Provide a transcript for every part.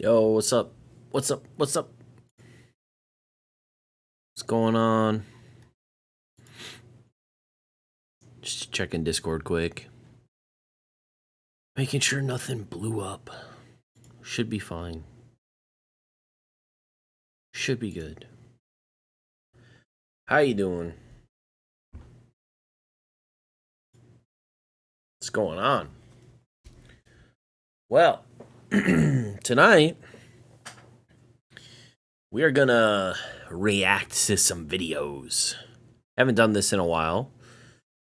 Yo, what's up? What's up? What's up? What's going on? Just checking Discord quick. Making sure nothing blew up. Should be fine. Should be good. How you doing? What's going on? Well, tonight we are gonna react to some videos. Haven't done this in a while.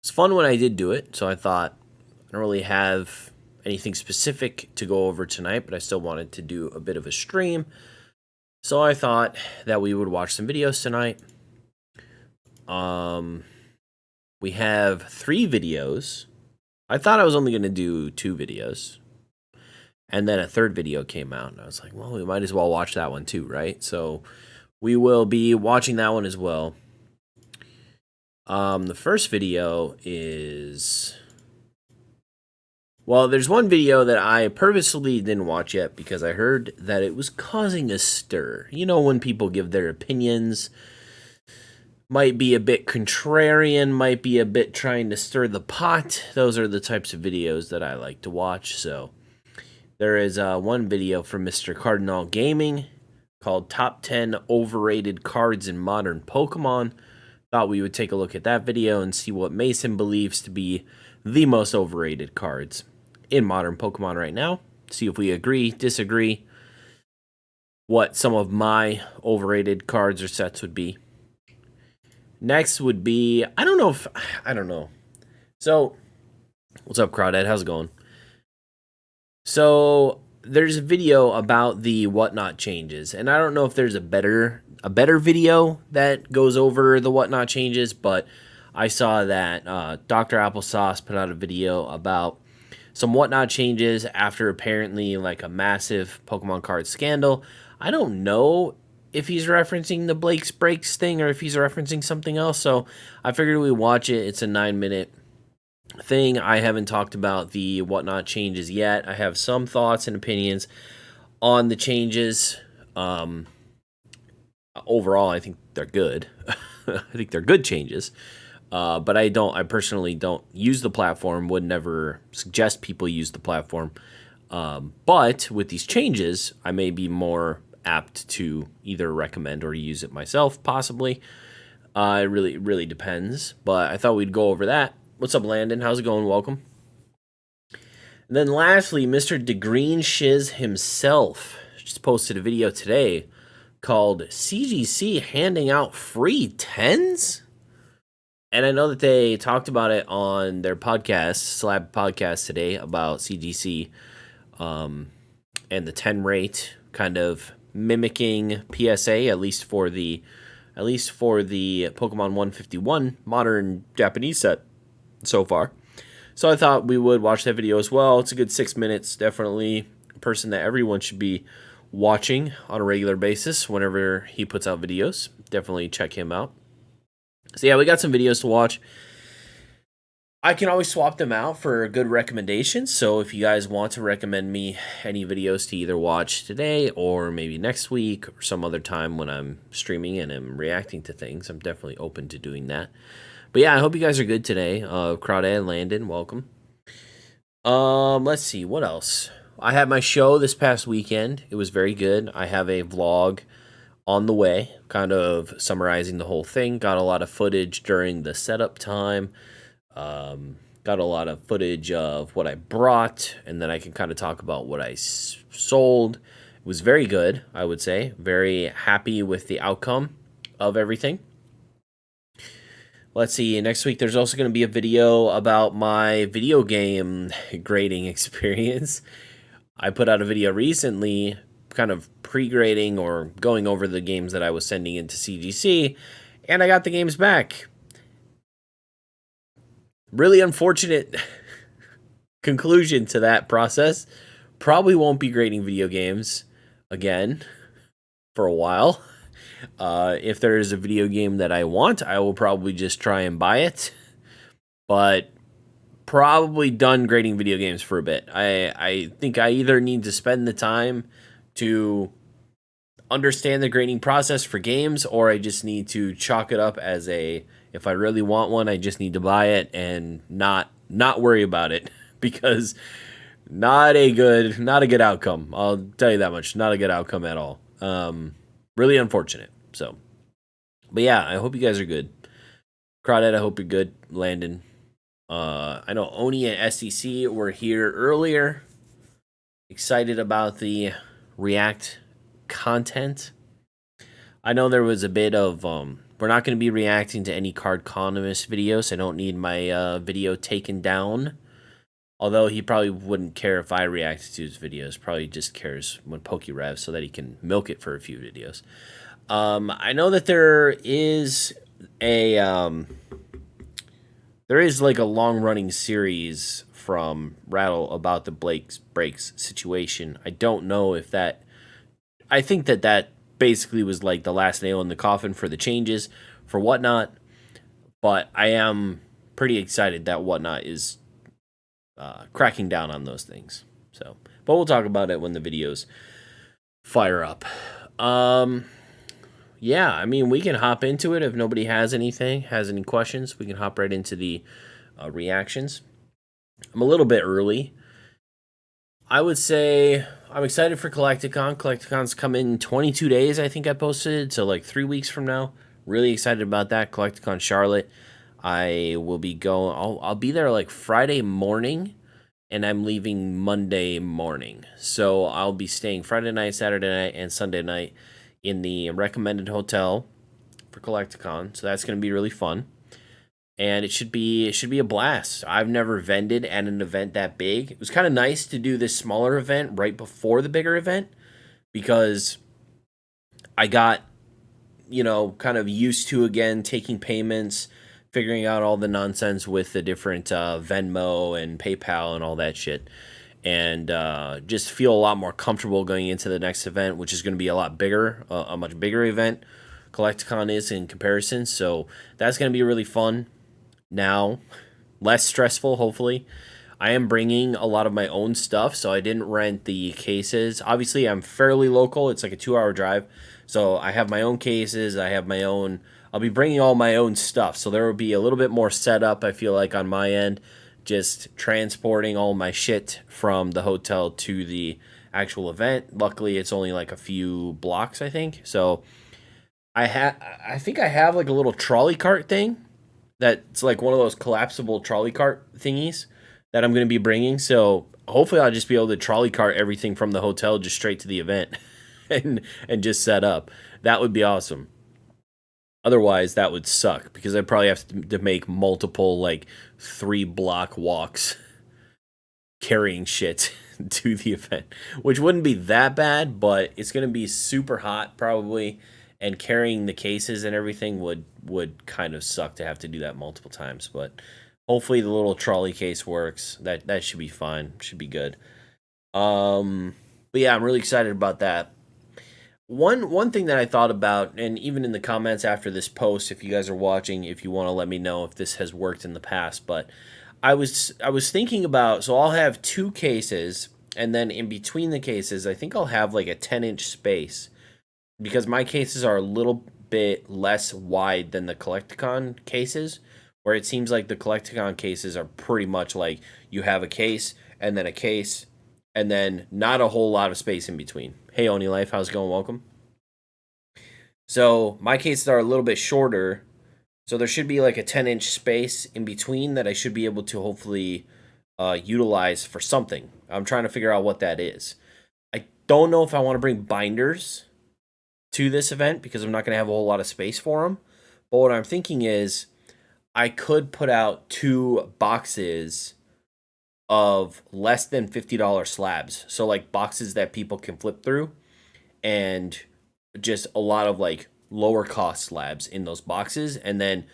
It's fun when I did do it, so I thought I don't really have anything specific to go over tonight, but I still wanted to do a bit of a stream. So I thought that we would watch some videos tonight. We have 3 videos. I thought I was only going to do 2 videos. And then a third video came out, and I was like, well, we might as well watch that one too, right? So we will be watching that one as well. The first video is... Well, there's one video that I purposely didn't watch yet because I heard that it was causing a stir. You know, when people give their opinions, might be a bit contrarian, might be a bit trying to stir the pot. Those are the types of videos that I like to watch. So there is one video from Mr. Cardinal Gaming called Top 10 Overrated Cards in Modern Pokemon. Thought we would take a look at that video and see what Mason believes to be the most overrated cards in modern Pokemon right now. See if we agree, disagree, what some of my overrated cards or sets would be. Next would be, I don't know. So, what's up, Crawdad? How's it going? So, there's a video about the WhatNot changes, and I don't know if there's a better video that goes over the WhatNot changes, but I saw that Dr. Applesauce put out a video about some WhatNot changes after apparently like a massive Pokemon card scandal. I don't know if he's referencing the Blake's Breaks thing or if he's referencing something else, so I figured we'd watch it. It's a 9-minute thing. I haven't talked about the WhatNot changes yet. I have some thoughts and opinions on the changes. Overall, I think they're good. I think they're good changes. But I personally don't use the platform, would never suggest people use the platform. But with these changes, I may be more apt to either recommend or use it myself, possibly. It really depends. But I thought we'd go over that. What's up, Landon? How's it going? Welcome. And then lastly, Mr. DeGreen Shiz himself just posted a video today called CGC handing out free 10s? And I know that they talked about it on their podcast, Slab Podcast today, about CGC and the 10 rate, kind of mimicking PSA, at least for the Pokemon 151 modern Japanese set so far. So I thought we would watch that video as well. It's a good 6 minutes. Definitely a person that everyone should be watching on a regular basis whenever he puts out videos. Definitely check him out. So yeah, we got some videos to watch. I can always swap them out for good recommendations. So if you guys want to recommend me any videos to either watch today or maybe next week or some other time when I'm streaming and I'm reacting to things, I'm definitely open to doing that. But yeah, I hope you guys are good today. Crawdad and Landon, welcome. Let's see, what else? I had my show this past weekend. It was very good. I have a vlog on the way, kind of summarizing the whole thing. Got a lot of footage during the setup time. Got a lot of footage of what I brought, and then I can kind of talk about what I sold. It was very good, I would say. Very happy with the outcome of everything. Let's see, next week there's also going to be a video about my video game grading experience. I put out a video recently kind of pre-grading or going over the games that I was sending into CGC, and I got the games back. Really unfortunate conclusion to that process. Probably won't be grading video games again for a while. If there is a video game that I want, I will probably just try and buy it. But probably done grading video games for a bit. I think I either need to spend the time to understand the grading process for games, or I just need to chalk it up as a, if I really want one, I just need to buy it and not worry about it because not a good outcome. I'll tell you that much. Not a good outcome at all. Really unfortunate. So, but yeah, I hope you guys are good. Crawdad, I hope you're good. Landon, I know Oni and SEC were here earlier. Excited about the React content. I know there was a bit of we're not going to be reacting to any Card Economist videos. I don't need my video taken down. Although he probably wouldn't care if I reacted to his videos. Probably just cares when Pokey revs so that he can milk it for a few videos. I know that there is like a long running series from Rattle about the Blake's Breaks situation. I don't know if that. I think that basically was like the last nail in the coffin for the changes for WhatNot. But I am pretty excited that WhatNot is cracking down on those things. So, but we'll talk about it when the videos fire up. Yeah, I mean, we can hop into it if nobody has any questions. We can hop right into the reactions. I'm a little bit early. I would say I'm excited for Collecticon. Collecticon's come in 22 days, I think I posted, so like 3 weeks from now. Really excited about that. Collecticon Charlotte. I will be going. I'll be there like Friday morning, and I'm leaving Monday morning. So I'll be staying Friday night, Saturday night, and Sunday night in the recommended hotel for Collecticon. So that's going to be really fun, and it should be a blast. I've never vended at an event that big. It was kind of nice to do this smaller event right before the bigger event because I got kind of used to again taking payments, figuring out all the nonsense with the different Venmo and PayPal and all that shit, and just feel a lot more comfortable going into the next event, which is going to be a lot bigger, a much bigger event. Collecticon is in comparison, so that's going to be really fun. Now, less stressful, hopefully. I am bringing a lot of my own stuff, so I didn't rent the cases. Obviously, I'm fairly local. It's like a 2-hour drive, so I have my own cases. I have my own. I'll be bringing all my own stuff, so there will be a little bit more setup, I feel like, on my end, just transporting all my shit from the hotel to the actual event. Luckily, it's only like a few blocks, I think. So I think I have like a little trolley cart thing that's like one of those collapsible trolley cart thingies that I'm going to be bringing. So hopefully I'll just be able to trolley cart everything from the hotel just straight to the event and just set up. That would be awesome. Otherwise, that would suck because I'd probably have to make multiple, like, 3-block walks carrying shit to the event, which wouldn't be that bad, but it's going to be super hot probably, and carrying the cases and everything would kind of suck to have to do that multiple times. But hopefully the little trolley case works. That should be fine. Should be good. But yeah, I'm really excited about that. One thing that I thought about, and even in the comments after this post, if you guys are watching, if you want to let me know if this has worked in the past, but I was thinking about, so I'll have 2 cases, and then in between the cases, I think I'll have like a 10-inch space, because my cases are a little bit less wide than the Collecticon cases, where it seems like the Collecticon cases are pretty much like you have a case, and then a case, and then not a whole lot of space in between. Hey, Oni Life, how's it going? Welcome. So my cases are a little bit shorter, so there should be like a 10-inch space in between that I should be able to hopefully utilize for something. I'm trying to figure out what that is. I don't know if I want to bring binders to this event because I'm not going to have a whole lot of space for them. But what I'm thinking is I could put out 2 boxes of less than $50 slabs. So like boxes that people can flip through, and just a lot of like lower cost slabs in those boxes, and then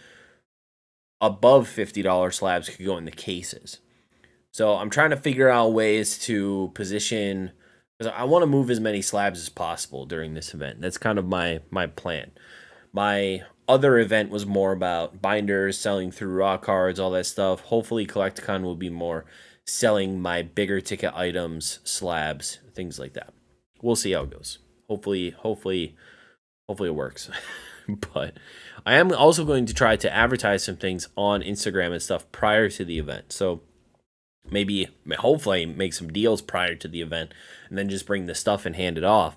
above $50 slabs could go in the cases. So I'm trying to figure out ways to position, because I want to move as many slabs as possible during this event. That's kind of my plan. My other event was more about binders, selling through raw cards, all that stuff. Hopefully Collecticon will be more selling my bigger ticket items, slabs, things like that. we'll see how it goes. Hopefully it works. But I am also going to try to advertise some things on Instagram and stuff prior to the event. So maybe, hopefully, make some deals prior to the event, and then just bring the stuff and hand it off.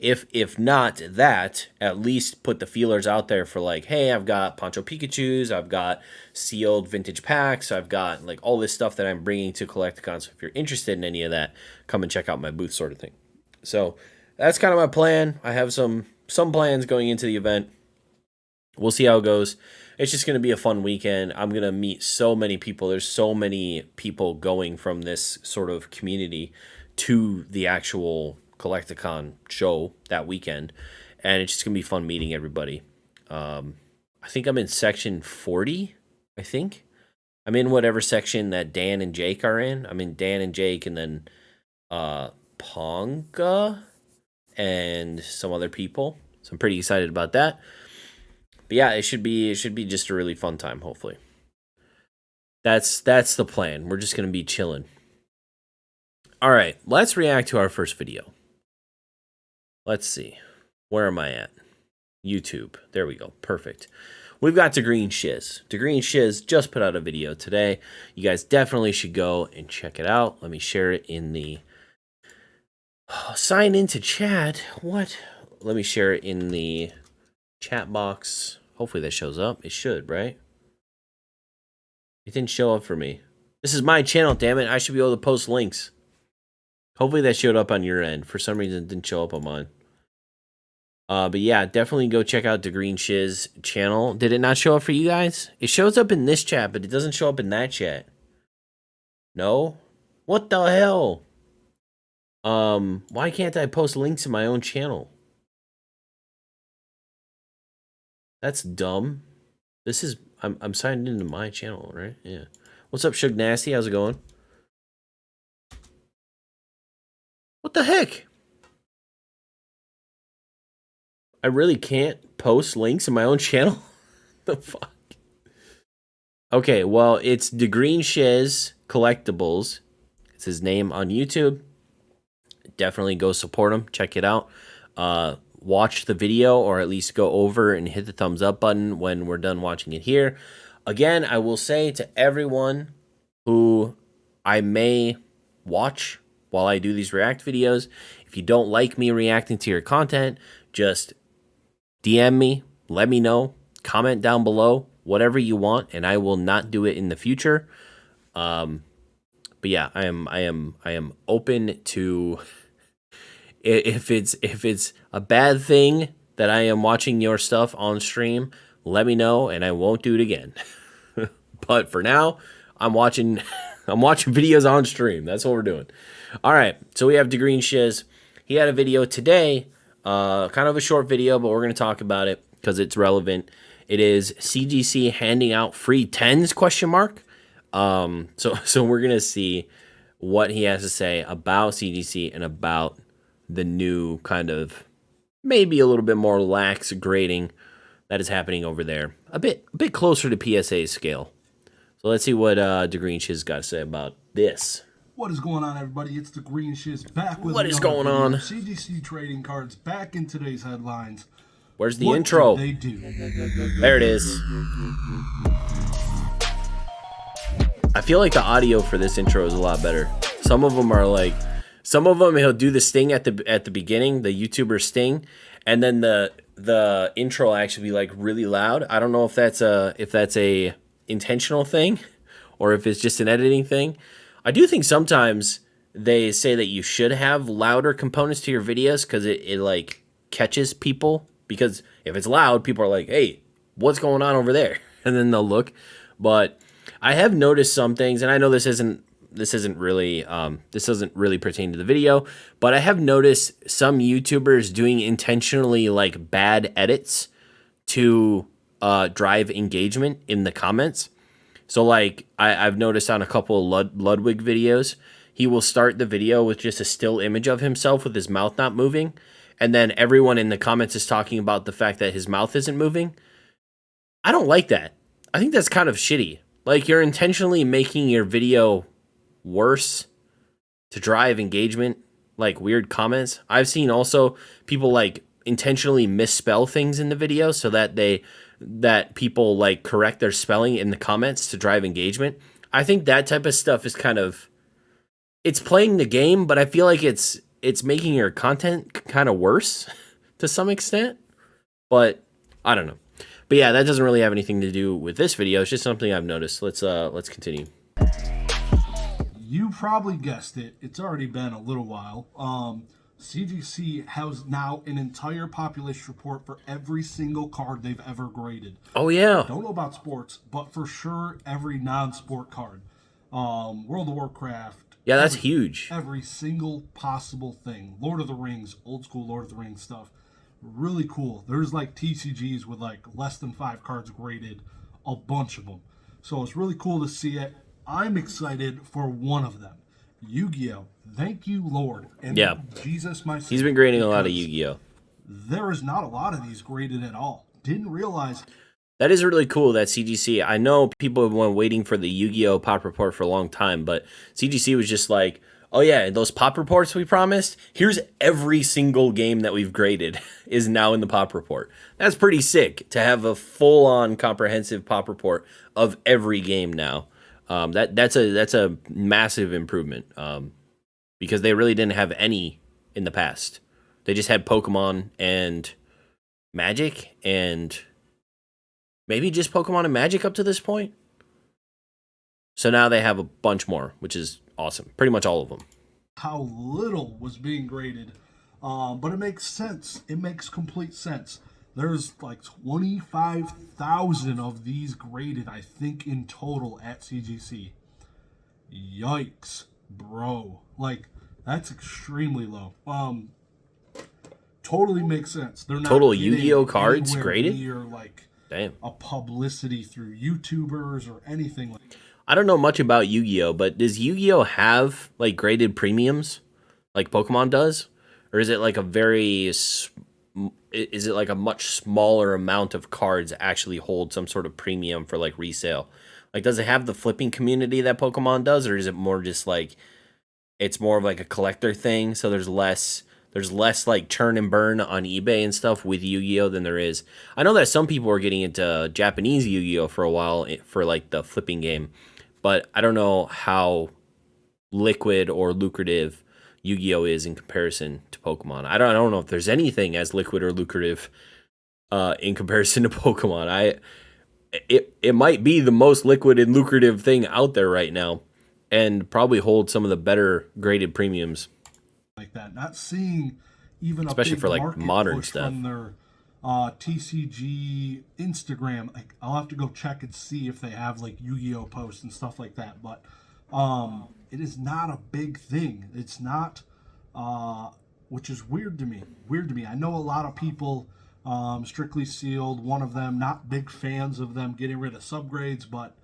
If not that, at least put the feelers out there for like, hey, I've got Poncho Pikachus, I've got sealed vintage packs, I've got like all this stuff that I'm bringing to Collecticon. So if you're interested in any of that, come and check out my booth, sort of thing. So that's kind of my plan. I have some plans going into the event. We'll see how it goes. It's just going to be a fun weekend. I'm going to meet so many people. There's so many people going from this sort of community to the actual Collecticon show that weekend, and it's just gonna be fun meeting everybody. I think I'm in section 40. I think I'm in whatever section that Dan and Jake are in. I'm in Dan and Jake, and then Ponga and some other people. So I'm pretty excited about that. But yeah, it should be just a really fun time. Hopefully, that's the plan. We're just gonna be chilling. All right, let's react to our first video. Let's see. Where am I at? YouTube. There we go. Perfect. We've got DeGreen Shiz. DeGreen Shiz just put out a video today. You guys definitely should go and check it out. Let me share it in the... sign into chat. What? Let me share it in the chat box. Hopefully that shows up. It should, right? It didn't show up for me. This is my channel, damn it. I should be able to post links. Hopefully that showed up on your end. For some reason, it didn't show up on mine. But yeah, definitely go check out DeGreen Shiz channel. Did it not show up for you guys? It shows up in this chat, but it doesn't show up in that chat. No? What the hell? Why can't I post links in my own channel? That's dumb. This is... I'm signed into my channel, right? Yeah. What's up, Shug Nasty? How's it going? What the heck? I really can't post links in my own channel? The fuck? Okay, well, it's DeGreen Shiz Collectibles. It's his name on YouTube. Definitely go support him. Check it out. Watch the video, or at least go over and hit the thumbs up button when we're done watching it here. Again, I will say to everyone who I may watch while I do these react videos, if you don't like me reacting to your content, just DM me, let me know, comment down below, whatever you want, and I will not do it in the future. But yeah, I am open to, if it's a bad thing that I am watching your stuff on stream, let me know and I won't do it again. But for now, I'm watching videos on stream. That's what we're doing. All right, so we have DeGreen Shiz. He had a video today, kind of a short video, but we're going to talk about it because it's relevant. It is CGC handing out free 10s, question mark. So we're going to see what he has to say about CGC and about the new kind of maybe a little bit more lax grading that is happening over there. A bit closer to PSA scale. So let's see what DeGreen Shiz got to say about this. What is going on, everybody? It's DeGreen Shiz back with what is going on? CGC trading cards back in today's headlines. Where's the intro? They do. There it is. I feel like the audio for this intro is a lot better. Some of them he'll do the sting at the beginning, the YouTuber sting, and then the intro will actually be like really loud. I don't know if that's a intentional thing or if it's just an editing thing. I do think sometimes they say that you should have louder components to your videos because it like catches people, because if it's loud, people are like, hey, what's going on over there? And then they'll look. But I have noticed some things, and I know this doesn't really pertain to the video, but I have noticed some YouTubers doing intentionally like bad edits to drive engagement in the comments. So like I've noticed on a couple of Ludwig videos, he will start the video with just a still image of himself with his mouth not moving, and then everyone in the comments is talking about the fact that his mouth isn't moving. I don't like that. I think that's kind of shitty. Like, you're intentionally making your video worse to drive engagement. like weird comments. I've seen also people like intentionally misspell things in the video so that people like correct their spelling in the comments to drive engagement. I think that type of stuff is kind of, it's playing the game, but I feel like it's making your content kind of worse to some extent. But I don't know. But yeah, that doesn't really have anything to do with this video. It's just something I've noticed. Let's continue. You probably guessed it. It's already been a little while. CGC has now an entire population report for every single card they've ever graded. Oh yeah. Don't know about sports, but for sure every non-sport card. World of Warcraft. Yeah, that's huge. Every single possible thing. Lord of the Rings, old school Lord of the Rings stuff. Really cool. There's like TCGs with like less than 5 cards graded, a bunch of them. So it's really cool to see it. I'm excited for one of them. Yu-Gi-Oh! Thank you, Lord. And yeah. Jesus, my Savior. He's been grading a lot of Yu-Gi-Oh! There is not a lot of these graded at all. Didn't realize. That is really cool, that CGC. I know people have been waiting for the Yu-Gi-Oh! Pop report for a long time, but CGC was just like, oh yeah, those pop reports we promised, here's every single game that we've graded is now in the pop report. That's pretty sick to have a full-on comprehensive pop report of every game now. That's a massive improvement because they really didn't have any in the past. They just had Pokemon and Magic and maybe just Pokemon and Magic up to this point. So now they have a bunch more, which is awesome. Pretty much all of them. How little was being graded, but it makes sense. It makes complete sense. There's like 25,000 of these graded, I think, in total at CGC. Yikes, bro. Like, that's extremely low. Totally makes sense. They're not total Yu-Gi-Oh cards graded? Near, like, damn. A publicity through YouTubers or anything like that. I don't know much about Yu-Gi-Oh, but does Yu-Gi-Oh have like graded premiums like Pokemon does? Or is it like a much smaller amount of cards actually hold some sort of premium for like resale? Like, does it have the flipping community that Pokemon does, or is it more just like it's more of like a collector thing? So there's less like churn and burn on eBay and stuff with Yu-Gi-Oh than there is. I know that some people were getting into Japanese Yu-Gi-Oh for a while for like the flipping game, but I don't know how liquid or lucrative Yu-Gi-Oh is in comparison to Pokemon. I don't know if there's anything as liquid or lucrative in comparison to Pokemon. It might be the most liquid and lucrative thing out there right now, and probably hold some of the better graded premiums. Like that, not seeing even especially a big for like modern push stuff from their TCG Instagram. Like, I'll have to go check and see if they have like Yu-Gi-Oh posts and stuff like that. But it is not a big thing. It's not, which is weird to me. I know a lot of people, Strictly Sealed, one of them, not big fans of them getting rid of subgrades, but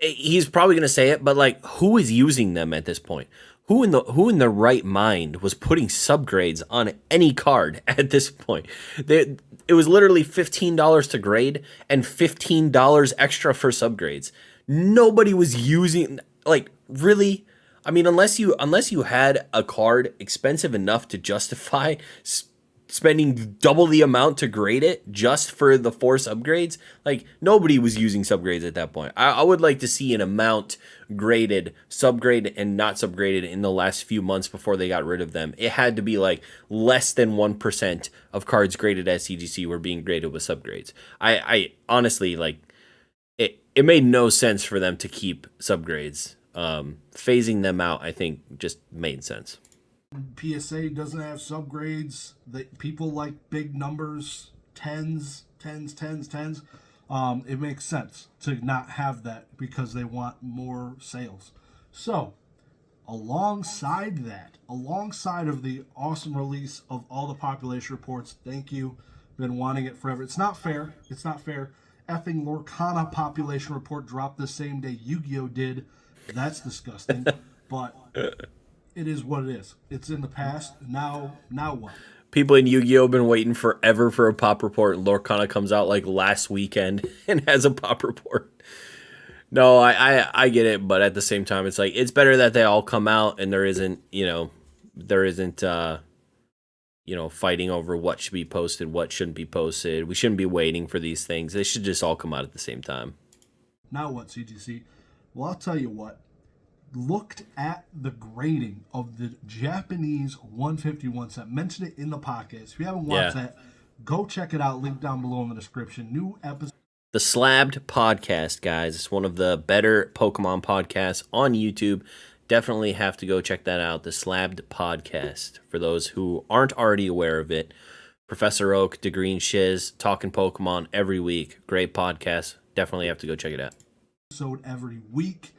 he's probably going to say it, but like, who is using them at this point? Who in the right mind was putting subgrades on any card at this point? It was literally $15 to grade and $15 extra for subgrades. Nobody was using, like, really. I mean, unless you had a card expensive enough to justify spending double the amount to grade it just for the 4 subgrades, like, nobody was using subgrades at that point. I would like to see an amount graded, subgraded, and not subgraded in the last few months before they got rid of them. It had to be like less than 1% of cards graded at CGC were being graded with subgrades. I honestly, like, it made no sense for them to keep subgrades. Phasing them out, I think, just made sense. PSA doesn't have subgrades. That people like big numbers, tens. It makes sense to not have that because they want more sales. So, alongside of the awesome release of all the population reports, thank you. Been wanting it forever. It's not fair. Effing Lorcana population report dropped the same day Yu-Gi-Oh did. That's disgusting. But it is what it is. It's in the past. Now what? People in Yu-Gi-Oh have been waiting forever for a pop report. Lorcana comes out like last weekend and has a pop report. No, I get it, but at the same time, it's like it's better that they all come out and there isn't, fighting over what should be posted, what shouldn't be posted. We shouldn't be waiting for these things. They should just all come out at the same time. Now what, CGC? Well, I'll tell you what. Looked at the grading of the Japanese 151 set. Mentioned it in the podcast. If you haven't watched Yeah. that, go check it out. Link down below in the description. New episode. The Slabbed Podcast, guys. It's one of the better Pokemon podcasts on YouTube. Definitely have to go check that out. The Slabbed Podcast. For those who aren't already aware of it, Professor Oak, DeGreen Shiz, talking Pokemon every week. Great podcast. Definitely have to go check it out. Every week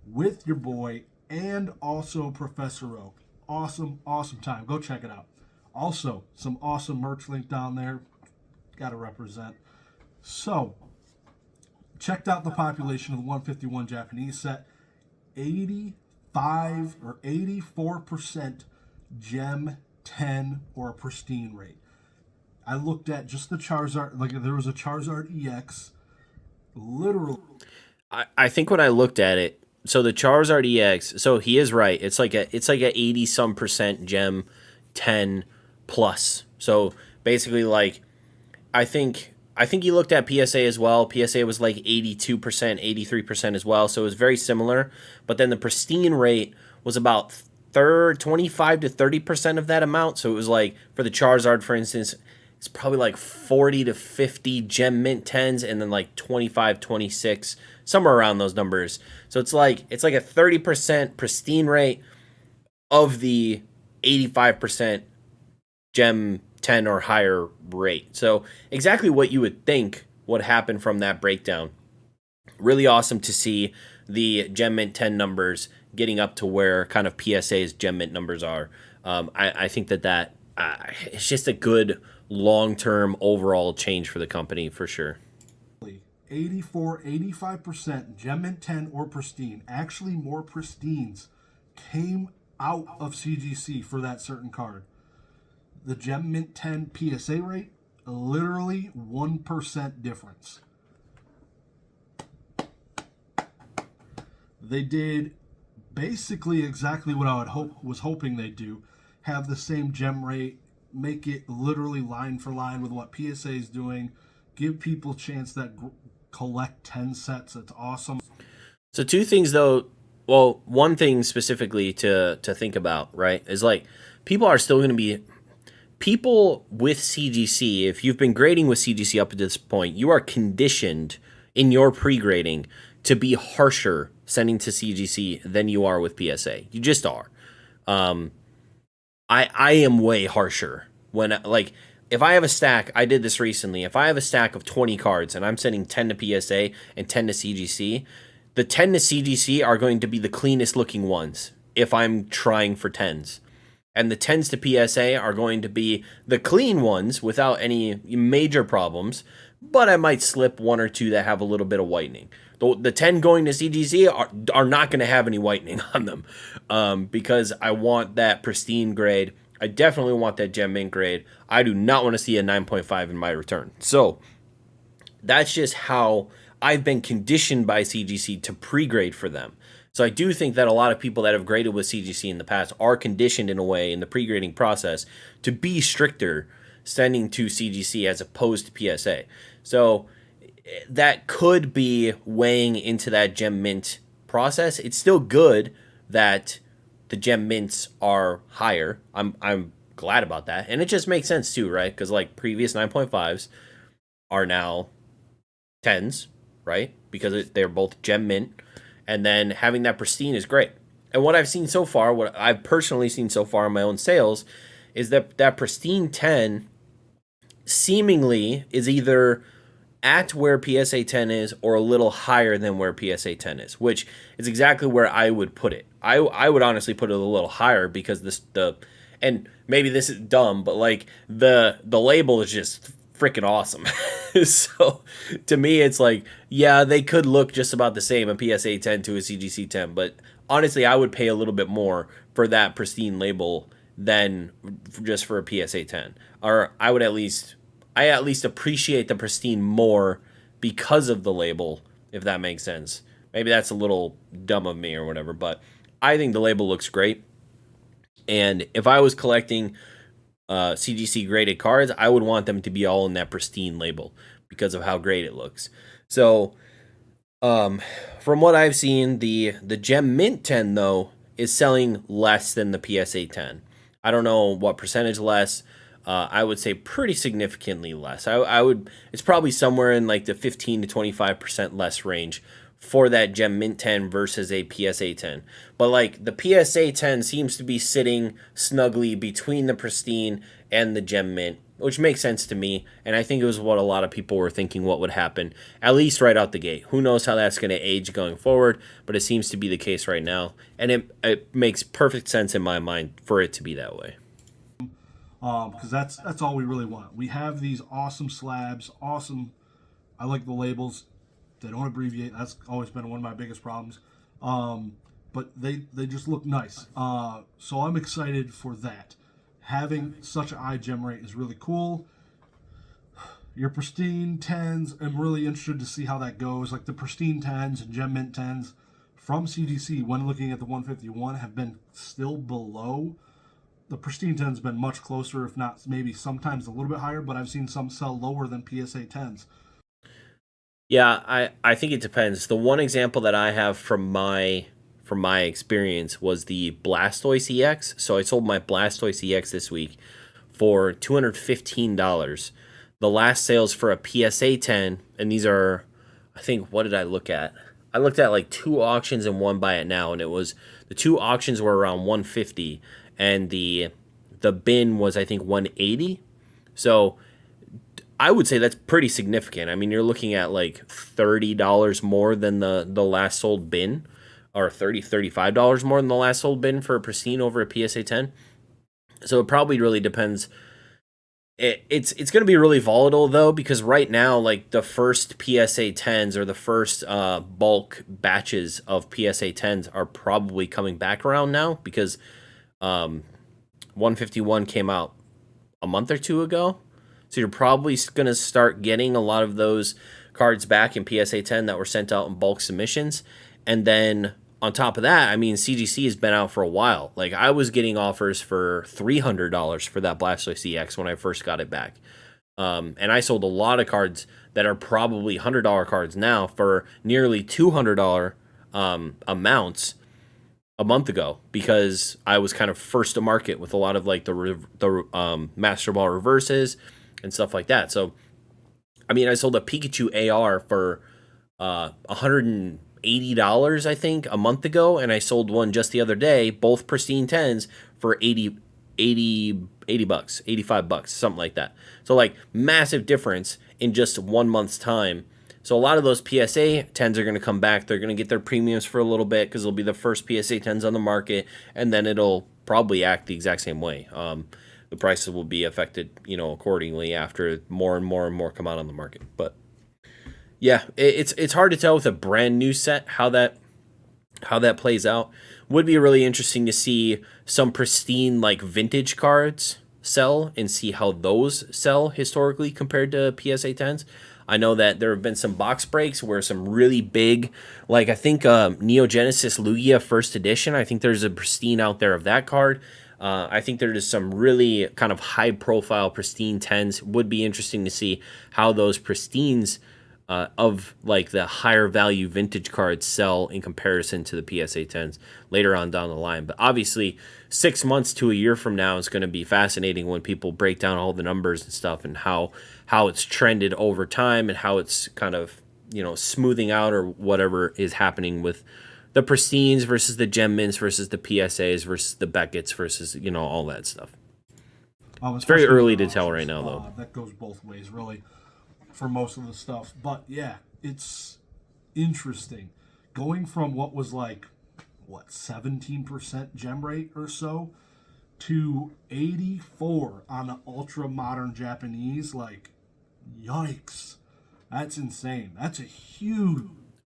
with your boy and also Professor Oak. Awesome, awesome time. Go check it out. Also, some awesome merch link down there. Got to represent. So, checked out the population of the 151 Japanese set. 85 or 84% Gem 10 or a pristine rate. I looked at just the Charizard, like there was a Charizard EX, literally. I think when I looked at it, so the Charizard EX, so he is right. It's like a 80 some percent Gem 10 plus. So basically like I think you looked at PSA as well. PSA was like 82%, 83% as well. So it was very similar. But then the pristine rate was about 25 to 30% of that amount. So it was like for the Charizard, for instance, it's probably like 40 to 50 Gem Mint 10s and then like 25, 26, somewhere around those numbers. So it's like a 30% pristine rate of the 85% Gem 10 or higher rate. So exactly what you would think would happen from that breakdown. Really awesome to see the Gem Mint 10 numbers getting up to where kind of PSA's Gem Mint numbers are. I think that it's just a good long-term overall change for the company for sure. 84, 85% Gem Mint 10 or pristine. Actually, more pristines came out of CGC for that certain card. The Gem Mint 10 PSA rate, literally 1% difference. They did basically exactly what I was hoping they'd do. Have the same gem rate, make it literally line for line with what PSA is doing. Give people a chance that collect 10 sets. That's awesome. So two things though, well, one thing specifically to think about, right, is like people are still going to be people with CGC. If you've been grading with CGC up to this point, you are conditioned in your pre-grading to be harsher sending to CGC than you are with PSA. You just are. I am way harsher when like if I have a stack, I did this recently. If I have a stack of 20 cards and I'm sending 10 to PSA and 10 to CGC, the 10 to CGC are going to be the cleanest looking ones if I'm trying for 10s. And the 10s to PSA are going to be the clean ones without any major problems, but I might slip one or two that have a little bit of whitening. The 10 going to CGC are not going to have any whitening on them because I want that pristine grade. I definitely want that Gem Mint grade. I do not want to see a 9.5 in my return. So that's just how I've been conditioned by CGC to pre-grade for them. So I do think that a lot of people that have graded with CGC in the past are conditioned in a way in the pre-grading process to be stricter sending to CGC as opposed to PSA. So that could be weighing into that Gem Mint process. It's still good that the Gem Mints are higher. I'm glad about that. And it just makes sense too, right? Because like previous 9.5s are now 10s, right? Because they're both Gem Mint. And then having that pristine is great. And what I've seen so far, what I've personally seen so far in my own sales, is that pristine 10 seemingly is either at where PSA 10 is or a little higher than where PSA 10 is, which is exactly where I would put it. I would honestly put it a little higher because and maybe this is dumb, but like the label is just freaking awesome. So to me, it's like, yeah, they could look just about the same, a PSA 10 to a CGC 10, but honestly, I would pay a little bit more for that pristine label than just for a PSA 10. Or I at least appreciate the pristine more because of the label, if that makes sense. Maybe that's a little dumb of me or whatever, but I think the label looks great. And if I was collecting CGC graded cards, I would want them to be all in that pristine label because of how great it looks. So, um, from what I've seen, the Gem Mint 10 though is selling less than the PSA 10. I don't know what percentage less. I would say pretty significantly less. I would. It's probably somewhere in like the 15 to 25% less range for that Gem Mint 10 versus a PSA 10. But like the PSA 10 seems to be sitting snugly between the pristine and the Gem Mint, which makes sense to me. And I think it was what a lot of people were thinking what would happen, at least right out the gate. Who knows how that's going to age going forward, but it seems to be the case right now. And it makes perfect sense in my mind for it to be that way. Because that's all we really want. We have these awesome slabs, awesome. I like the labels. They don't abbreviate. That's always been one of my biggest problems. But they just look nice. So I'm excited for that. Having such a high gem rate is really cool. Your pristine 10s, I'm really interested to see how that goes. Like the pristine 10s and gem mint 10s from CDC, when looking at the 151, have been still below. The pristine 10's been much closer, if not maybe sometimes a little bit higher, but I've seen some sell lower than PSA 10s. Yeah, I think it depends. The one example that I have from my experience was the Blastoise EX. So I sold my Blastoise EX this week for $215. The last sales for a PSA 10, and these are, I think, what did I look at? I looked at like two auctions and one buy it now, and it was the two auctions were around 150, and the bin was I think 180. So I would say that's pretty significant. I mean, you're looking at like $30 more than the last sold bin, or $35 more than the last sold bin for a pristine over a PSA 10. So it probably really depends. It's going to be really volatile though, because right now, like the first PSA 10s or the first bulk batches of PSA 10s are probably coming back around now because 151 came out a month or two ago. So you're probably going to start getting a lot of those cards back in PSA 10 that were sent out in bulk submissions. And then on top of that, I mean, CGC has been out for a while. Like I was getting offers for $300 for that Blastoise EX when I first got it back. And I sold a lot of cards that are probably $100 cards now for nearly $200 amounts a month ago because I was kind of first to market with a lot of like the Master Ball reverses and stuff like that. So, I mean, I sold a Pikachu AR for $180, I think, a month ago, and I sold one just the other day, both pristine 10s for 80 bucks, $85, something like that. So, like, massive difference in just 1 month's time. So, a lot of those PSA 10s are going to come back. They're going to get their premiums for a little bit because it'll be the first PSA 10s on the market, and then it'll probably act the exact same way. The prices will be affected, accordingly after more and more and more come out on the market. But yeah, it's hard to tell with a brand new set how that plays out. Would be really interesting to see some pristine like vintage cards sell and see how those sell historically compared to PSA 10s. I know that there have been some box breaks where some really big, like I think Neo Genesis Lugia First Edition, I think there's a pristine out there of that card. I think there is some really kind of high profile pristine 10s. Would be interesting to see how those pristines of like the higher value vintage cards sell in comparison to the PSA 10s later on down the line. But obviously 6 months to a year from now is going to be fascinating when people break down all the numbers and stuff and how it's trended over time and how it's kind of, smoothing out or whatever is happening with the pristines versus the gem mints versus the PSAs versus the Beckett's versus, all that stuff. It's very early to tell right now, though. That goes both ways, really, for most of the stuff. But yeah, it's interesting. Going from what was like, 17% gem rate or so to 84 on the ultra modern Japanese, like, yikes. That's insane. That's a huge.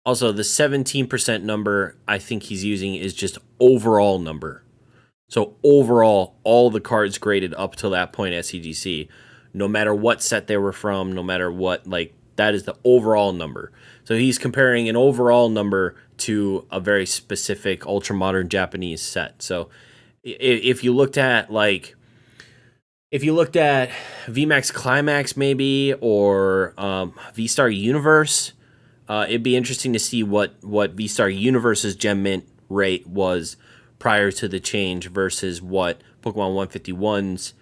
Also, the 17% number I think he's using is just overall number. So overall, all the cards graded up to that point at CGC, no matter what set they were from, no matter what, like That is the overall number. So he's comparing an overall number to a very specific ultra modern Japanese set. So if you looked at like if you looked at VMAX Climax maybe or V-Star Universe, it'd be interesting to see what V-Star Universe's gem mint rate was prior to the change versus what Pokemon 151's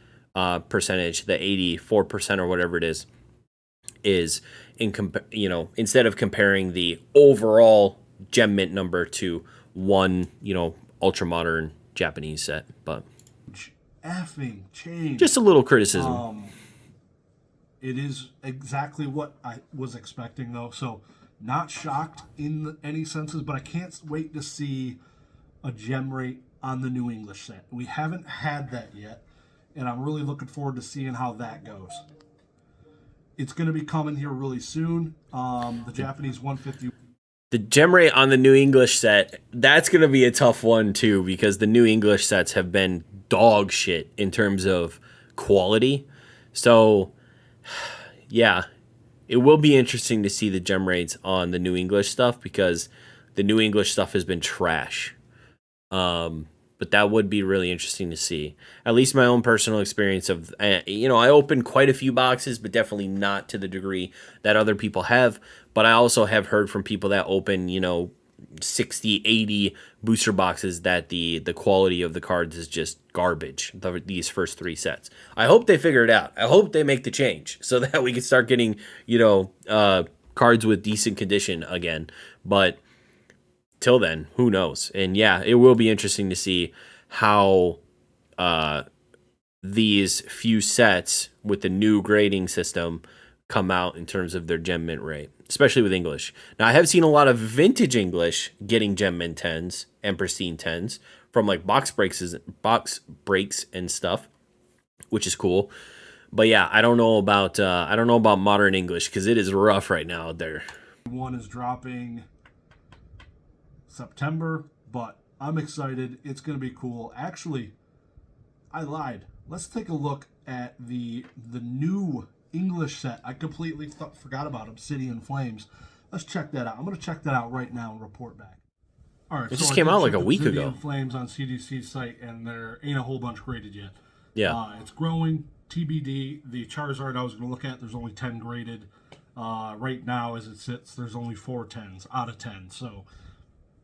percentage, the 84% or whatever it is in instead of comparing the overall gem mint number to one, ultra modern Japanese set. But Effing change. just a little criticism. It is exactly what I was expecting, though. So, not shocked in any senses, but I can't wait to see a gem rate on the New English set. We haven't had that yet, and I'm really looking forward to seeing how that goes. It's going to be coming here really soon. The Japanese 150. The gem rate on the New English set, that's going to be a tough one, too, because the New English sets have been dog shit in terms of quality. So, yeah, it will be interesting to see the gem rates on the New English stuff because the New English stuff has been trash. But that would be really interesting to see. At least my own personal experience of, I opened quite a few boxes, but definitely not to the degree that other people have. But I also have heard from people that open, 60, 80 booster boxes that the quality of the cards is just garbage, these first three sets. I hope they figure it out. I hope they make the change so that we can start getting, cards with decent condition again. But till then, who knows? And yeah, it will be interesting to see how these few sets with the new grading system come out in terms of their gem mint rate, especially with English. Now, I have seen a lot of vintage English getting gem mint 10s and pristine 10s from like box breaks and stuff, which is cool. But yeah, I don't know about modern English because it is rough right now out there. One is dropping September, but I'm excited. It's going to be cool. Actually, I lied. Let's take a look at the new English set. I completely forgot about Obsidian Flames. Let's check that out. I'm going to check that out right now and report back. All right, it just came out like a week ago. Obsidian Flames on CDC's site, and there ain't a whole bunch graded yet. Yeah, it's growing. TBD. The Charizard I was going to look at, there's only 10 graded. Right now, as it sits, there's only 4 10s out of 10. So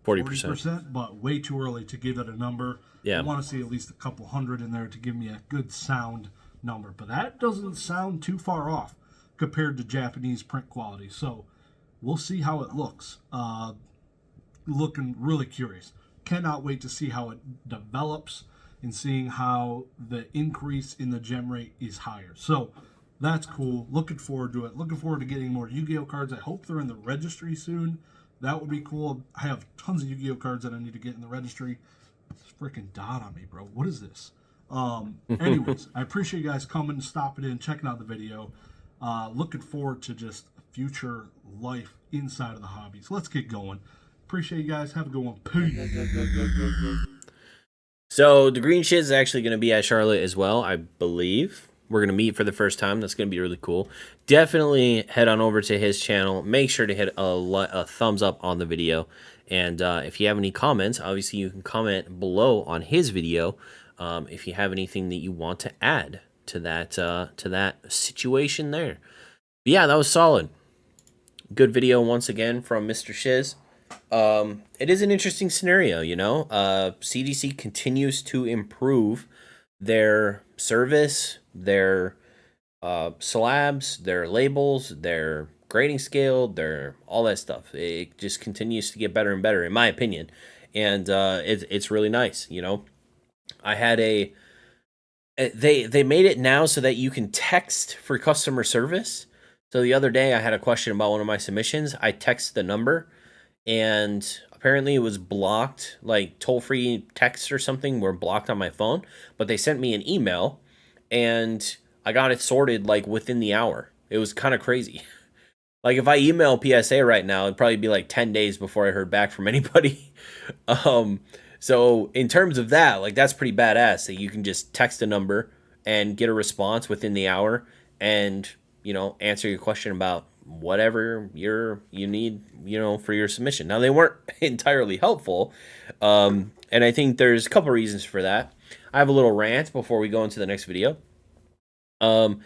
40%, but way too early to give it a number. Yeah. I want to see at least a couple hundred in there to give me a good sound number. But that doesn't sound too far off compared to Japanese print quality. So we'll see how it looks. Looking really curious. Cannot wait to see how it develops and seeing how the increase in the gem rate is higher. So that's cool. Looking forward to it. Looking forward to getting more Yu-Gi-Oh cards. I hope they're in the registry soon. That would be cool. I have tons of Yu-Gi-Oh cards that I need to get in the registry. This freaking dot on me, bro. What is this? Anyways, I appreciate you guys coming, stopping in, checking out the video. Looking forward to just future life inside of the hobby. So let's get going. Appreciate you guys. Have a good one. Peace. So the green shit is actually going to be at Charlotte as well, I believe. We're going to meet for the first time. That's going to be really cool. Definitely head on over to his channel. Make sure to hit a thumbs up on the video. And if you have any comments, obviously you can comment below on his video if you have anything that you want to add to that situation there. But yeah, that was solid. Good video once again from Mr. Shiz. It is an interesting scenario, CDC continues to improve their service, their slabs, their labels, their grading scale, their all that stuff. It just continues to get better and better, in my opinion, and it's really nice. I had they made it now so that you can text for customer service. So the other day I had a question about one of my submissions. I texted the number, and apparently it was blocked, like toll-free texts or something were blocked on my phone, but they sent me an email and I got it sorted like within the hour. It was kind of crazy. Like if I email PSA right now, it'd probably be like 10 days before I heard back from anybody. So in terms of that, like that's pretty badass that you can just text a number and get a response within the hour and, answer your question about whatever you need, for your submission. Now they weren't entirely helpful, and I think there's a couple reasons for that. I have a little rant before we go into the next video. Um,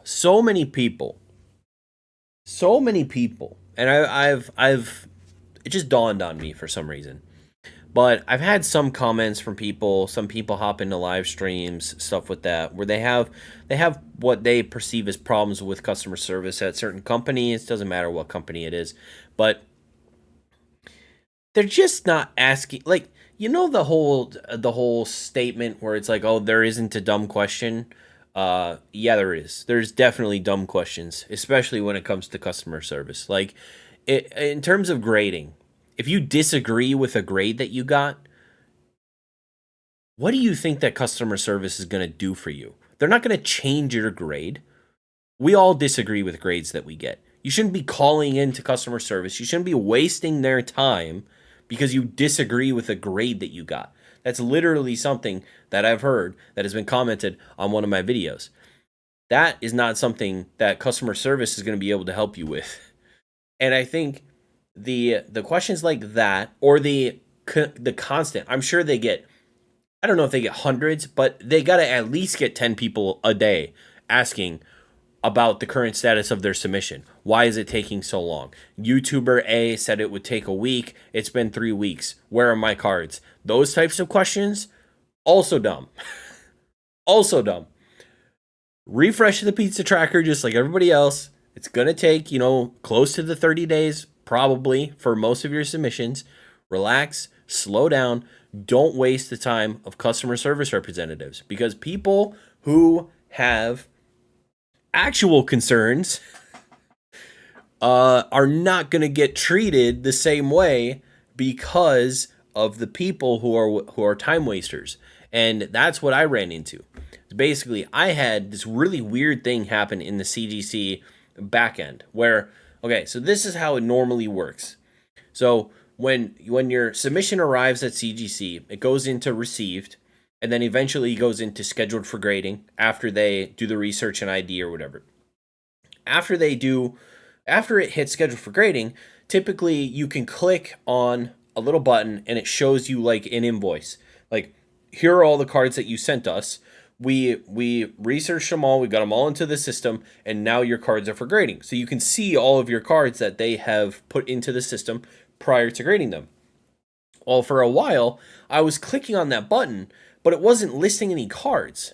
so many people, and I've it just dawned on me for some reason. But I've had some comments from people. Some people hop into live streams, stuff with that, where they have what they perceive as problems with customer service at certain companies. Doesn't matter what company it is, but they're just not asking. Like, the whole statement where it's like, oh, there isn't a dumb question. Yeah, there is. There's definitely dumb questions, especially when it comes to customer service. Like, in terms of grading, if you disagree with a grade that you got, what do you think that customer service is going to do for you? They're not going to change your grade. We all disagree with grades that we get. You shouldn't be calling into customer service. You shouldn't be wasting their time because you disagree with a grade that you got. That's literally something that I've heard that has been commented on one of my videos. That is not something that customer service is going to be able to help you with. And I think the questions like that, or the constant, I'm sure they get, I don't know if they get hundreds, but they got to at least get 10 people a day asking about the current status of their submission. Why is it taking so long? YouTuber A said it would take a week. It's been 3 weeks. Where are my cards? Those types of questions, also dumb. Also dumb. Refresh the pizza tracker just like everybody else. It's going to take, close to the 30 days, probably, for most of your submissions. Relax, slow down. Don't waste the time of customer service representatives, because people who have actual concerns are not going to get treated the same way because of the people who are time wasters. And that's what I ran into. Basically, I had this really weird thing happen in the CGC backend where, okay, so this is how it normally works. So when your submission arrives at CGC, it goes into received, and then eventually goes into scheduled for grading after they do the research and ID or whatever. After it hits scheduled for grading, typically you can click on a little button and it shows you like an invoice. Like, here are all the cards that you sent us. We researched them all, we got them all into the system, and now your cards are for grading. So you can see all of your cards that they have put into the system prior to grading them. Well, for a while, I was clicking on that button, but it wasn't listing any cards.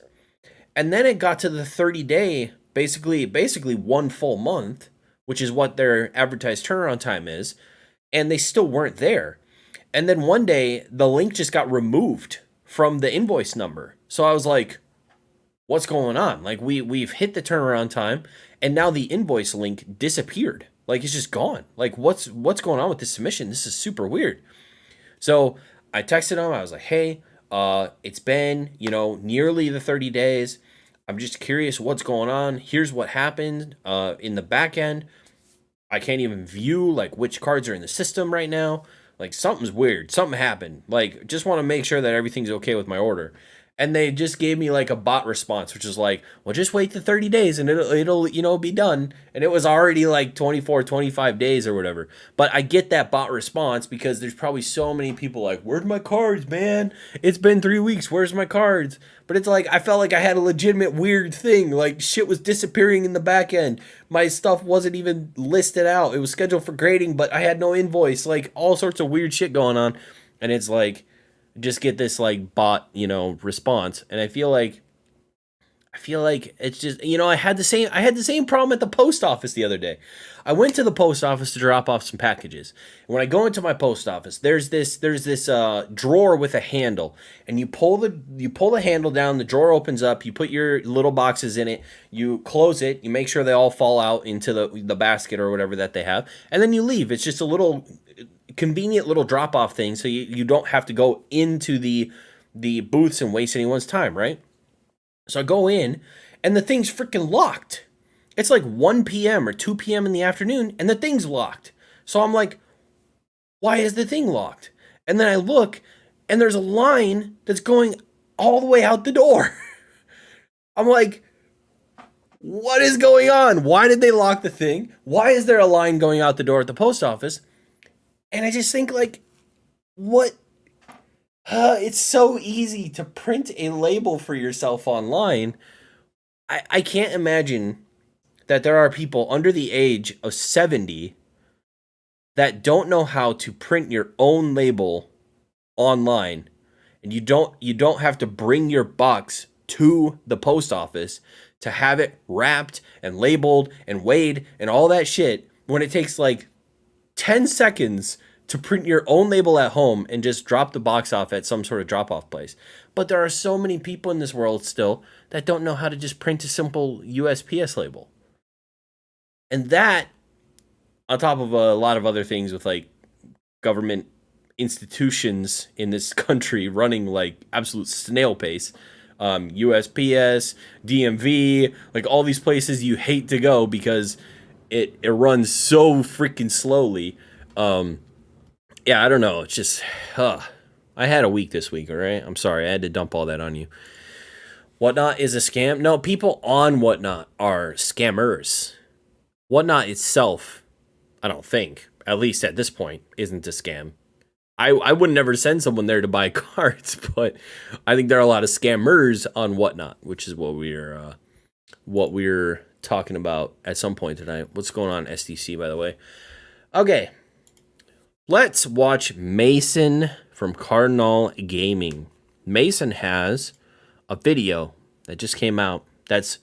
And then it got to the 30-day, basically 1 full month, which is what their advertised turnaround time is, and they still weren't there. And then one day, the link just got removed from the invoice number. So I was like, what's going on? Like, we've hit the turnaround time, and now the invoice link disappeared. Like, it's just gone. Like, what's going on with this submission? This is super weird. So I texted him. I was like, hey, it's been, nearly the 30 days. I'm just curious what's going on. Here's what happened in the back end. I can't even view, like, which cards are in the system right now. Like, something's weird. Something happened. Like, just want to make sure that everything's okay with my order. And they just gave me like a bot response, which is like, well, just wait the 30 days and it'll be done. And it was already like 24, 25 days or whatever. But I get that bot response because there's probably so many people like, where's my cards, man? It's been 3 weeks. Where's my cards? But it's like, I felt like I had a legitimate weird thing. Like, shit was disappearing in the back end. My stuff wasn't even listed out. It was scheduled for grading, but I had no invoice. Like, all sorts of weird shit going on. And it's like, just get this like bot, response. And I feel like it's just, I had the same problem at the post office the other day. I went to the post office to drop off some packages. And when I go into my post office, there's this drawer with a handle, and you pull the handle down, the drawer opens up, you put your little boxes in it, you close it, you make sure they all fall out into the basket or whatever that they have, and then you leave. It's just a little convenient little drop-off thing, so you don't have to go into the booths and waste anyone's time, right? So I go in, and the thing's freaking locked. It's like 1 p.m. or 2 p.m. in the afternoon, and the thing's locked. So I'm like, why is the thing locked? And then I look, and there's a line that's going all the way out the door. I'm like, What is going on? Why did they lock the thing? Why is there a line going out the door at the post office? And I just think, like, what? It's so easy to print a label for yourself online. I can't imagine that there are people under the age of 70 that don't know how to print your own label online, and you don't have to bring your box to the post office to have it wrapped and labeled and weighed and all that shit when it takes like 10 seconds to print your own label at home and just drop the box off at some sort of drop off place. But there are so many people in this world still that don't know how to just print a simple USPS label. And that, on top of a lot of other things with like government institutions in this country running like absolute snail pace, USPS, DMV, like all these places you hate to go because it runs so freaking slowly. Yeah, I don't know. It's just, I had a week this week, all right? I'm sorry. I had to dump all that on you. WhatNot is a scam? No, people on WhatNot are scammers. WhatNot itself, I don't think, at least at this point, isn't a scam. I would never send someone there to buy cards, but I think there are a lot of scammers on WhatNot, which is what we're talking about at some point tonight. What's going on, SDC, by the way? Okay, let's watch Mason from Cardinal Gaming. Mason has a video that just came out that's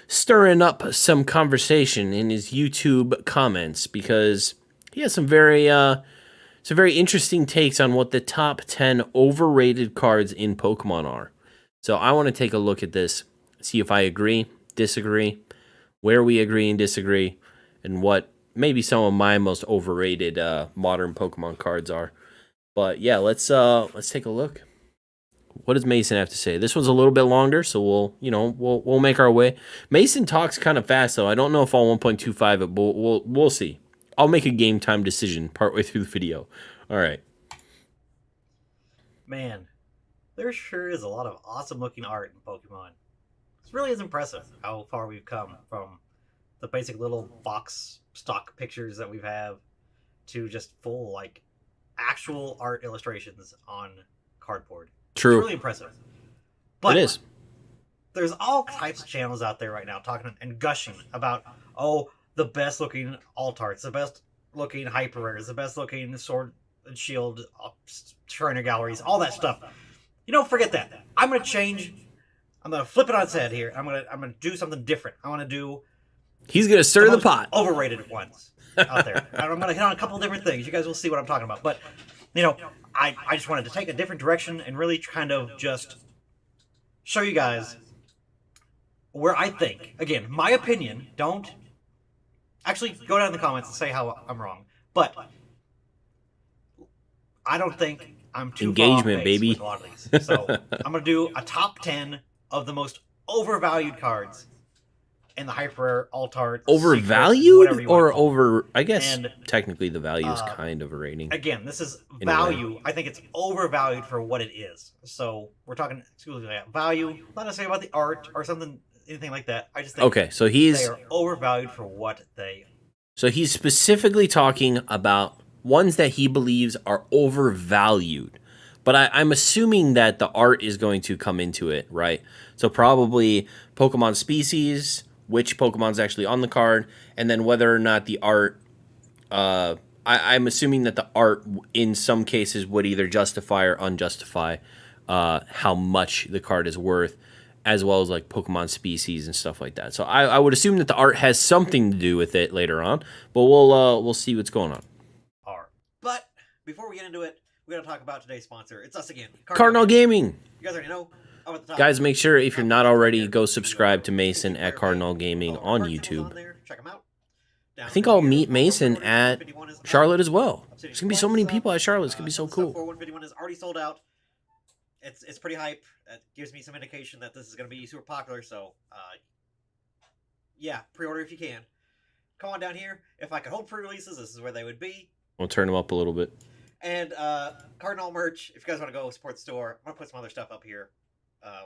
stirring up some conversation in his YouTube comments because he has some very interesting takes on what the top 10 overrated cards in Pokemon are. So I want to take a look at this, see if I agree, disagree, where we agree and disagree, and what maybe some of my most overrated modern Pokemon cards are. But yeah, let's take a look. What does Mason have to say? This one's a little bit longer, so we'll make our way. Mason talks kind of fast though. I don't know if I'll 1.25 it, but we'll see. I'll make a game time decision partway through the video. All right. Man, there sure is a lot of awesome looking art in Pokemon. It really is impressive how far we've come from the basic little box stock pictures that we have to just full like actual art illustrations on cardboard. True. It's really impressive. But it is. There's all types of channels out there right now talking and gushing about the best looking alt arts, the best looking hyper rares, the best looking sword and shield trainer galleries, all that stuff. Forget that. I'm gonna change. I'm gonna flip it on its head here. I'm gonna do something different. I want to do. He's gonna stir the pot. Overrated ones out there. And I'm gonna hit on a couple different things. You guys will see what I'm talking about. But I just wanted to take a different direction and really kind of just show you guys where I think. Again, my opinion. Don't actually go down in the comments and say how I'm wrong. But I don't think I'm too engagement, baby. With a lot of these. So I'm gonna do a top 10 of the most overvalued cards in the hyper rare alt art. Overvalued or over? I guess technically the value is kind of a rating. Again, this is value. I think it's overvalued for what it is. So we're talking exclusively about value, not necessarily about the art or something, anything like that. I just think so they are overvalued for what they are. So he's specifically talking about ones that he believes are overvalued. But I'm assuming that the art is going to come into it, right? So probably Pokemon species, which Pokemon's actually on the card, and then whether or not the art... I'm assuming that the art, in some cases, would either justify or unjustify how much the card is worth, as well as like Pokemon species and stuff like that. So I would assume that the art has something to do with it later on, but we'll see what's going on. But before we get into it, we're going to talk about today's sponsor. It's us again. Cardinal Gaming. You guys already know. Guys, make sure if you're not already, go subscribe to Mason at Cardinal Gaming on YouTube. Check them out. I think I'll meet Mason at Charlotte as well. There's going to be so many people at Charlotte. It's going to be so cool. 151 is already sold out. It's pretty hype. That gives me some indication that this is going to be super popular. So, yeah, pre-order if you can. Come on down here. If I could hold pre-releases, this is where they would be. We'll turn them up a little bit. And Cardinal merch, if you guys want to go support the store, I'm going to put some other stuff up here,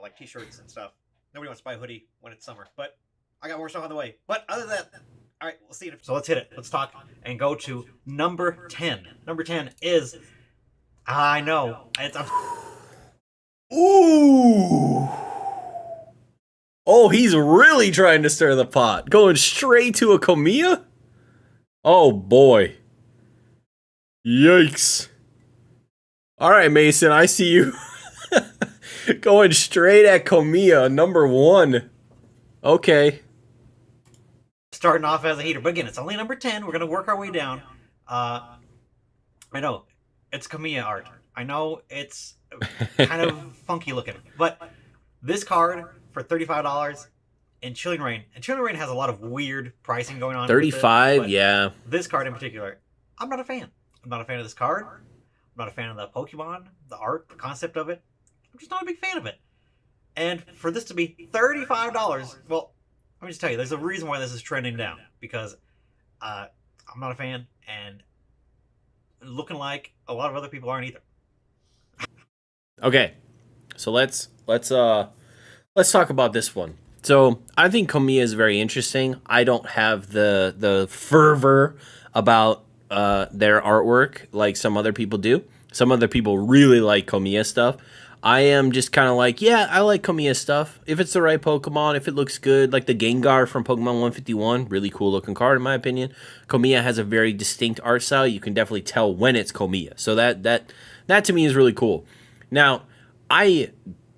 like t-shirts and stuff. Nobody wants to buy a hoodie when it's summer, but I got more stuff on the way. But other than that, all right, we'll see it. So let's hit it. Let's talk and go to number 10. Number 10 is, I know, it's a... Ooh. Oh, he's really trying to stir the pot. Going straight to a Kamiya? Oh, boy. Yikes. All right, Mason, I see you. Going straight at Kamiya, number 1. Okay. Starting off as a heater. But again, it's only number 10. We're going to work our way down. I know, it's Kamiya art. I know it's kind of funky looking. But this card for $35 in Chilling Reign. And Chilling Reign has a lot of weird pricing going on. 35, yeah. This card in particular, I'm not a fan. I'm not a fan of this card. I'm not a fan of the Pokemon, the art, the concept of it. I'm just not a big fan of it. And for this to be $35, well, let me just tell you, there's a reason why this is trending down. Because I'm not a fan, and looking like a lot of other people aren't either. Okay, so let's talk about this one. So I think Kamiya is very interesting. I don't have the fervor about their artwork like some other people do. Some other people really like Kamiya stuff. I am just kind of like, yeah, I like Kamiya stuff. If it's the right Pokemon, if it looks good, like the Gengar from Pokemon 151, really cool looking card in my opinion. Kamiya has a very distinct art style. You can definitely tell when it's Kamiya. So that to me is really cool. Now, I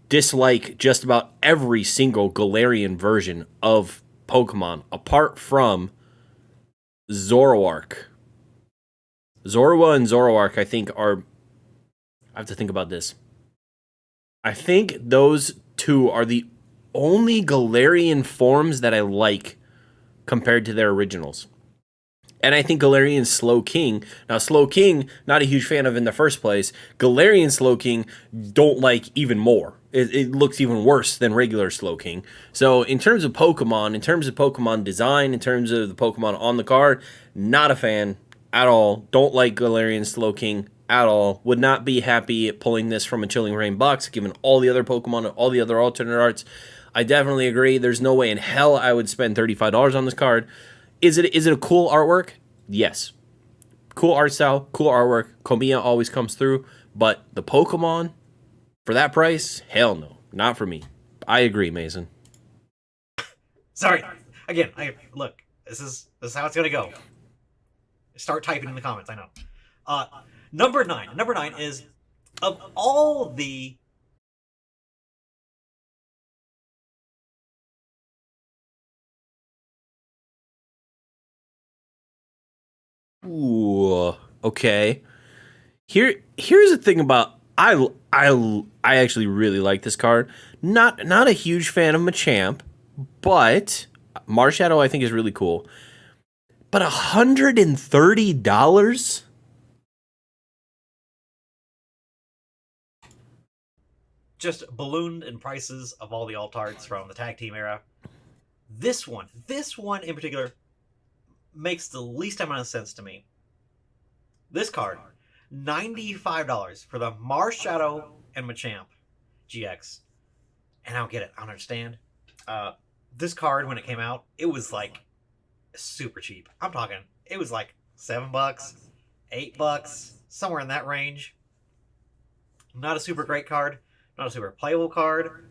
dislike just about every single Galarian version of Pokemon apart from Zoroark. Zorua and Zoroark, I think, are... I have to think about this. I think those two are the only Galarian forms that I like compared to their originals. And I think Galarian Slowking, now Slowking, not a huge fan of in the first place. Galarian Slowking, don't like even more. It looks even worse than regular Slowking. So in terms of Pokemon, in terms of Pokemon design, in terms of the Pokemon on the card, not a fan at all. Don't like Galarian Slowking at all. Would not be happy pulling this from a Chilling Reign box, given all the other Pokemon and all the other alternate arts. I definitely agree. There's no way in hell I would spend $35 on this card. Is it a cool artwork? Yes. Cool art style, cool artwork. Kamiya always comes through. But the Pokemon, for that price, hell no. Not for me. I agree, Mason. Sorry. Again, look, this is how it's going to go. Start typing in the comments, I know. Number 9. Number 9 is, of all the... Ooh, okay. Here's the thing about I actually really like this card. Not a huge fan of Machamp, but Marshadow I think is really cool. But $130? Just ballooned in prices of all the alt arts from the tag team era. This one in particular makes the least amount of sense to me. This card, $95 for the Marshadow and Machamp GX. And I don't get it. I don't understand. This card, when it came out, it was like super cheap. I'm talking, it was like $7, $8, somewhere in that range. Not a super great card. Not a super playable card.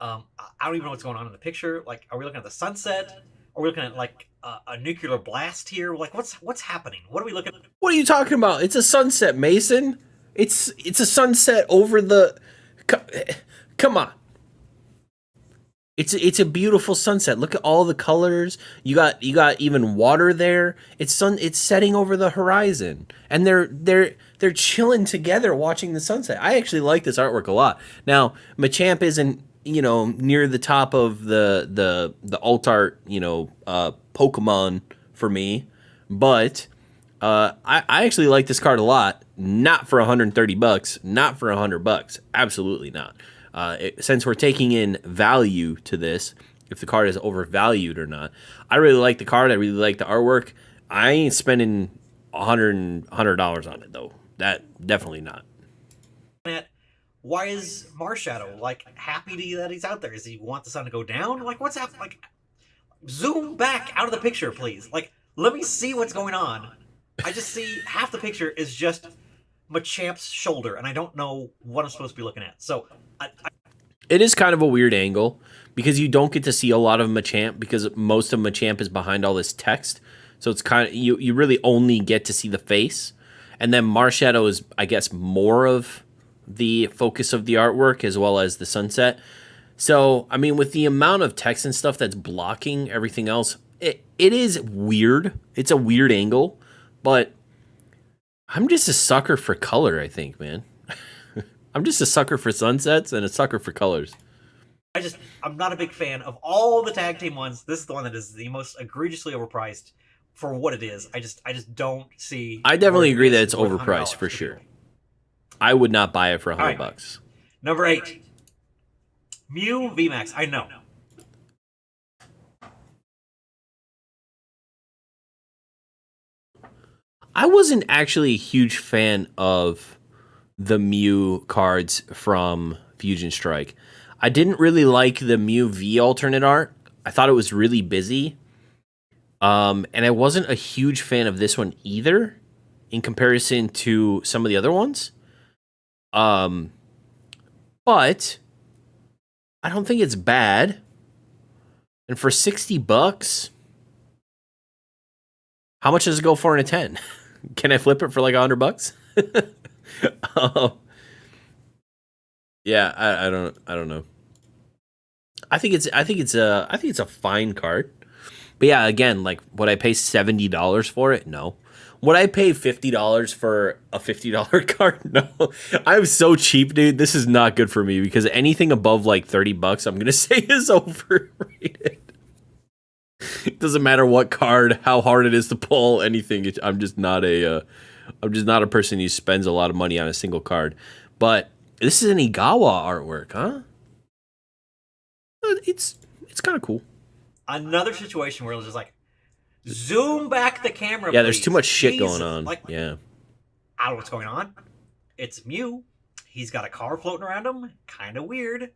I don't even know what's going on in the picture. Like, are we looking at the sunset? Are we looking at like a nuclear blast here? Like, what's happening? What are we looking at? What are you talking about? It's a sunset, Mason. It's a sunset over the... Come on. It's a beautiful sunset. Look at all the colors. You got even water there. It's setting over the horizon, and they're chilling together watching the sunset. I actually like this artwork a lot. Now, Machamp isn't near the top of the alt art Pokemon for me, but I actually like this card a lot. Not for $130, not for $100. Absolutely not. Since we're taking in value to this, if the card is overvalued or not, I really like the card. I really like the artwork. I ain't spending $100 on it though. That definitely not. Why is Marshadow like happy that he's out there? Does he want the sun to go down? Like, what's happening? Like, zoom back out of the picture, please. Like, let me see what's going on. I just see half the picture is just Machamp's shoulder, and I don't know what I'm supposed to be looking at. So, It is kind of a weird angle because you don't get to see a lot of Machamp because most of Machamp is behind all this text. So it's kind of you really only get to see the face. And then Marshadow is, I guess, more of the focus of the artwork as well as the sunset. So, I mean, with the amount of text and stuff that's blocking everything else, it is weird. It's a weird angle, but I'm just a sucker for color, I think, man. I'm just a sucker for sunsets and a sucker for colors. I'm not a big fan of all the tag team ones. This is the one that is the most egregiously overpriced for what it is. I just don't see. I definitely agree that it's overpriced for sure. I would not buy it for $100. Number 8, Mew VMAX. I know. I wasn't actually a huge fan of the Mew cards from Fusion Strike. I didn't really like the Mew V alternate art. I thought it was really busy. And I wasn't a huge fan of this one either in comparison to some of the other ones. But I don't think it's bad. And for $60, how much does it go for in a 10? Can I flip it for like $100? Yeah, I don't know. I think it's a fine card. But yeah, again, like, would I pay $70 for it? No. Would I pay $50 for a $50 card? No. I'm so cheap, dude. This is not good for me because anything above like $30, I'm gonna say is overrated. It doesn't matter what card, how hard it is to pull, anything. I'm just not a person who spends a lot of money on a single card. But this is an Igawa artwork, huh? It's kind of cool. Another situation where it's just like, zoom back the camera. Yeah, please. there's too much shit Jeez. going on. Like, yeah, I don't know what's going on. It's Mew. He's got a car floating around him. Kind of weird.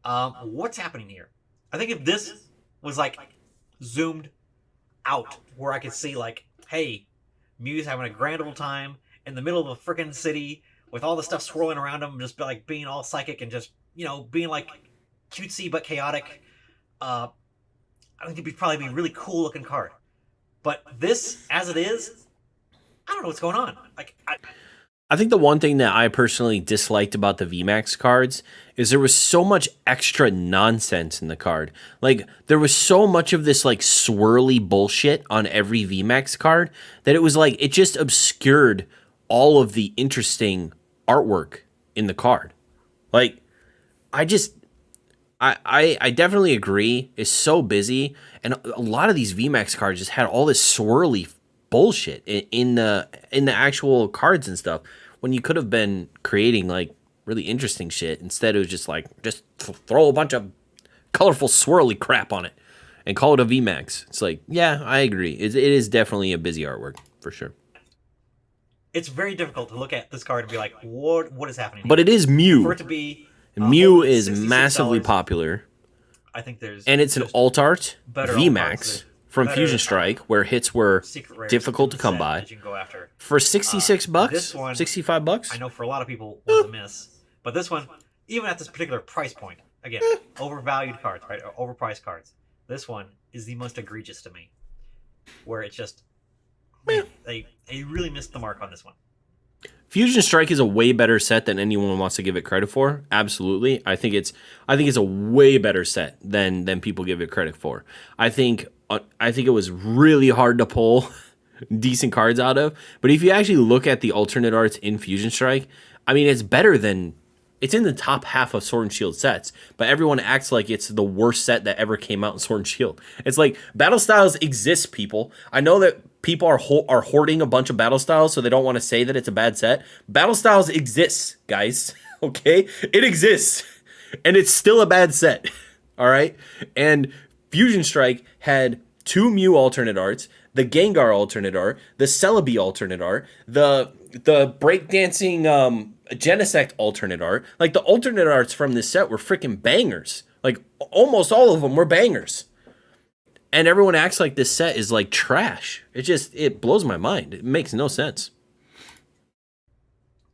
What's happening here? I think if this was like zoomed out, where I could see like, hey, Mew's having a grand old time in the middle of a freaking city with all the stuff swirling around him, just like being all psychic and just being like cutesy but chaotic. I think it'd probably be a really cool looking card. But this, as it is, I don't know what's going on. Like, I think the one thing that I personally disliked about the VMAX cards is there was so much extra nonsense in the card. Like, there was so much of this, like, swirly bullshit on every VMAX card that it was like, it just obscured all of the interesting artwork in the card. Like, I definitely agree. It's so busy, and a lot of these VMAX cards just had all this swirly bullshit in the actual cards and stuff. When you could have been creating like really interesting shit, instead it was just like throw a bunch of colorful swirly crap on it and call it a VMAX. It's like, yeah, I agree. It is definitely a busy artwork for sure. it's very difficult to look at this card and be like, what is happening here? But it is Mew. For it to be Mew is $66, massively popular. I think there's And it's an alt art better VMAX from better, Fusion Strike, where hits were secret rares difficult to come set by. that you can go after. For $66, This one, $65. I know for a lot of people was a miss, but this one, even at this particular price point, again, overvalued cards, right? Or overpriced cards. This one is the most egregious to me, where it's just they really missed the mark on this one. Fusion Strike is a way better set than anyone wants to give it credit for. Absolutely, I think it's a way better set than people give it credit for. I think it was really hard to pull decent cards out of. But if you actually look at the alternate arts in Fusion Strike, I mean, it's better than. It's in the top half of Sword and Shield sets, but everyone acts like it's the worst set that ever came out in Sword and Shield. It's like, battle styles exist, people. I know that people are hoarding a bunch of battle styles, so they don't want to say that it's a bad set. Battle styles exists, guys. Okay? It exists. And it's still a bad set. All right? And Fusion Strike had 2 Mew alternate arts, the Gengar alternate art, the Celebi alternate art, the breakdancing Genesect alternate art. Like, the alternate arts from this set were freaking bangers. Like, almost all of them were bangers. And everyone acts like this set is like trash. It blows my mind. It makes no sense.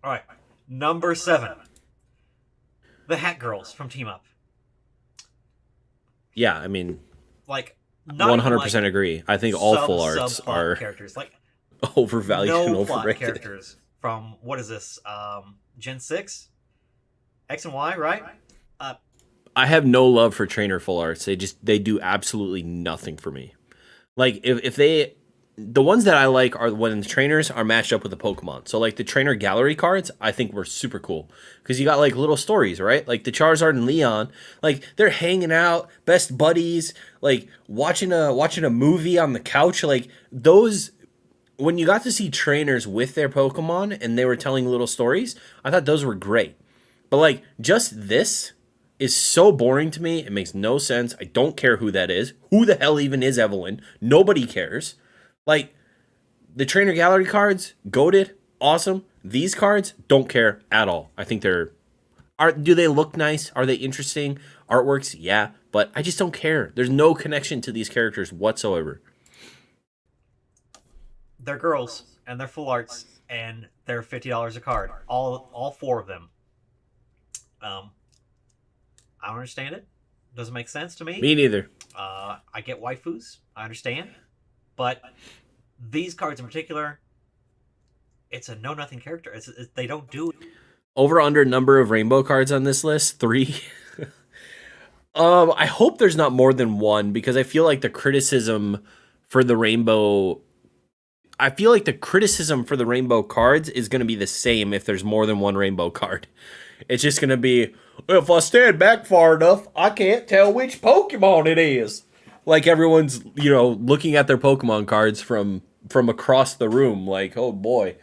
All right, number 7, the Hat Girls from Team Up. Yeah, I mean, Like, not 100% even, like, agree. I think all full arts sub-plot are characters. Like, overvalued and no plot overrated. characters from, what is this, Gen 6? X and Y, right? I have no love for trainer full arts. They do absolutely nothing for me. Like if they the ones that I like are when the trainers are matched up with the Pokemon. So like the trainer gallery cards, I think were super cool because you got like little stories, right? Like the Charizard and Leon, like they're hanging out, best buddies, like watching a movie on the couch. Like those, when you got to see trainers with their Pokemon and they were telling little stories, I thought those were great. But like just this is so boring to me. It makes no sense. I don't care who that is. Who the hell even is Evelyn? Nobody cares. Like the trainer gallery cards, goated, awesome. These cards, don't care at all. I think do they look nice? Are they interesting? Artworks, yeah, but I just don't care. There's no connection to these characters whatsoever. They're girls, and they're full arts, and they're $50 a card. All 4 of them. I don't understand it. Doesn't make sense to me. Me neither. I get waifus. I understand. But these cards in particular, it's a know-nothing character. They don't do it. Over under number of rainbow cards on this list, 3. I hope there's not more than 1 because I feel like the criticism for the rainbow cards is going to be the same if there's more than 1 rainbow card. It's just going to be, if I stand back far enough, I can't tell which Pokemon it is. Like everyone's, looking at their Pokemon cards from across the room like, oh boy,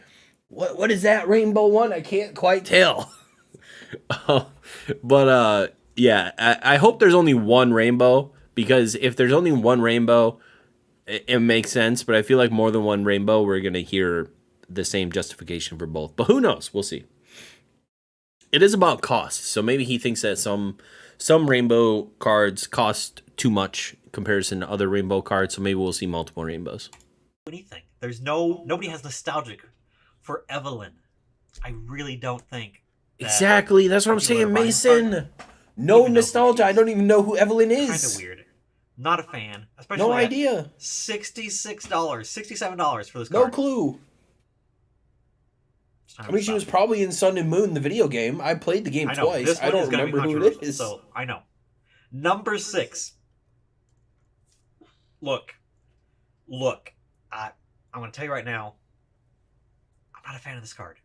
what is that rainbow one? I can't quite tell. But yeah, I hope there's only 1 rainbow because if there's only 1 rainbow, it makes sense. But I feel like more than 1 rainbow, we're going to hear the same justification for both. But who knows? We'll see. It is about cost, so maybe he thinks that some rainbow cards cost too much in comparison to other rainbow cards, so maybe we'll see multiple rainbows. Anything. Nobody has nostalgic for Evelyn. I really don't think. Exactly, that's what I'm saying, Mason. No nostalgia. I don't even know who Evelyn is. Kind of weird. Not a fan. Especially no idea. $66, $67 for this card. No clue. I mean, she was probably in Sun and Moon, the video game. I played the game twice. I don't remember who it is. So, I know. Number 6. Look. I'm going to tell you right now, I'm not a fan of this card.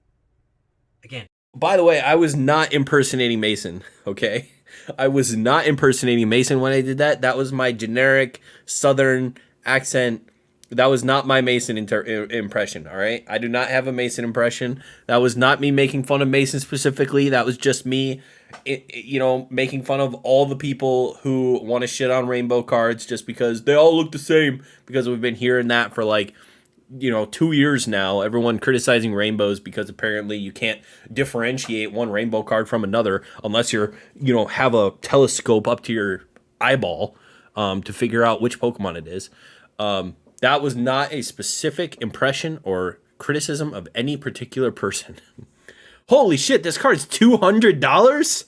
Again. By the way, I was not impersonating Mason, okay? I was not impersonating Mason when I did that. That was my generic Southern accent. That was not my Mason impression, all right? I do not have a Mason impression. That was not me making fun of Mason specifically. That was just me, making fun of all the people who want to shit on rainbow cards just because they all look the same. Because we've been hearing that for 2 years now. Everyone criticizing rainbows because apparently you can't differentiate one rainbow card from another unless have a telescope up to your eyeball to figure out which Pokemon it is. That was not a specific impression or criticism of any particular person. Holy shit, this card's $200?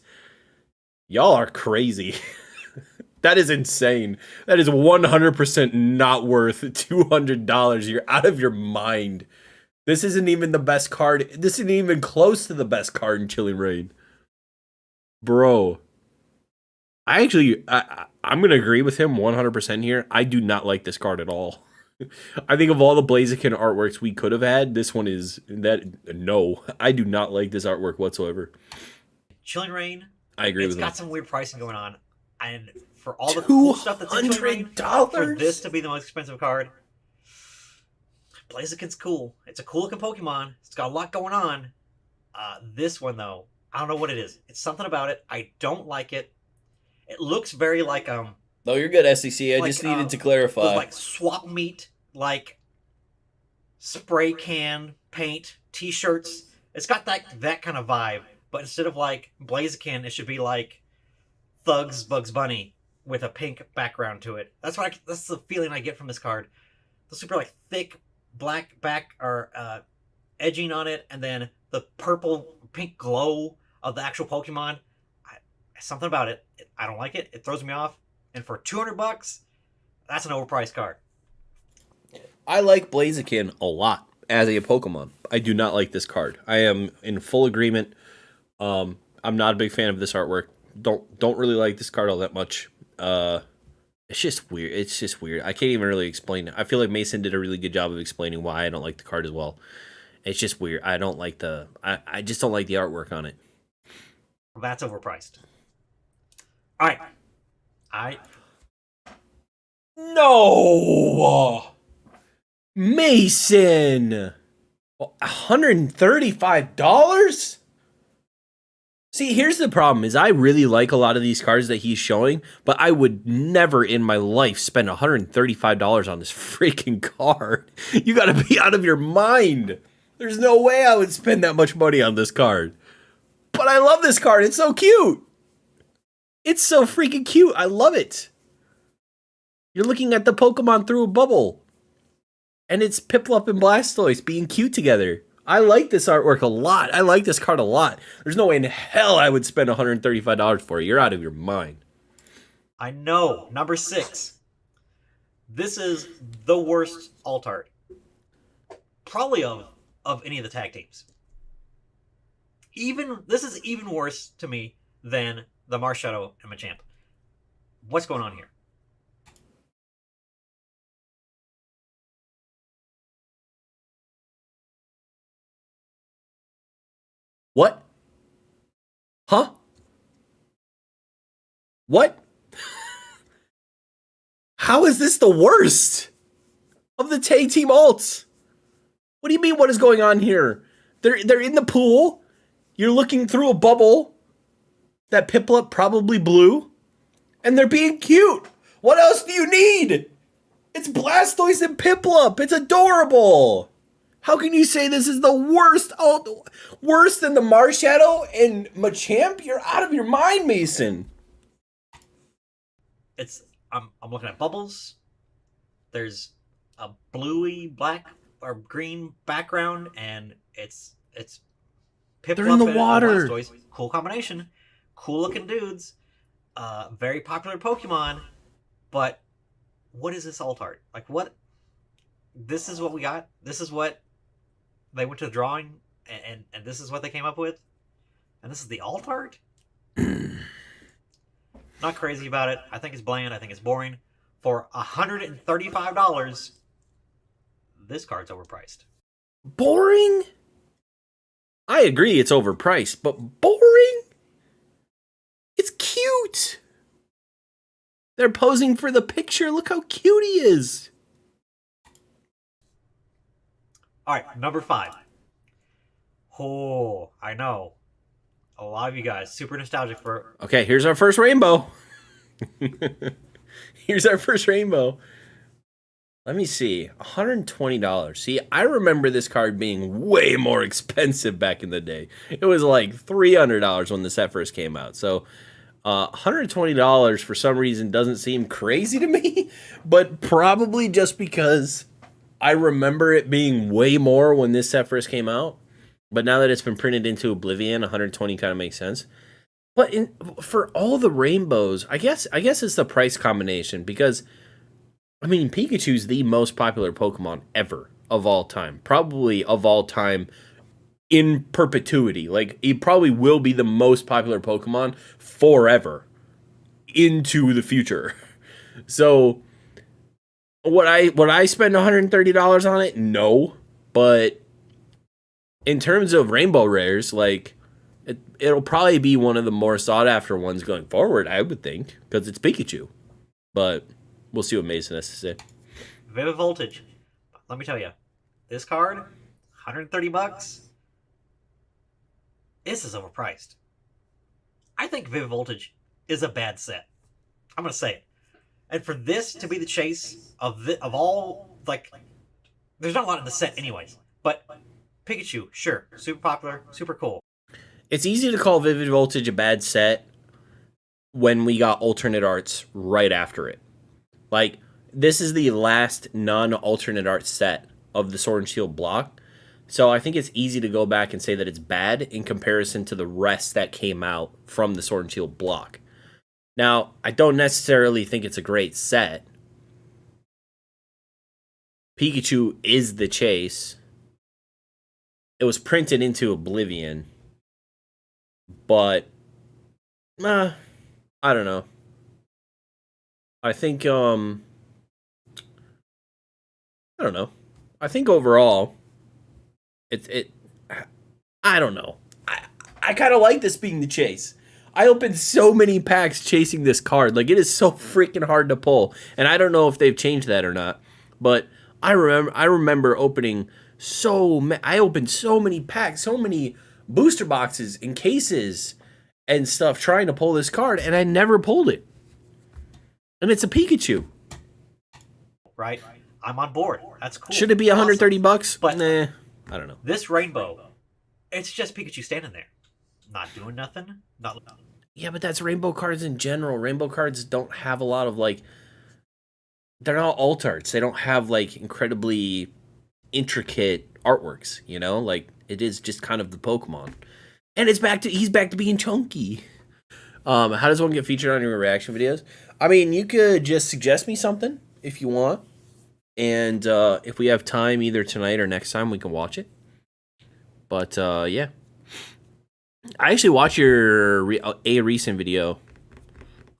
Y'all are crazy. That is insane. That is 100% not worth $200. You're out of your mind. This isn't even the best card. This isn't even close to the best card in Chilling Reign. Bro. I'm going to agree with him 100% here. I do not like this card at all. I think of all the Blaziken artworks we could have had, this one is that. No, I do not like this artwork whatsoever. Chilling Reign. I agree with him. It's got some weird pricing going on, and for all the cool stuff that's in Chilling Reign, for this to be the most expensive card, Blaziken's cool. It's a cool looking Pokemon. It's got a lot going on. This one though, I don't know what it is. It's something about it. I don't like it. It looks very like No, you're good, SEC. I just needed to clarify. Like swap meet, like spray can paint T-shirts. It's got that kind of vibe, but instead of like Blaziken, it should be like Thugs Bugs Bunny with a pink background to it. That's the feeling I get from this card. The super like thick black back or edging on it, and then the purple pink glow of the actual Pokemon. Something about it, I don't like it. It throws me off. And for $200, that's an overpriced card. I like Blaziken a lot as a Pokemon. I do not like this card. I am in full agreement. I'm not a big fan of this artwork. Don't really like this card all that much. It's just weird. It's just weird. I can't even really explain it. I feel like Mason did a really good job of explaining why I don't like the card as well. It's just weird. I don't like I just don't like the artwork on it. That's overpriced. All right. No! Mason! $135? See, here's the problem, is I really like a lot of these cards that he's showing, but I would never in my life spend $135 on this freaking card. You gotta be out of your mind. There's no way I would spend that much money on this card. But I love this card. It's so cute. It's so freaking cute. I love it. You're looking at the Pokemon through a bubble. And it's Piplup and Blastoise being cute together. I like this artwork a lot. I like this card a lot. There's no way in hell I would spend $135 for it. You're out of your mind. I know. Number 6. This is the worst alt art. Probably of any of the tag teams. This is even worse to me than the Marshadow and Machamp. What's going on here? What? Huh? What? How is this the worst of the tag team alts? What do you mean, what is going on here? They're in the pool. You're looking through a bubble that Piplup probably blew, and they're being cute. What else do you need? It's Blastoise and Piplup. It's adorable. How can you say this is the worst alt, worse than the Marshadow and Machamp? You're out of your mind, Mason. I'm looking at bubbles. There's a bluey black or green background, and it's Piplup. They're in the water. Blastoise. Cool combination. Cool looking dudes. Very popular Pokemon. But what is this alt art? Like, what? This is what we got? This is what they went to the drawing, and this is what they came up with? And this is the alt art? Not crazy about it. I think it's bland. I think it's boring. For $135, this card's overpriced. Boring? I agree it's overpriced, but boring? It's cute. They're posing for the picture. Look how cute he is. All right, number 5. Oh, I know. A lot of you guys super nostalgic for. Okay, here's our first rainbow. Here's our first rainbow. Let me see. $120. See, I remember this card being way more expensive back in the day. It was like $300 when the set first came out. So $120 for some reason doesn't seem crazy to me, but probably just because I remember it being way more when this set first came out. But now that it's been printed into Oblivion, 120 kind of makes sense. But for all the rainbows, I guess it's the price combination, because I mean, Pikachu's the most popular Pokemon ever of all time. Probably of all time in perpetuity. Like, he probably will be the most popular Pokemon forever into the future. So would I spend $130 on it? No. But in terms of rainbow rares, like, it'll probably be one of the more sought after ones going forward, I would think, because it's Pikachu. But we'll see what Mason has to say. Vivid Voltage. Let me tell you, this card, $130. This is overpriced. I think Vivid Voltage is a bad set. I'm gonna say it. And for this to be the chase of all, like, there's not a lot in the set anyways. But Pikachu, sure, super popular, super cool. It's easy to call Vivid Voltage a bad set when we got alternate arts right after it. Like, this is the last non-alternate art set of the Sword and Shield block. So I think it's easy to go back and say that it's bad in comparison to the rest that came out from the Sword and Shield block. Now, I don't necessarily think it's a great set. Pikachu is the chase. It was printed into oblivion. But, I don't know. I think, I don't know. I think overall, I don't know. I kind of like this being the chase. I opened so many packs chasing this card. Like, it is so freaking hard to pull. And I don't know if they've changed that or not. But I remember opening I opened so many packs, so many booster boxes and cases and stuff trying to pull this card, and I never pulled it. And it's a Pikachu. Right? I'm on board. That's cool. Should it be $130? But nah, I don't know. This rainbow, it's just Pikachu standing there, not doing nothing. Yeah, but that's rainbow cards in general. Rainbow cards don't have a lot of, like, they're not alt arts. They don't have, like, incredibly intricate artworks, you know? Like, it is just kind of the Pokemon. And he's back to being chunky. How does one get featured on your reaction videos? I mean, you could just suggest me something if you want. And if we have time either tonight or next time, we can watch it. But, yeah. I actually watched a recent video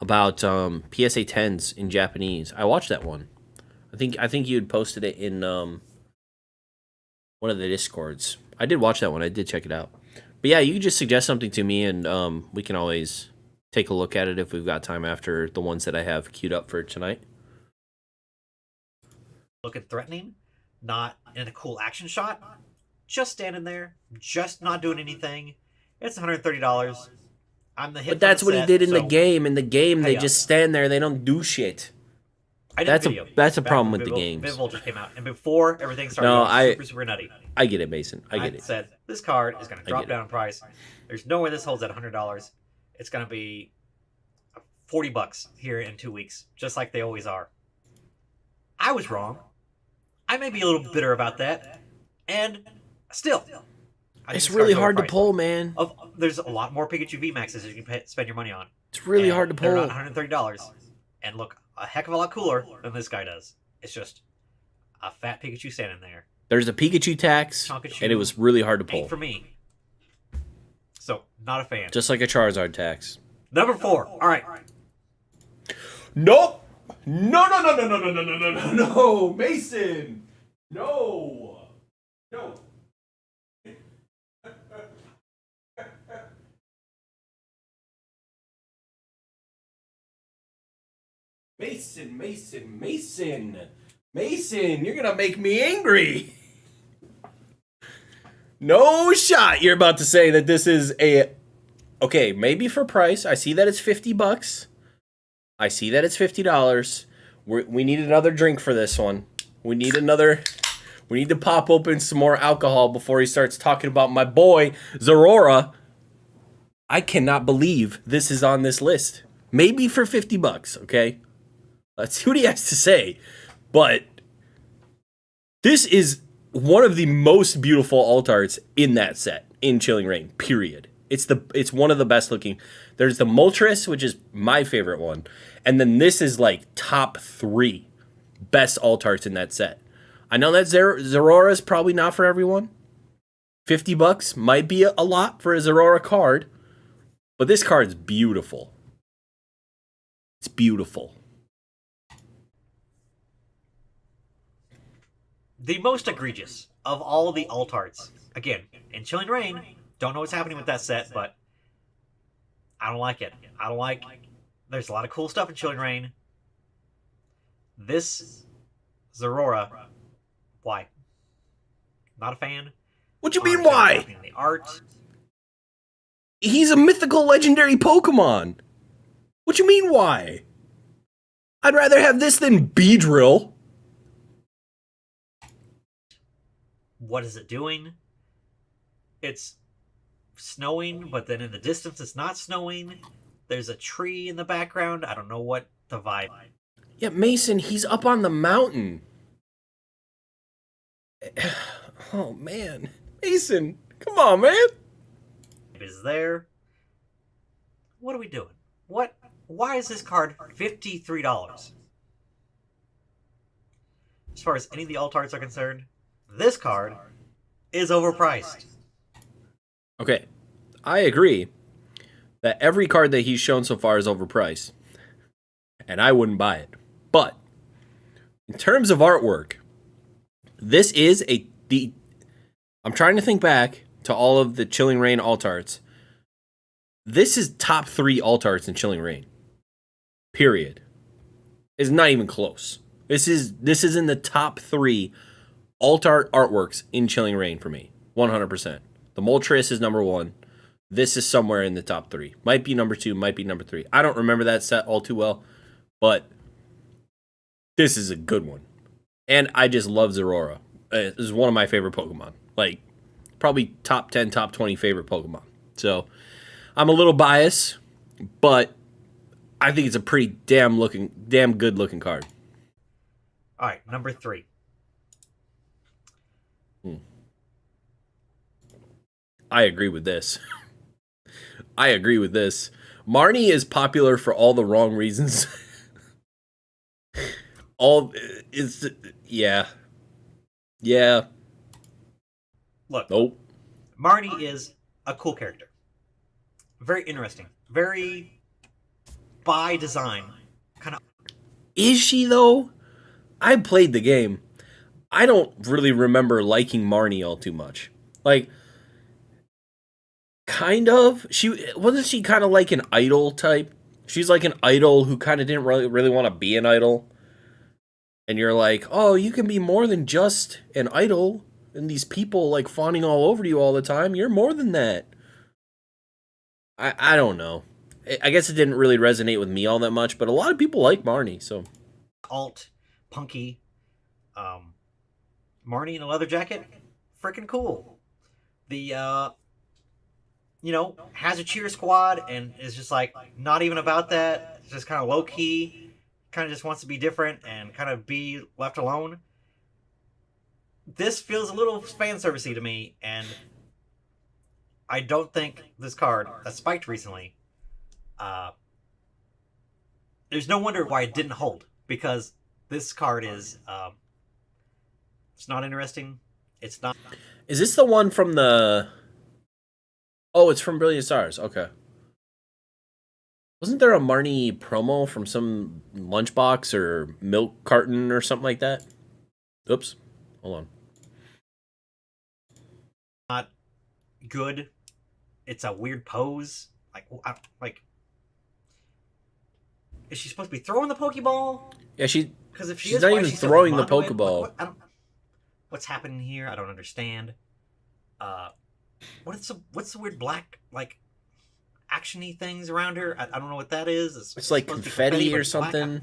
about PSA 10s in Japanese. I watched that one. I think you had posted it in one of the Discords. I did watch that one. I did check it out. But yeah, you can just suggest something to me, and we can always take a look at it if we've got time after the ones that I have queued up for tonight. Looking threatening, not in a cool action shot, just standing there, just not doing anything. It's $130. I'm the hit. But that's what he did in the game. In the game, they up. just stand there. They don't do shit. That's a problem with the games. Vivid came out, and before everything started, going super nutty. I get it, Mason. I get it. Said this card is going to drop down in price. There's no way this holds at $100. It's going to be $40 here in 2 weeks, just like they always are. I was wrong. I may be a little bitter about that, and still, it's really hard to pull, man. There's a lot more Pikachu VMAXs you can spend your money on. It's really hard to pull. They're not $130, and look a heck of a lot cooler than this guy does. It's just a fat Pikachu standing there. There's a Pikachu tax, and it was really hard to pull. Ain't for me. So, not a fan. Just like a Charizard tax. Number 4. All right. Nope. No, Mason. No. Mason, you're gonna make me angry. No shot you're about to say that this is okay, maybe for price. I see that it's $50. I see that it's $50. We need another drink for this one. We need to pop open some more alcohol before he starts talking about my boy, Zorora. I cannot believe this is on this list. Maybe for $50, okay? Let's see what he has to say. But this is one of the most beautiful alt arts in that set, in Chilling Reign, period. It's one of the best looking. There's the Moltres, which is my favorite one. And then this is like top 3 best alt arts in that set. I know that Zorora is probably not for everyone. $50 might be a lot for a Zorora card. But this card's beautiful. It's beautiful. The most egregious of all of the alt arts. Again, in Chilling Reign, don't know what's happening with that set, but I don't like it. There's a lot of cool stuff in Chilling Reign. This Zorora, why? Not a fan. What you mean, why? The art. He's a mythical legendary Pokemon. What you mean, why? I'd rather have this than Beedrill. What is it doing? It's snowing, but then in the distance it's not snowing. There's a tree in the background. I don't know what the vibe Yeah, Mason, he's up on the mountain. Oh, man. Mason, come on, man. is there. What are we doing? What? Why is this card $53? As far as any of the alt arts are concerned, this card is overpriced. Okay, I agree that every card that he's shown so far is overpriced, and I wouldn't buy it. But in terms of artwork, this is I'm trying to think back to all of the Chilling Reign alt arts. This is top 3 alt arts in Chilling Reign. Period. It's not even close. This is in the top 3 alt art artworks in Chilling Reign for me. 100%. The Moltres is number 1. This is somewhere in the top 3. Might be number 2, might be number 3. I don't remember that set all too well, but this is a good one. And I just love Zeraora. This is one of my favorite Pokemon. Like, probably top 10, top 20 favorite Pokemon. So, I'm a little biased, but I think it's a pretty damn good looking card. All right, number 3. I agree with this. I agree with this. Marnie is popular for all the wrong reasons. Yeah. Look, Nope. Marnie is a cool character. Very interesting. Very by design. Kind of. Is she though? I played the game. I don't really remember liking Marnie all too much. Like, kind of. Wasn't she kind of like an idol type? She's like an idol who kind of didn't really want to be an idol. And you're like, oh, you can be more than just an idol. And these people like fawning all over you all the time. You're more than that. I don't know. I guess it didn't really resonate with me all that much, but a lot of people like Marnie, so. Alt, punky, Marnie in a leather jacket, freaking cool. The has a cheer squad and is just like not even about that. It's just kind of low key, kind of just wants to be different and kind of be left alone. This feels a little fan servicey to me, and I don't think this card that spiked recently. There's no wonder why it didn't hold, because this card is it's not interesting. It's not. Is this the one from the... Oh, it's from Brilliant Stars. Okay. Wasn't there a Marnie promo from some lunchbox or milk carton or something like that? Oops. Hold on. Not good. It's a weird pose. Like, is she supposed to be throwing the Pokeball? Yeah, Because if she's not even throwing the Pokeball. What's happening here? I don't understand. What's the weird black like actiony things around her? I don't know what that is. It's like confetti or something.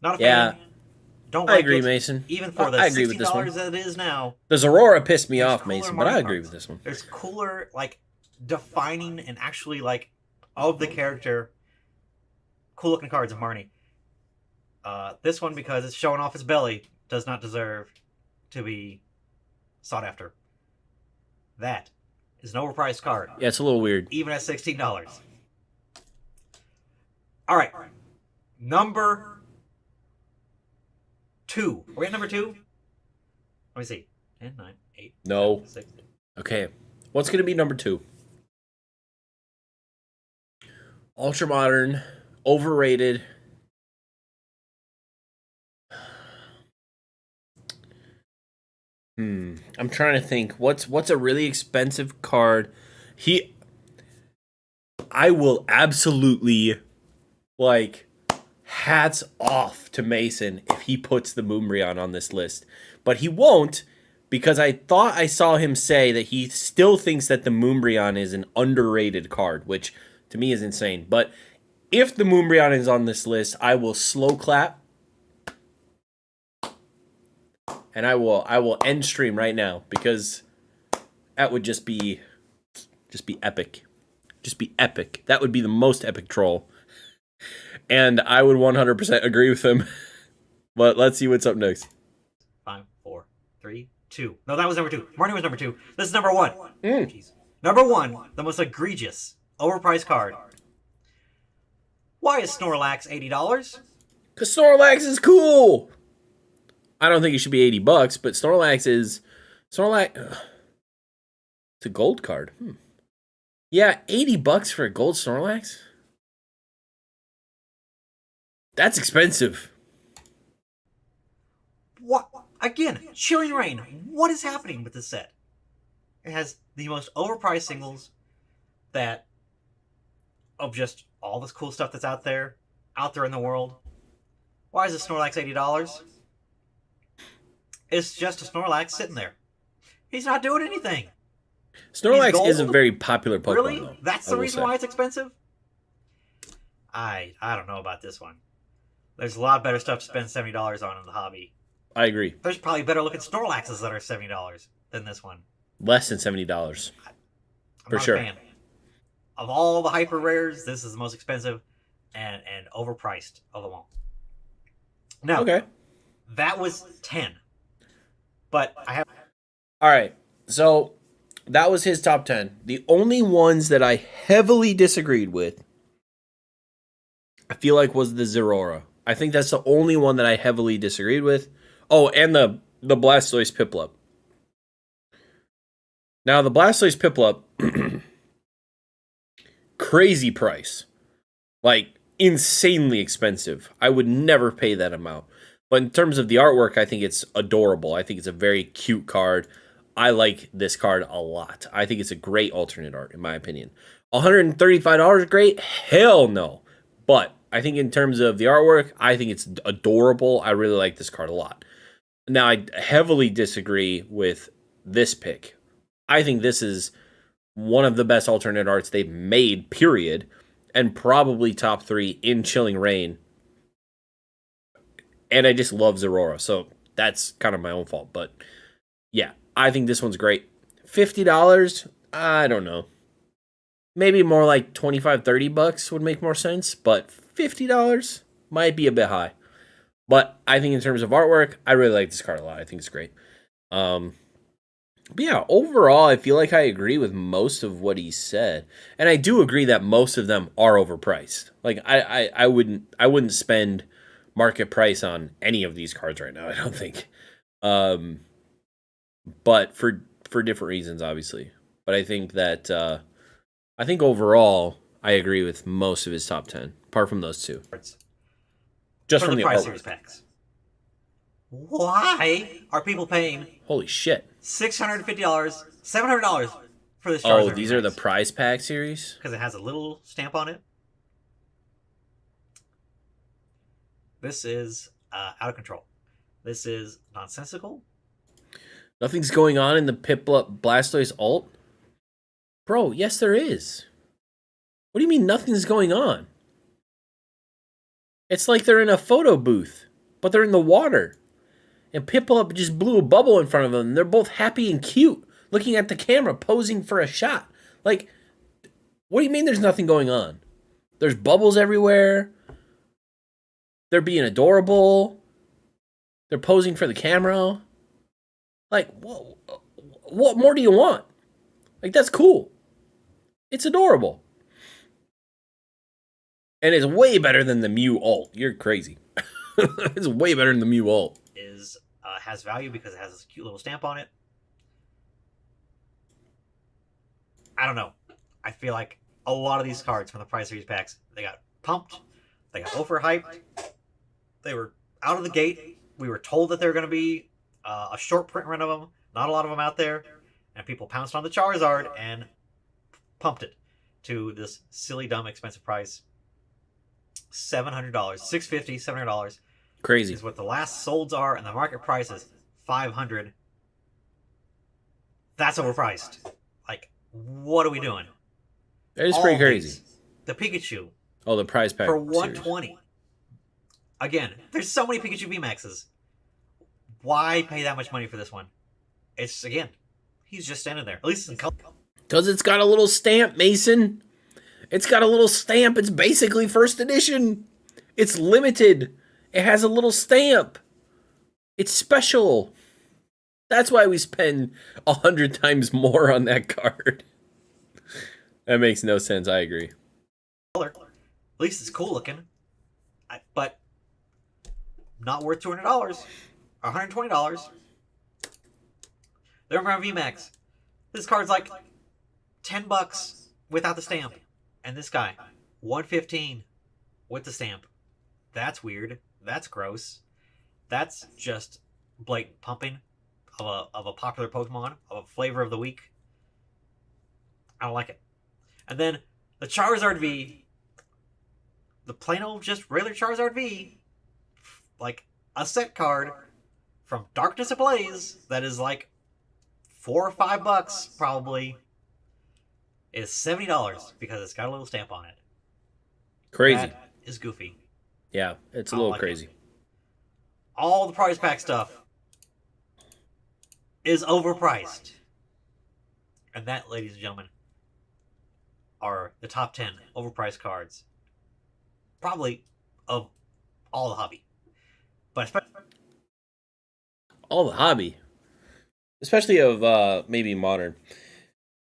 Not a fan. Yeah. Don't like I agree, it. Mason. Even for the $60 that it is now. The Zeraora pissed me off, Mason, but I agree with this one. There's cooler, like, defining and actually, like, of the character, cool looking cards of Marnie. This one, because it's showing off his belly, does not deserve to be sought after. That is an overpriced card. Yeah, it's a little weird. Even at $16. All right. Number 2. Are we at number 2? Let me see. 10, 9, 8. No. 7, 6. Okay. What's going to be number 2? Ultra modern, overrated. I'm trying to think. What's a really expensive card? I will absolutely, like, hats off to Mason if he puts the Moonbreon on this list. But he won't, because I thought I saw him say that he still thinks that the Moonbreon is an underrated card, which to me is insane. But if the Moonbreon is on this list, I will slow clap. And I will end stream right now, because that would just be epic. Just be epic. That would be the most epic troll. And I would 100% agree with him. But let's see what's up next. 5, 4, 3, 2. No, that was number 2. Marty was number 2. This is number 1. Mm. Number 1, the most egregious, overpriced card. Why is Snorlax $80? Because Snorlax is cool. I don't think it should be $80, but Snorlax is... Snorlax... It's a gold card. Yeah, $80 for a gold Snorlax? That's expensive. What? Again, Chilling Reign. What is happening with this set? It has the most overpriced singles that of just all this cool stuff that's out there in the world. Why is a Snorlax $80? It's just a Snorlax sitting there. He's not doing anything. Snorlax is a very popular Pokemon. Really? Though, That's the reason why it's expensive? I don't know about this one. There's a lot better stuff to spend $70 on in the hobby. I agree. There's probably better looking Snorlaxes that are $70 than this one. Less than $70. I'm For not sure. a fan. Of all the hyper rares, this is the most expensive and overpriced of them all. Now, Okay. that was 10. But I have... All right. So that was his top 10. The only ones that I heavily disagreed with, I feel like, was the Zeraora. I think that's the only one that I heavily disagreed with. Oh, and the Blastoise Piplup. Now, the Blastoise Piplup, crazy price. Like, insanely expensive. I would never pay that amount. But in terms of the artwork, I think it's adorable. I think it's a very cute card. I like this card a lot. I think it's a great alternate art, in my opinion. $135 great? Hell no. But I think in terms of the artwork, I think it's adorable. I really like this card a lot. Now, I heavily disagree with this pick. I think this is one of the best alternate arts they've made, period, and probably top 3 in Chilling Reign. And I just love Zeraora, so that's kind of my own fault. But yeah, I think this one's great. $50? I don't know. Maybe more like $25-$30 would make more sense, but $50 might be a bit high. But I think in terms of artwork, I really like this card a lot. I think it's great. But yeah, overall, I feel like I agree with most of what he said. And I do agree that most of them are overpriced. Like, I wouldn't spend market price on any of these cards right now, I don't think. But for different reasons, obviously. But I think that I think overall I agree with most of his top 10, apart from those two. Just from the price artwork. series packs. Why are people paying Holy shit. $650, $700 for this Charizard? Oh, these are the prize pack series? Because it has a little stamp on it. This is out of control. This is nonsensical. Nothing's going on in the Piplup Blastoise alt? Bro, yes there is. What do you mean nothing's going on? It's like they're in a photo booth, but they're in the water. And Piplup just blew a bubble in front of them. And they're both happy and cute, looking at the camera, posing for a shot. Like, what do you mean there's nothing going on? There's bubbles everywhere. They're being adorable. They're posing for the camera. Like, what more do you want? Like, that's cool. It's adorable. And it's way better than the Mew alt. You're crazy. It's way better than the Mew alt. Has value because it has this cute little stamp on it. I don't know. I feel like a lot of these cards from the prize series packs, they got pumped, they got overhyped, they were out of the gate. We were told that they were going to be a short print run of them, not a lot of them out there, and people pounced on the Charizard and pumped it to this silly, dumb, expensive price. $700, $650, $700. Crazy. Is what the last solds are, and the market price is $500. That's overpriced. Like, what are we doing? That is pretty crazy. The Pikachu. Oh, the prize pack For series. $120. Again, there's so many Pikachu VMAXs. Why pay that much money for this one? It's, again, he's just standing there. At least it's in color. Because it's got a little stamp, Mason. It's got a little stamp. It's basically first edition. It's limited. It has a little stamp. It's special. That's why we spend 100 times more on that card. That makes no sense. I agree. At least it's cool looking, but not worth $200 or $120. They're around VMAX. This card's like $10 without the stamp, and this guy $115 with the stamp. That's weird. That's gross. That's just blatant pumping of a popular Pokemon, of a flavor of the week. I don't like it. And then the Charizard V, the plain old just regular Charizard V, like a set card from Darkness Ablaze that is like $4 or $5 probably, is $70 because it's got a little stamp on it. Crazy. That is goofy. Yeah, it's a little like crazy. It. All the prize pack stuff is overpriced. And that, ladies and gentlemen, are the top 10 overpriced cards. Probably of all the hobby. But especially all the hobby. Especially of maybe modern.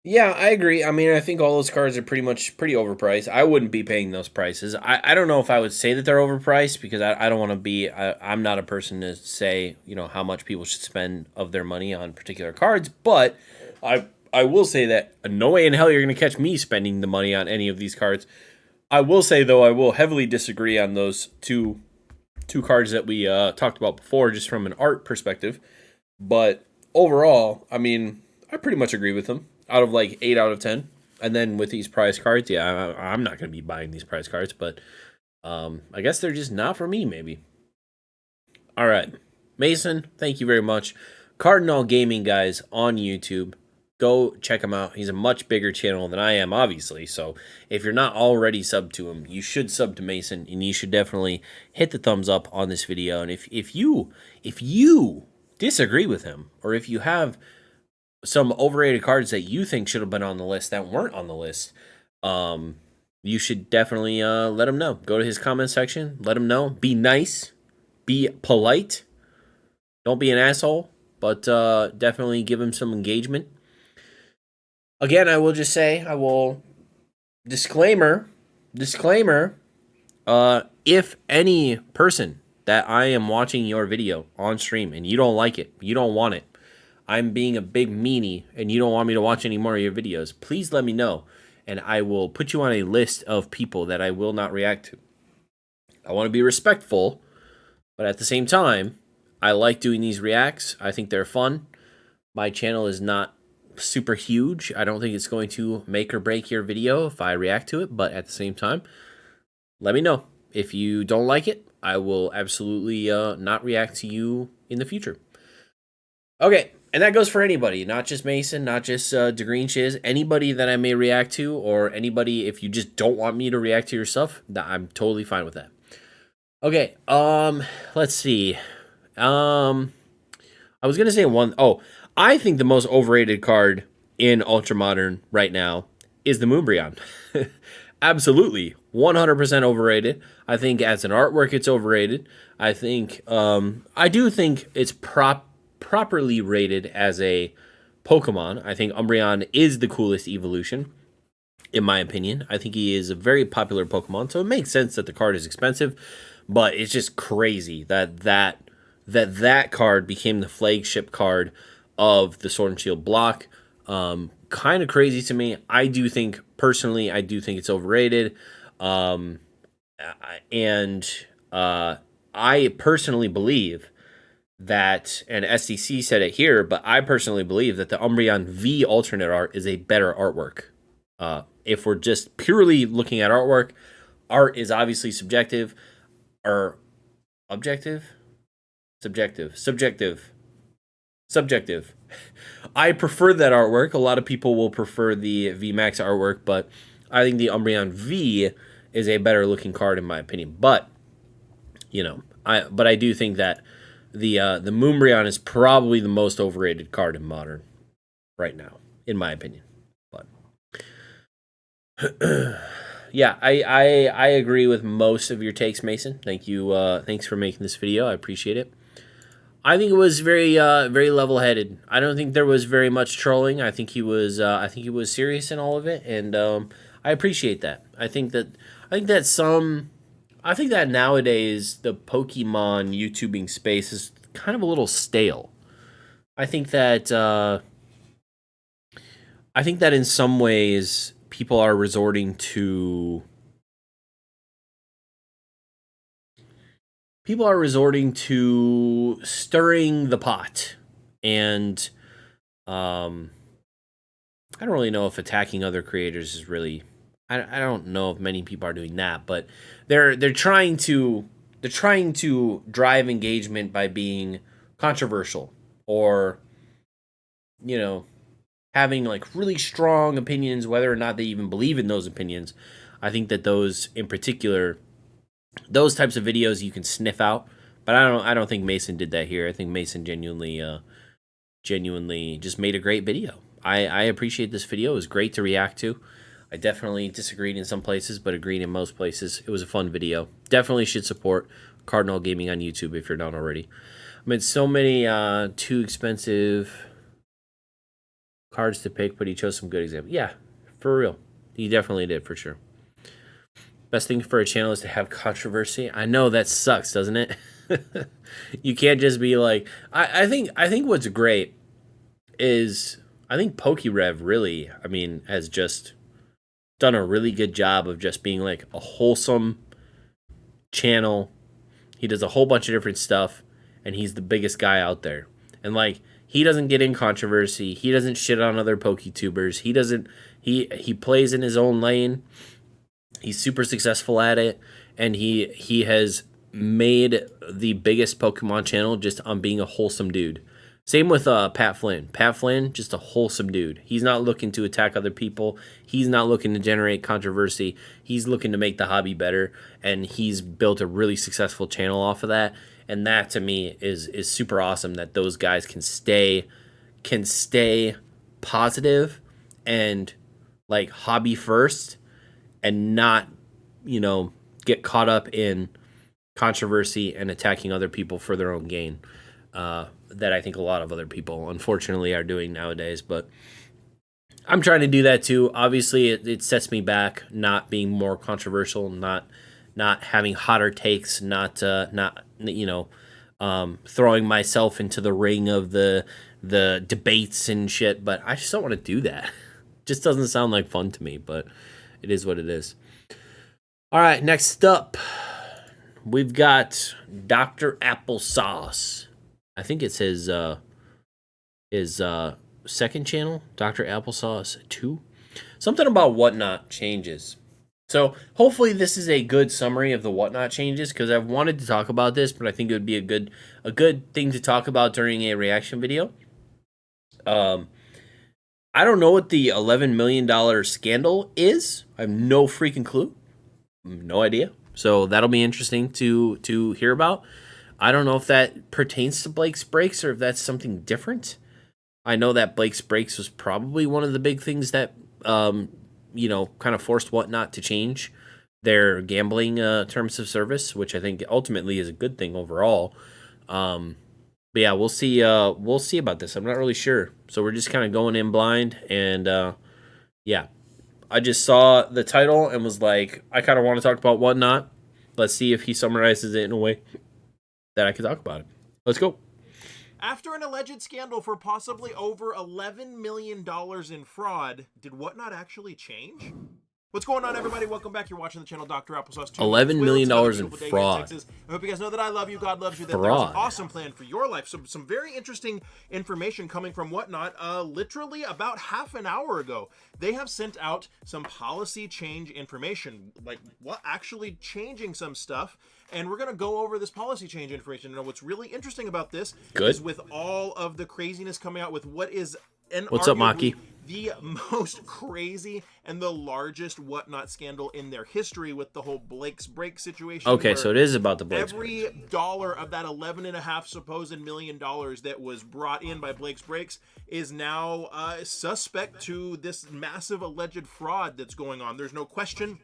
Yeah, I agree. I mean, I think all those cards are pretty overpriced. I wouldn't be paying those prices. I don't know if I would say that they're overpriced because I don't want to be... I'm not a person to say, how much people should spend of their money on particular cards, but I will say that no way in hell you're going to catch me spending the money on any of these cards. I will say, though, I will heavily disagree on those two cards that we talked about before, just from an art perspective. But overall, I mean, I pretty much agree with them. Out of like 8 out of 10. And then with these prize cards, yeah, I'm not going to be buying these prize cards, but I guess they're just not for me, maybe. All right. Mason, thank you very much. Cardinal Gaming, guys, on YouTube. Go check him out. He's a much bigger channel than I am, obviously. So if you're not already subbed to him, you should sub to Mason, and you should definitely hit the thumbs up on this video. And if you disagree with him, or if you have some overrated cards that you think should have been on the list that weren't on the list, you should definitely let him know. Go to his comment section, let him know. Be nice, be polite, don't be an asshole, but definitely give him some engagement. Again, I will just say, disclaimer, if any person that I am watching your video on stream and you don't like it, you don't want it, I'm being a big meanie and you don't want me to watch any more of your videos, please let me know, and I will put you on a list of people that I will not react to. I want to be respectful, but at the same time, I like doing these reacts. I think they're fun. My channel is not super huge. I don't think it's going to make or break your video if I react to it, but at the same time, let me know. If you don't like it, I will absolutely not react to you in the future. Okay. And that goes for anybody, not just Mason, not just DeGreen Shiz, anybody that I may react to, or anybody, if you just don't want me to react to your stuff, I'm totally fine with that. Okay, let's see. I was going to say I think the most overrated card in Ultra Modern right now is the Moonbreon. Absolutely, 100% overrated. I think as an artwork, it's overrated. I think, I do think it's properly rated as a Pokemon. I think Umbreon is the coolest evolution, in my opinion. I think he is a very popular Pokemon, so it makes sense that the card is expensive, but it's just crazy that card became the flagship card of the Sword and Shield block. Kind of crazy to me. I do think it's overrated. I personally believe that, and SDC said it here, but I personally believe that the Umbreon V alternate art is a better artwork. If we're just purely looking at artwork, art is obviously subjective, or objective? Subjective. I prefer that artwork. A lot of people will prefer the VMAX artwork, but I think the Umbreon V is a better looking card in my opinion. But, I do think that the Moonbreon is probably the most overrated card in Modern right now, in my opinion. But Yeah, I agree with most of your takes, Mason. Thank you. Thanks for making this video. I appreciate it. I think it was very level-headed. I don't think there was very much trolling. I think he was serious in all of it, and I appreciate that. I think that nowadays the Pokemon YouTubing space is kind of a little stale. I think that in some ways people are resorting to stirring the pot, and I don't really know if attacking other creators is really. I don't know if many people are doing that, but they're trying to drive engagement by being controversial, or you know, having like really strong opinions, whether or not they even believe in those opinions. I think that those in particular, those types of videos you can sniff out, but I don't think Mason did that here. I think Mason genuinely just made a great video. I appreciate this video. It was great to react to. I definitely disagreed in some places, but agreed in most places. It was a fun video. Definitely should support Cardinal Gaming on YouTube if you're not already. I mean, so many too expensive cards to pick, but he chose some good examples. Yeah, for real. He definitely did, for sure. Best thing for a channel is to have controversy. I know that sucks, doesn't it? You can't just be like... I think what's great is... I think PokeRev really, has just done a really good job of just being like a wholesome channel. He does a whole bunch of different stuff, and he's the biggest guy out there. And like, he doesn't get in controversy. He doesn't shit on other PokeTubers. He plays in his own lane. He's super successful at it, and he has made the biggest Pokemon channel just on being a wholesome dude. Same with Pat Flynn. Pat Flynn, just a wholesome dude. He's not looking to attack other people. He's not looking to generate controversy. He's looking to make the hobby better, and he's built a really successful channel off of that. And that, to me, is super awesome that those guys can stay positive and like hobby first, and not, get caught up in controversy and attacking other people for their own gain. That I think a lot of other people, unfortunately, are doing nowadays. But I'm trying to do that too. Obviously, it sets me back, not being more controversial, not having hotter takes, not throwing myself into the ring of the debates and shit. But I just don't want to do that. Just doesn't sound like fun to me, but it is what it is. All right, next up, we've got Dr. Applesauce. I think it's his second channel, Dr. Applesauce 2. Something about WhatNot changes. So hopefully this is a good summary of the WhatNot changes, because I've wanted to talk about this, but I think it would be a good thing to talk about during a reaction video. I don't know what the $11 million scandal is. I have no freaking clue. No idea. So that'll be interesting to hear about. I don't know if that pertains to Blake's Breaks or if that's something different. I know that Blake's Breaks was probably one of the big things that, kind of forced WhatNot to change their gambling terms of service, which I think ultimately is a good thing overall. But yeah, we'll see about this. I'm not really sure. So we're just kind of going in blind, and yeah. I just saw the title and was like, I kind of want to talk about WhatNot. Let's see if he summarizes it in a way that I can talk about it. Let's go. After an alleged scandal for possibly over $11 million in fraud, did WhatNot actually change? What's going on, everybody? Welcome back. You're watching the channel Dr. Applesauce 2. $11 million in fraud. I hope you guys know that I love you, God loves you, that there's an awesome plan for your life. So some very interesting information coming from WhatNot. Literally about half an hour ago, they have sent out some policy change information, like what actually changing some stuff. And we're going to go over this policy change information. And what's really interesting about this is with all of the craziness coming out with what is What's up, Maki? The most crazy and the largest WhatNot scandal in their history, with the whole Blake's Break situation. Okay, so it is about the Blake's Breaks. Every dollar of that $11.5 supposed million that was brought in by Blake's Breaks is now suspect to this massive alleged fraud that's going on. There's no question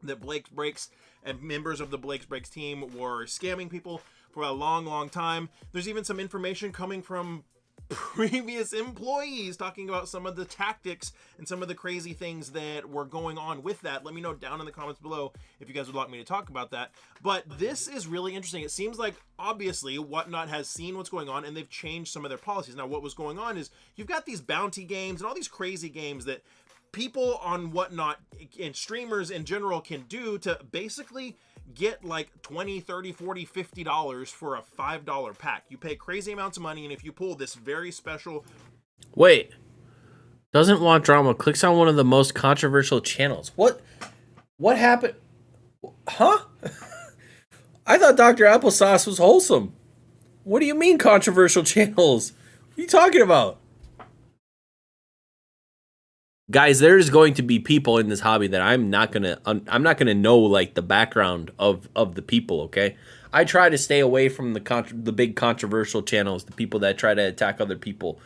that Blake's Breaks and members of the Blake's Breaks team were scamming people for a long, long time. There's even some information coming from previous employees talking about some of the tactics and some of the crazy things that were going on with that. Let me know down in the comments below if you guys would like me to talk about that. But this is really interesting. It seems like obviously WhatNot has seen what's going on and they've changed some of their policies. Now, what was going on is you've got these bounty games and all these crazy games that people on WhatNot and streamers in general can do to basically get like $20, $30, $40, $50 for a $5 pack. You pay crazy amounts of money, and if you pull this very special... Wait. Doesn't want drama. Clicks on one of the most controversial channels. What happened? Huh? I thought Dr. Applesauce was wholesome. What do you mean controversial channels? What are you talking about? Guys, there's going to be people in this hobby that I'm not gonna know like the background of the people. Okay, I try to stay away from the big controversial channels, the people that try to attack other people.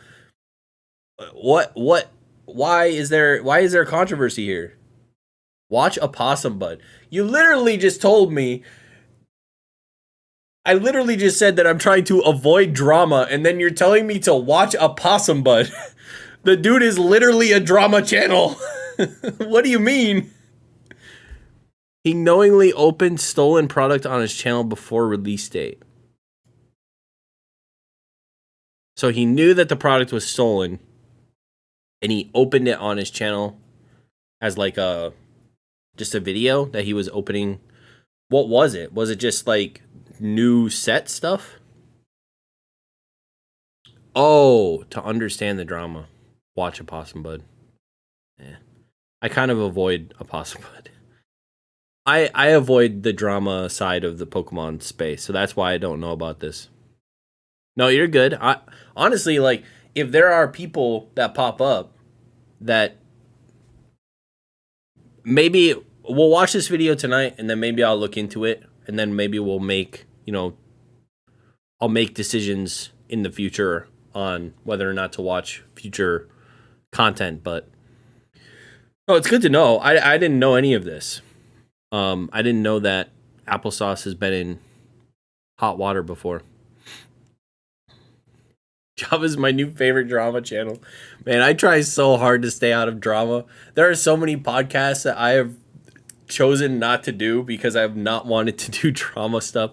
Why is there controversy here? Watch Opossum Bud. You literally just told me. I literally just said that I'm trying to avoid drama, and then you're telling me to watch Opossum Bud. The dude is literally a drama channel. What do you mean? He knowingly opened stolen product on his channel before release date. So he knew that the product was stolen, and he opened it on his channel as like just a video that he was opening. What was it? Was it just like new set stuff? Oh, to understand the drama. Watch Opossum Bud. Yeah. I kind of avoid Opossum Bud. I avoid the drama side of the Pokemon space, so that's why I don't know about this. No, you're good. Honestly, like, if there are people that pop up that maybe we'll watch this video tonight and then maybe I'll look into it and then maybe we'll make, I'll make decisions in the future on whether or not to watch future content, but it's good to know. I didn't know any of this. I didn't know that Applesauce has been in hot water before. Java's my new favorite drama channel. Man, I try so hard to stay out of drama. There are so many podcasts that I have chosen not to do because I have not wanted to do drama stuff.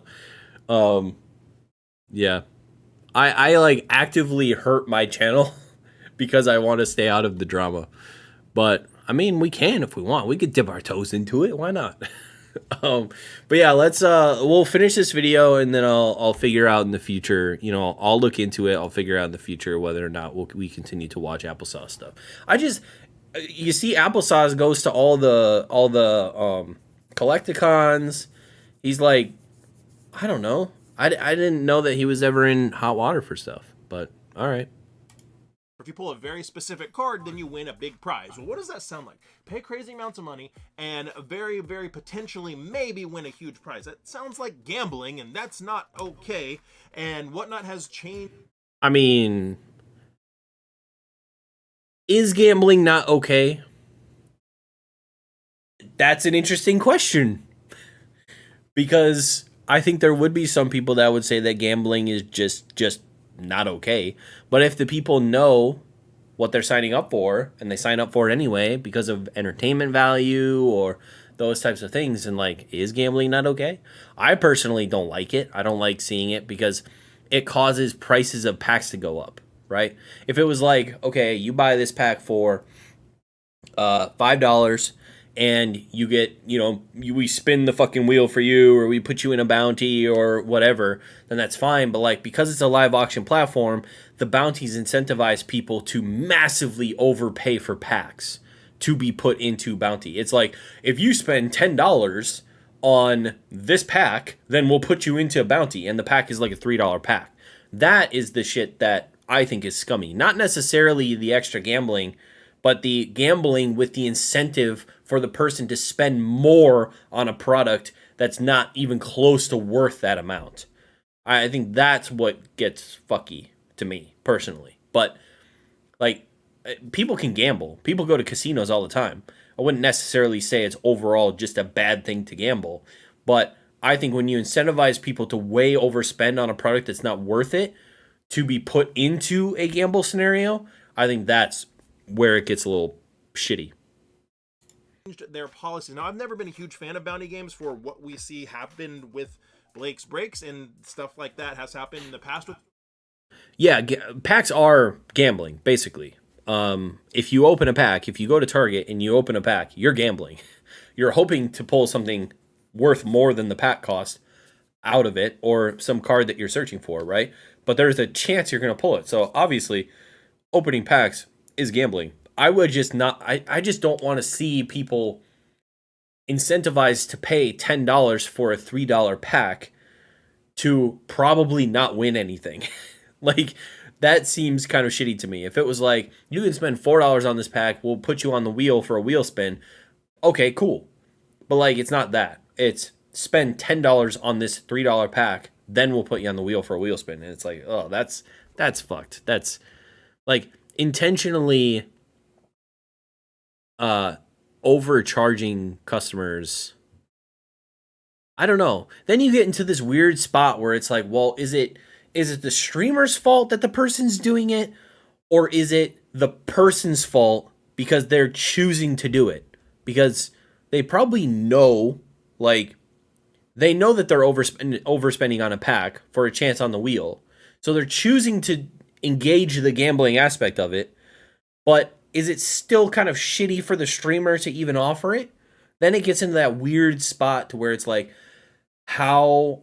Yeah. I like actively hurt my channel because I want to stay out of the drama. But I mean, we can if we want. We could dip our toes into it. Why not? But yeah, we'll finish this video and then I'll figure out in the future, I'll look into it. I'll figure out in the future whether or not we continue to watch Applesauce stuff. You see, Applesauce goes to all the Collecticons. He's like, I don't know. I didn't know that he was ever in hot water for stuff, but all right. If you pull a very specific card, then you win a big prize. Well, what does that sound like? Pay crazy amounts of money and very, very potentially maybe win a huge prize. That sounds like gambling, and that's not okay. And WhatNot has changed. I mean, is gambling not okay? That's an interesting question. Because I think there would be some people that would say that gambling is just not okay. But if the people know what they're signing up for and they sign up for it anyway because of entertainment value or those types of things, and like, is gambling not okay? I personally don't like it. I don't like seeing it because it causes prices of packs to go up, right? If it was like, okay, you buy this pack for $5 and you get, we spin the fucking wheel for you or we put you in a bounty or whatever, then that's fine. But like, because it's a live auction platform, the bounties incentivize people to massively overpay for packs to be put into bounty. It's like, if you spend $10 on this pack, then we'll put you into a bounty, and the pack is like a $3 pack. That is the shit that I think is scummy. Not necessarily the extra gambling, but the gambling with the incentive for the person to spend more on a product that's not even close to worth that amount. I think that's what gets fucky to me, personally. But, like, people can gamble. People go to casinos all the time. I wouldn't necessarily say it's overall just a bad thing to gamble, but I think when you incentivize people to way overspend on a product that's not worth it to be put into a gamble scenario, I think that's where it gets a little shitty. Their policy. Now, I've never been a huge fan of bounty games for what we see happened with Blake's Breaks and stuff like that has happened in the past with. Yeah, packs are gambling, basically. If you open a pack, if you go to Target and you open a pack, you're gambling. You're hoping to pull something worth more than the pack cost out of it, or some card that you're searching for, right? But there's a chance you're going to pull it. So obviously, opening packs is gambling. I would just not, I just don't want to see people incentivized to pay $10 for a $3 pack to probably not win anything. Like, that seems kind of shitty to me. If it was like, you can spend $4 on this pack, we'll put you on the wheel for a wheel spin. Okay, cool. But like, it's not that. It's spend $10 on this $3 pack, then we'll put you on the wheel for a wheel spin. And it's like, oh, that's fucked. That's like intentionally overcharging customers. I don't know. Then you get into this weird spot where it's like, well, is it the streamer's fault that the person's doing it, or is it the person's fault because they're choosing to do it? Because they probably know, like, they know that they're overspending on a pack for a chance on the wheel. So they're choosing to engage the gambling aspect of it. But is it still kind of shitty for the streamer to even offer it? Then it gets into that weird spot to where it's like, how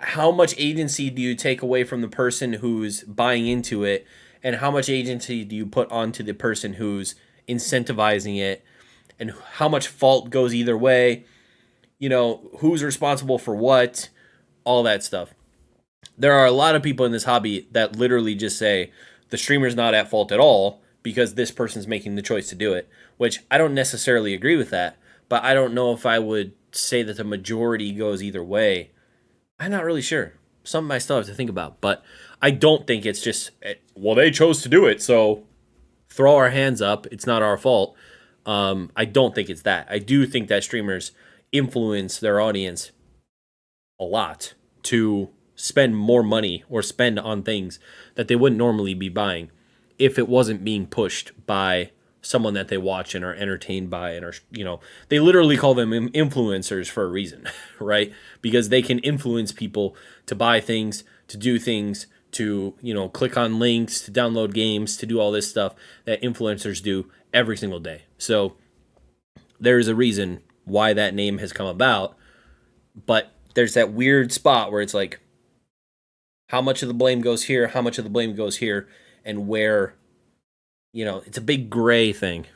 much agency do you take away from the person who's buying into it, and how much agency do you put onto the person who's incentivizing it, and how much fault goes either way? Who's responsible for what, all that stuff. There are a lot of people in this hobby that literally just say the streamer's not at fault at all because this person's making the choice to do it, which I don't necessarily agree with that, but I don't know if I would say that the majority goes either way. I'm not really sure. Something I still have to think about, but I don't think it's just, well, they chose to do it, so throw our hands up. It's not our fault. I don't think it's that. I do think that streamers influence their audience a lot to spend more money or spend on things that they wouldn't normally be buying if it wasn't being pushed by someone that they watch and are entertained by and are, they literally call them influencers for a reason, right? Because they can influence people to buy things, to do things, to, click on links, to download games, to do all this stuff that influencers do every single day. So there is a reason why that name has come about, but there's that weird spot where it's like, how much of the blame goes here, how much of the blame goes here, and where, it's a big gray thing,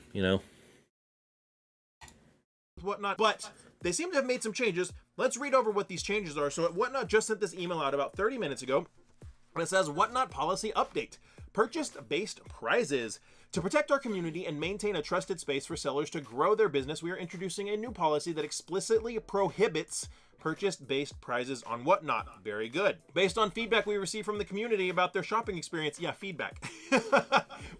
WhatNot, but they seem to have made some changes. Let's read over what these changes are. So WhatNot just sent this email out about 30 minutes ago, and it says, WhatNot policy update. Purchase-based prizes. To protect our community and maintain a trusted space for sellers to grow their business, we are introducing a new policy that explicitly prohibits purchase-based prizes on WhatNot. Very good. Based on feedback we received from the community about their shopping experience, feedback.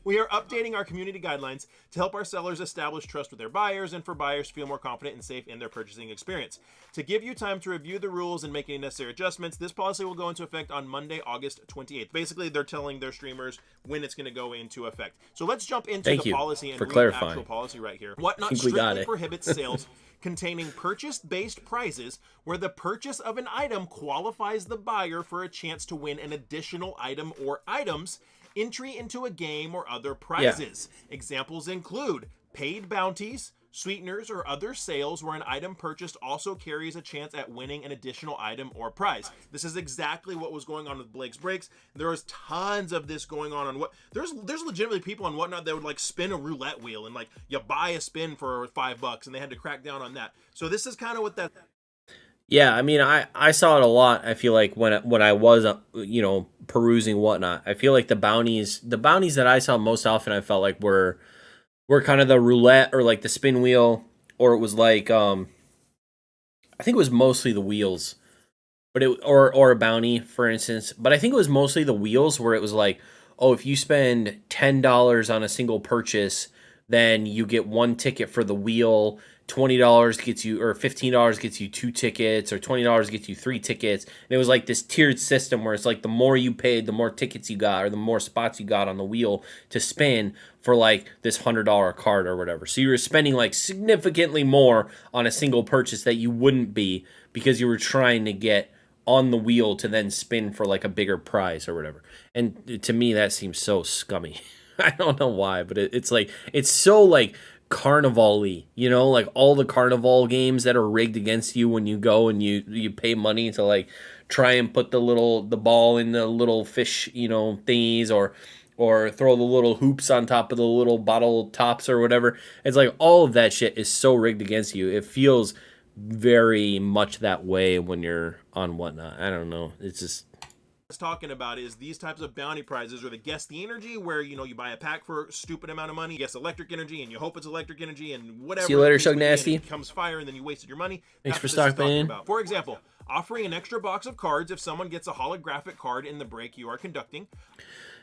We are updating our community guidelines to help our sellers establish trust with their buyers and for buyers to feel more confident and safe in their purchasing experience. To give you time to review the rules and make any necessary adjustments, this policy will go into effect on Monday, August 28th. Basically, they're telling their streamers when it's going to go into effect. So let's jump into the policy and read the actual policy right here. WhatNot strictly prohibits sales containing purchase-based prizes where the purchase of an item qualifies the buyer for a chance to win an additional item or items, entry into a game, or other prizes. Examples include paid bounties, sweeteners, or other sales where an item purchased also carries a chance at winning an additional item or prize. This is exactly what was going on with Blake's Breaks. There was tons of this going on there's legitimately people on WhatNot that would like spin a roulette wheel and like you buy a spin for $5 and they had to crack down on that. So this is kind of what that. Yeah, I mean, I saw it a lot. I feel like when I was perusing WhatNot, I feel like the bounties that I saw most often, I felt like were kind of the roulette or like the spin wheel, or it was like I think it was mostly the wheels, but or a bounty, for instance. But I think it was mostly the wheels where it was like, oh, if you spend $10 on a single purchase, then you get one ticket for the wheel. $20 gets you, or $15 gets you 2 tickets, or $20 gets you 3 tickets. And it was like this tiered system where it's like the more you paid, the more tickets you got, or the more spots you got on the wheel to spin for like this $100 card or whatever. So you were spending like significantly more on a single purchase that you wouldn't be because you were trying to get on the wheel to then spin for like a bigger prize or whatever. And to me, that seems so scummy. I don't know why, but it's like, it's so like carnival-y, you know, like all the carnival games that are rigged against you when you go and you pay money to like try and put the ball in the little fish, you know, thingies, or throw the little hoops on top of the little bottle tops or whatever. It's like all of that shit is so rigged against you. It feels very much that way when you're on Whatnot. I don't know. It's just talking about is these types of bounty prizes, or the guess the energy, where you know you buy a pack for a stupid amount of money, guess electric energy, and you hope it's electric energy, and whatever. See you later, Shug Nasty. It becomes fire, and then you wasted your money. Thanks for stopping in. For example, offering an extra box of cards if someone gets a holographic card in the break you are conducting.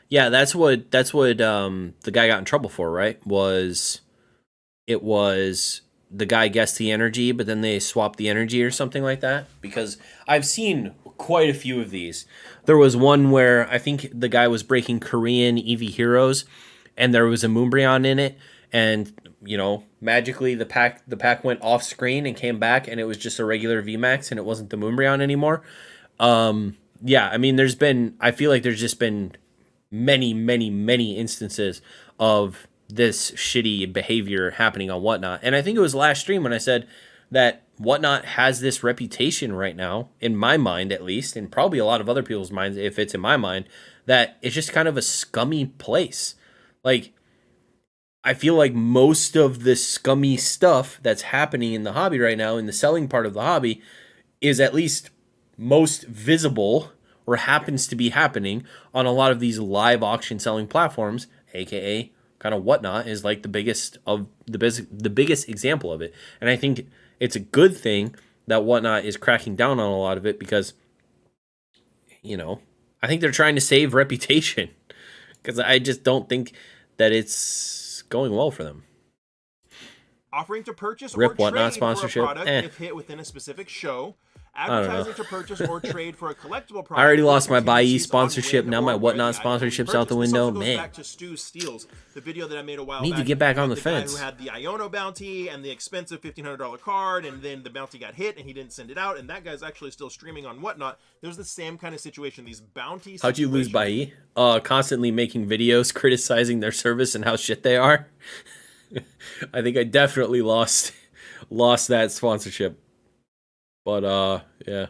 Yeah, that's what the guy got in trouble for, right? It was the guy guessed the energy, but then they swapped the energy or something like that. Because I've seen quite a few of these. There was one where I think the guy was breaking Korean Eevee Heroes, and there was a Moonbryon in it, and you know, magically the pack went off screen and came back, and it was just a regular VMAX, and it wasn't the Moonbryon anymore. Yeah, I mean, I feel like there's just been many instances of this shitty behavior happening on Whatnot. And I think it was last stream when I said that Whatnot has this reputation right now, in my mind at least, and probably a lot of other people's minds if it's in my mind, that it's just kind of a scummy place. Like, I feel like most of the scummy stuff that's happening in the hobby right now, in the selling part of the hobby, is at least most visible or happens to be happening on a lot of these live auction selling platforms, aka kind of Whatnot is like the biggest example of it. And I think it's a good thing that Whatnot is cracking down on a lot of it because, you know, I think they're trying to save reputation because I just don't think that it's going well for them. Offering to purchase Rip or Whatnot trade sponsorship. for a product if hit within a specific show. Advertising to purchase or trade for a collectible product. I already lost my Buyee sponsorship. Now my Whatnot sponsorship's out the window. Man, back to Stu Steele's, the video that I made a while need back. to get back on the guy fence. who had the Iono bounty and the expensive $1,500 card, and then the bounty got hit and he didn't send it out, and that guy's actually still streaming on Whatnot. There's the same kind of situation. These bounties. How'd you lose Buyee? Constantly making videos criticizing their service and how shit they are. I think I definitely lost that sponsorship. But yeah.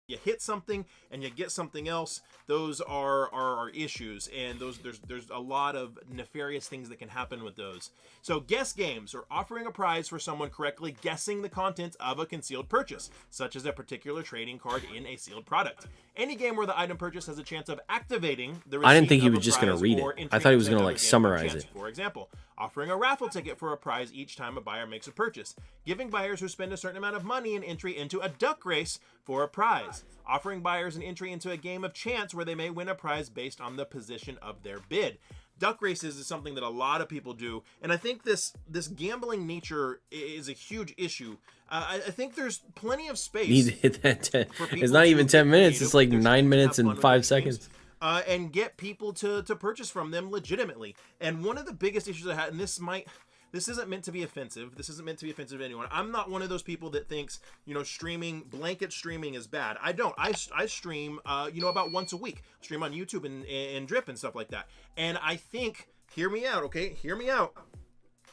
You hit something and you get something else. Those are issues, and there's a lot of nefarious things that can happen with those. So guess games are offering a prize for someone correctly guessing the contents of a concealed purchase, such as a particular trading card in a sealed product. Any game where the item purchase has a chance of activating the receipt I didn't think he of was a just going to prize read or it. I thought he was going to entry like into a summarize chance. it. For example, offering a raffle ticket for a prize each time a buyer makes a purchase, giving buyers who spend a certain amount of money an entry into a duck race for a prize, offering buyers an entry into a game of chance where they may win a prize based on the position of their bid. Duck races is something that a lot of people do, and I think this gambling nature is a huge issue. I think there's plenty of space. Need to hit that 10. It's not even 10 minutes. It's like 9 minutes and 5 seconds. And get people to purchase from them legitimately. And one of the biggest issues I had, and this isn't meant to be offensive. This isn't meant to be offensive to anyone. I'm not one of those people that thinks, blanket streaming is bad. I don't. I stream, about once a week. Stream on YouTube and Drip and stuff like that. And I think, hear me out, okay? Hear me out.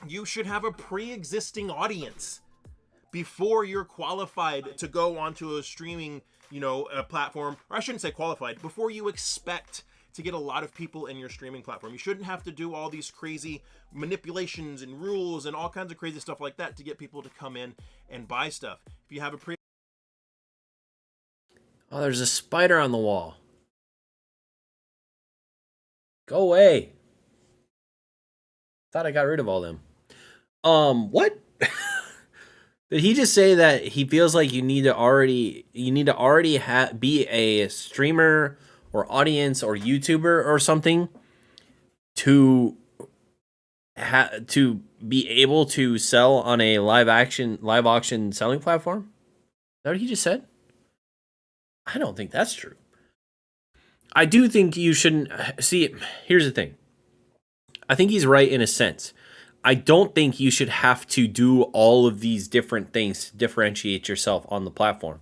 You should have a pre-existing audience before you're qualified to go onto a streaming, a platform. Or I shouldn't say qualified. Before you expect to get a lot of people in your streaming platform. You shouldn't have to do all these crazy manipulations and rules and all kinds of crazy stuff like that to get people to come in and buy stuff. If you have a Oh, there's a spider on the wall. Go away. Thought I got rid of all them. What? Did he just say that he feels like you need to already be a streamer or audience or YouTuber or something to to be able to sell on a live auction selling platform? Is that what he just said? I don't think that's true. I do think you shouldn't see. Here's the thing. I think he's right in a sense. I don't think you should have to do all of these different things to differentiate yourself on the platform.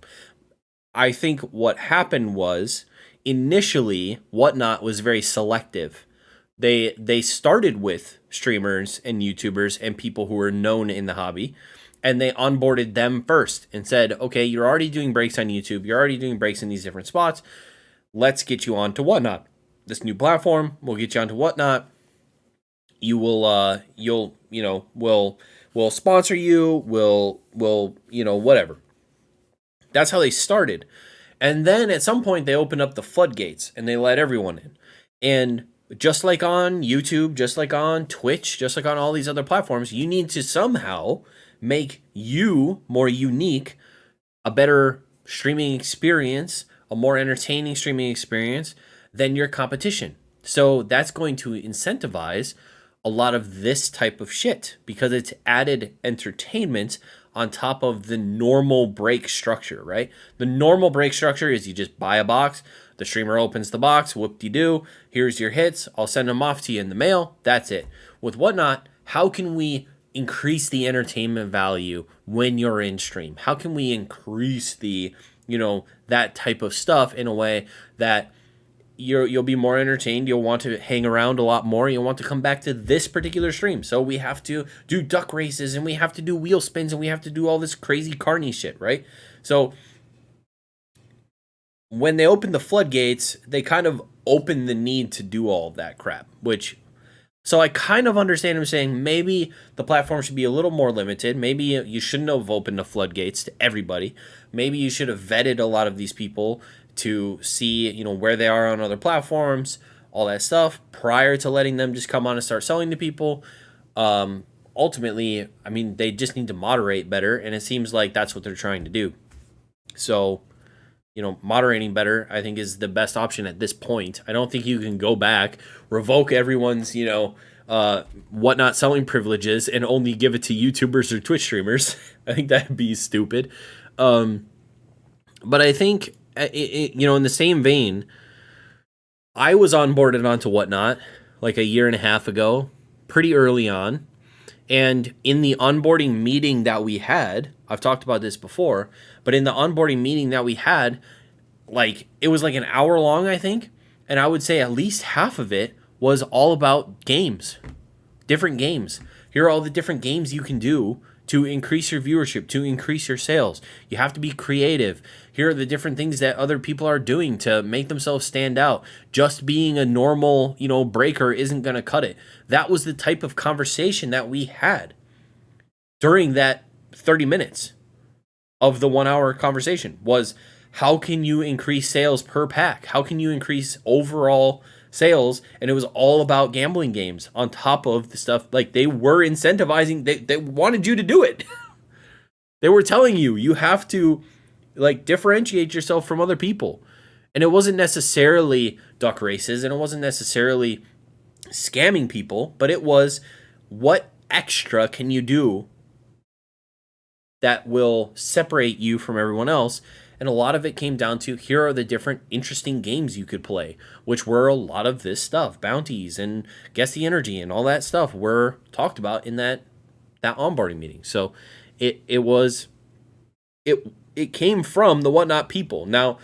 I think what happened was initially WhatNot was very selective. They started with streamers and YouTubers and people who were known in the hobby, and they onboarded them first and said, okay, you're already doing breaks on YouTube, you're already doing breaks in these different spots. Let's get you onto WhatNot. This new platform will get you onto WhatNot. You will we'll sponsor you, we'll whatever. That's how they started. And then at some point they opened up the floodgates and they let everyone in. And just like on YouTube, just like on Twitch, just like on all these other platforms, you need to somehow make you more unique, a better streaming experience, a more entertaining streaming experience than your competition. So that's going to incentivize a lot of this type of shit because it's added entertainment on top of the normal break structure, right? The normal break structure is you just buy a box, the streamer opens the box, whoop-de-doo, here's your hits, I'll send them off to you in the mail, that's it. With WhatNot, how can we increase the entertainment value when you're in stream? How can we increase the, that type of stuff in a way that you'll be more entertained, you'll want to hang around a lot more, you'll want to come back to this particular stream. So we have to do duck races and we have to do wheel spins and we have to do all this crazy carny shit, right? So when they opened the floodgates, they kind of opened the need to do all of that crap, so I kind of understand him saying maybe the platform should be a little more limited. Maybe you shouldn't have opened the floodgates to everybody. Maybe you should have vetted a lot of these people to see, where they are on other platforms, all that stuff, prior to letting them just come on and start selling to people. Ultimately, I mean, they just need to moderate better, and it seems like that's what they're trying to do. So, moderating better, I think, is the best option at this point. I don't think you can go back, revoke everyone's, WhatNot selling privileges and only give it to YouTubers or Twitch streamers. I think that'd be stupid. But I think, in the same vein, I was onboarded onto WhatNot like a year and a half ago, pretty early on. And in the onboarding meeting that we had, I've talked about this before, but in the onboarding meeting that we had, it was like an hour long, I think. And I would say at least half of it was all about games, different games. Here are all the different games you can do to increase your viewership, to increase your sales. You have to be creative. Here are the different things that other people are doing to make themselves stand out. Just being a normal, breaker isn't going to cut it. That was the type of conversation that we had during that 30 minutes of the 1 hour conversation was how can you increase sales per pack? How can you increase overall sales? And it was all about gambling games on top of the stuff. They were incentivizing, they wanted you to do it. They were telling you have to differentiate yourself from other people. And it wasn't necessarily duck races and it wasn't necessarily scamming people, but it was what extra can you do that will separate you from everyone else. And a lot of it came down to here are the different interesting games you could play, which were a lot of this stuff, bounties and guess the energy and all that stuff were talked about in that onboarding meeting. So it came from the WhatNot people. Now,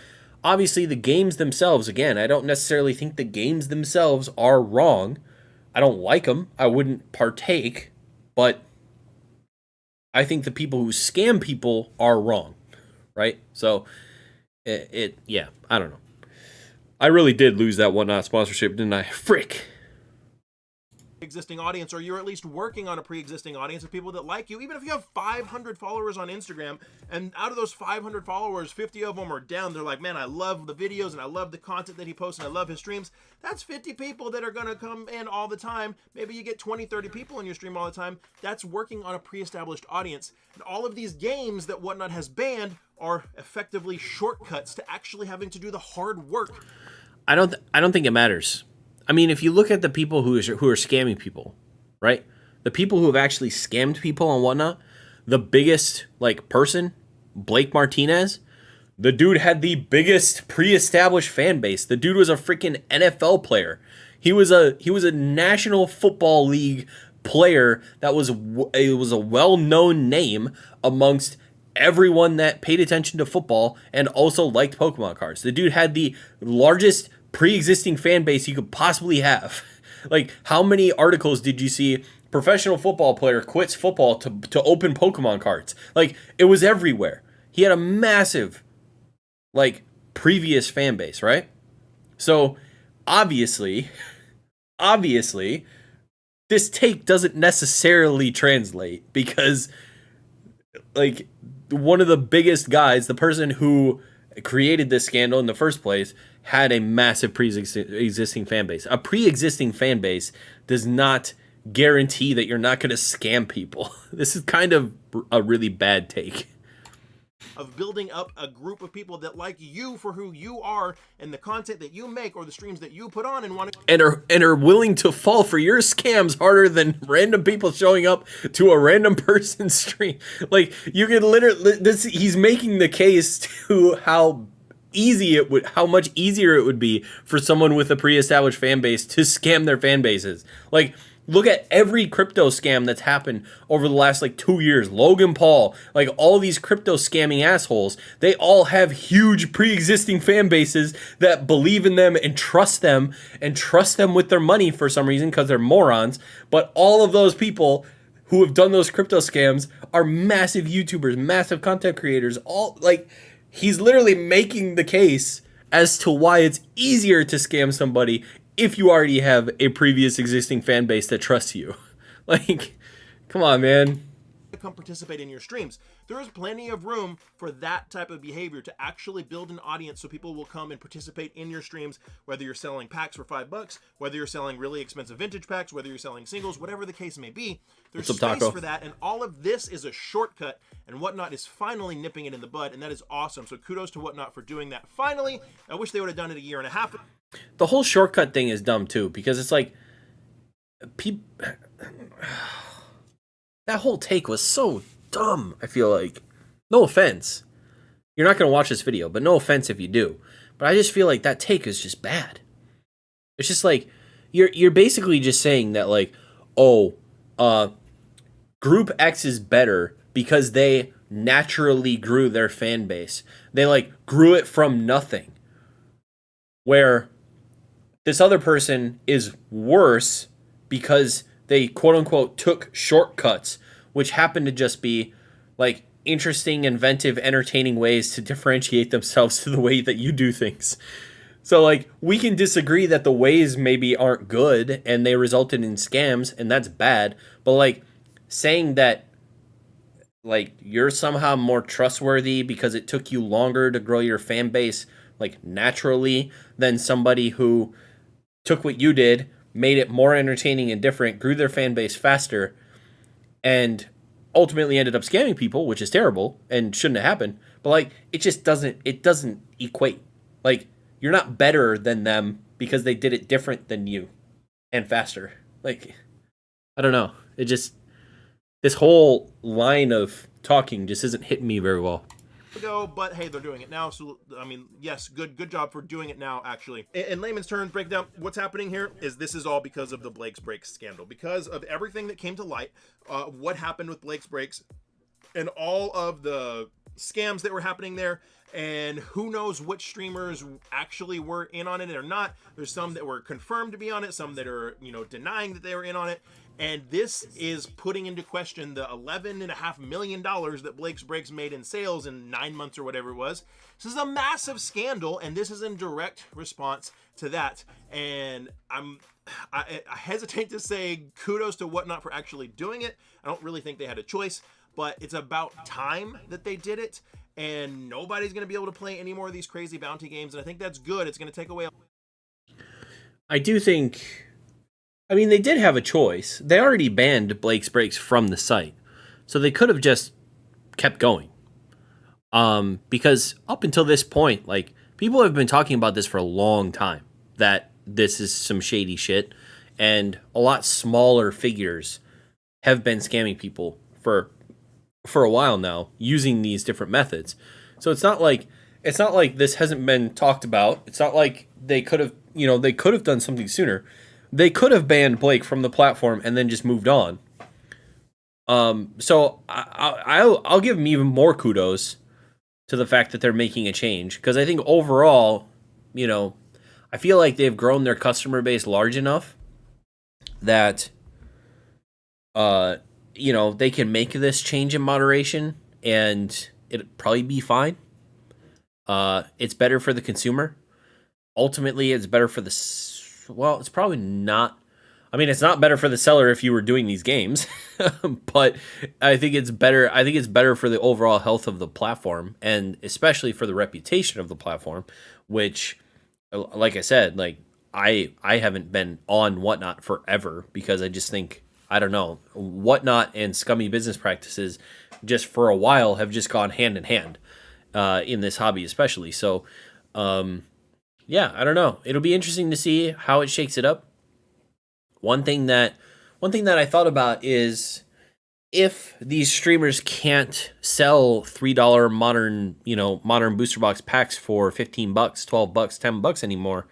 obviously the games themselves, again, I don't necessarily think the games themselves are wrong. I don't like them. I wouldn't partake, but I think the people who scam people are wrong, right? So, I don't know. I really did lose that WhatNot sponsorship, didn't I? Frick. Existing audience, or you're at least working on a pre-existing audience of people that like you. Even if you have 500 followers on Instagram, and out of those 500 followers, 50 of them are down, they're like, man, I love the videos and I love the content that he posts and I love his streams. That's 50 people that are going to come in all the time. Maybe you get 20, 30 people in your stream all the time. That's working on a pre-established audience. And all of these games that WhatNot has banned are effectively shortcuts to actually having to do the hard work. I don't think it matters. I mean, if you look at the people who are scamming people, right? The people who have actually scammed people on WhatNot, the biggest like person, Blake Martinez, the dude had the biggest pre-established fan base. The dude was a freaking NFL player. He was a National Football League player that was a well-known name amongst everyone that paid attention to football and also liked Pokemon cards. The dude had the largest pre-existing fan base you could possibly have. Like, how many articles did you see? Professional football player quits football to open Pokemon cards. Like, it was everywhere. He had a massive, like, previous fan base, right? So, obviously, this take doesn't necessarily translate because, like, one of the biggest guys, the person who created this scandal in the first place, had a massive pre-existing fan base. A pre-existing fan base does not guarantee that you're not going to scam people. This is kind of a really bad take. Of building up a group of people that like you for who you are and the content that you make or the streams that you put on and want to and are willing to fall for your scams harder than random people showing up to a random person's stream. Like, you could literally he's making the case to how much easier it would be for someone with a pre-established fan base to scam their fan bases. Like, look at every crypto scam that's happened over the last, like, 2 years. Logan Paul, like, all these crypto scamming assholes, they all have huge pre-existing fan bases that believe in them and trust them with their money for some reason because they're morons. But all of those people who have done those crypto scams are massive YouTubers, massive content creators. All, like, he's literally making the case as to why it's easier to scam somebody if you already have a previous existing fan base that trusts you. Like, come on, man. come participate in your streams. There is plenty of room for that type of behavior to actually build an audience so people will come and participate in your streams, whether you're selling packs for $5, whether you're selling really expensive vintage packs, whether you're selling singles, whatever the case may be. There's space for that, and all of this is a shortcut, and WhatNot is finally nipping it in the bud, and that is awesome. So kudos to WhatNot for doing that finally. I wish they would have done it a year and a half. The whole shortcut thing is dumb too, because it's like that whole take was so dumb. I feel like, no offense, you're not gonna watch this video, but no offense if you do, but I just feel like that take is just bad. It's just like you're basically just saying that, like, oh, Group X is better because they naturally grew their fan base. They, like, grew it from nothing. Where this other person is worse because they, quote unquote, took shortcuts, which happen to just be, like, interesting, inventive, entertaining ways to differentiate themselves to the way that you do things. So, like, we can disagree that the ways maybe aren't good and they resulted in scams, and that's bad. But, like, saying that, like, you're somehow more trustworthy because it took you longer to grow your fan base, like, naturally, than somebody who took what you did, made it more entertaining and different, grew their fan base faster, and ultimately ended up scamming people, which is terrible and shouldn't have happened. But, like, it just doesn't equate. Like, you're not better than them because they did it different than you and faster. Like, I don't know. It just, this whole line of talking just isn't hitting me very well. Ago, but hey, they're doing it now, so I mean, yes, good job for doing it now. Actually, in layman's terms, break down what's happening here is this is all because of the Blake's Breaks scandal, because of everything that came to light, what happened with Blake's Breaks and all of the scams that were happening there, and who knows which streamers actually were in on it or not. There's some that were confirmed to be on it, some that are, you know, denying that they were in on it. And this is putting into question the $11.5 million that Blake's Breaks made in sales in 9 months or whatever it was. This is a massive scandal, and this is in direct response to that. And I hesitate to say kudos to WhatNot for actually doing it. I don't really think they had a choice, but it's about time that they did it. And nobody's going to be able to play any more of these crazy bounty games. And I think that's good. It's going to take away. I do think, I mean, they did have a choice. They already banned Blake's Breaks from the site. So they could have just kept going. Because up until this point, like, people have been talking about this for a long time. That this is some shady shit, and a lot smaller figures have been scamming people for a while now using these different methods. So it's not like this hasn't been talked about. It's not like they could have, they could have done something sooner. They could have banned Blake from the platform and then just moved on. So I'll give them even more kudos to the fact that they're making a change, because I think overall, I feel like they've grown their customer base large enough that they can make this change in moderation and it'd probably be fine. It's better for the consumer. Ultimately, it's better for it's probably not. I mean, it's not better for the seller if you were doing these games, but I think it's better. I think it's better for the overall health of the platform, and especially for the reputation of the platform, which, like I said, I haven't been on WhatNot forever because I just think, I don't know, WhatNot and scummy business practices just for a while have just gone hand in hand in this hobby, especially. So, yeah, I don't know. It'll be interesting to see how it shakes it up. One thing that I thought about is, if these streamers can't sell $3 modern booster box packs for $15, $12, $10 anymore,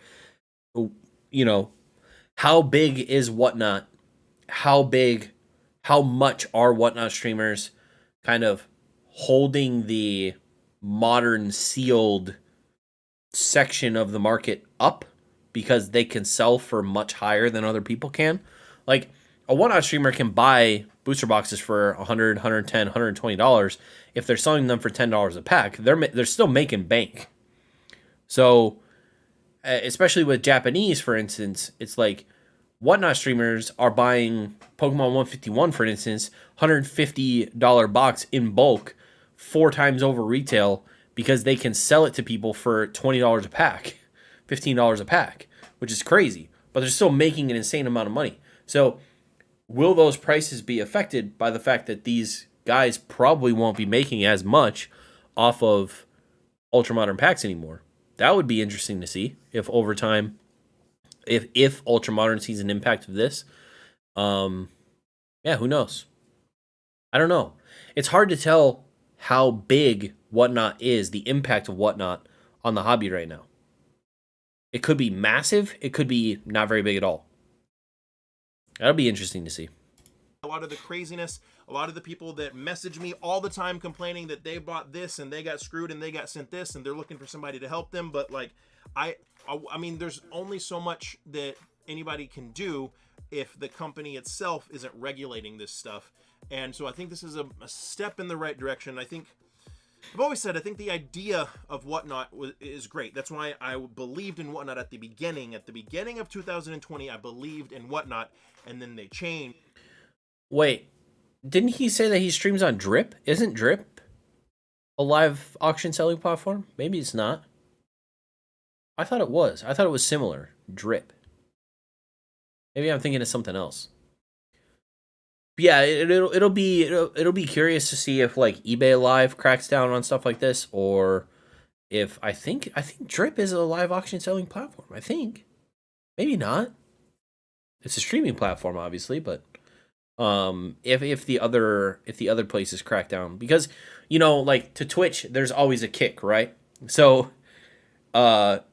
how big is WhatNot? How much are WhatNot streamers kind of holding the modern sealed section of the market up because they can sell for much higher than other people can? Like, a WhatNot streamer can buy booster boxes for $100, $110, $120. If they're selling them for $10 a pack, they're still making bank. So, especially with Japanese, for instance, it's like WhatNot streamers are buying Pokemon 151, for instance, $150 box in bulk, 4 times over retail, because they can sell it to people for $20 a pack, $15 a pack, which is crazy. But they're still making an insane amount of money. So, will those prices be affected by the fact that these guys probably won't be making as much off of Ultra Modern packs anymore? That would be interesting to see if over time, if Ultra Modern sees an impact of this. Yeah, who knows? I don't know. It's hard to tell how big WhatNot is, the impact of WhatNot on the hobby right now. It could be massive. It could be not very big at all. That'll be interesting to see. A lot of the craziness, a lot of the people that message me all the time complaining that they bought this and they got screwed and they got sent this and they're looking for somebody to help them. But like, I mean, there's only so much that anybody can do if the company itself isn't regulating this stuff. And so I think this is a step in the right direction. I think I've always said, I think the idea of WhatNot is great. That's why I believed in WhatNot at the beginning. At the beginning of 2020, I believed in WhatNot, and then they changed. Wait, didn't he say that he streams on Drip? Isn't Drip a live auction selling platform? Maybe it's not. I thought it was. I thought it was similar. Drip. Maybe I'm thinking of something else. But yeah, it'll be curious to see if like eBay Live cracks down on stuff like this, or if I think Drip is a live auction selling platform. I think. Maybe not. It's a streaming platform, obviously, but if the other places crack down, because like to Twitch, there's always a kick, right? So, to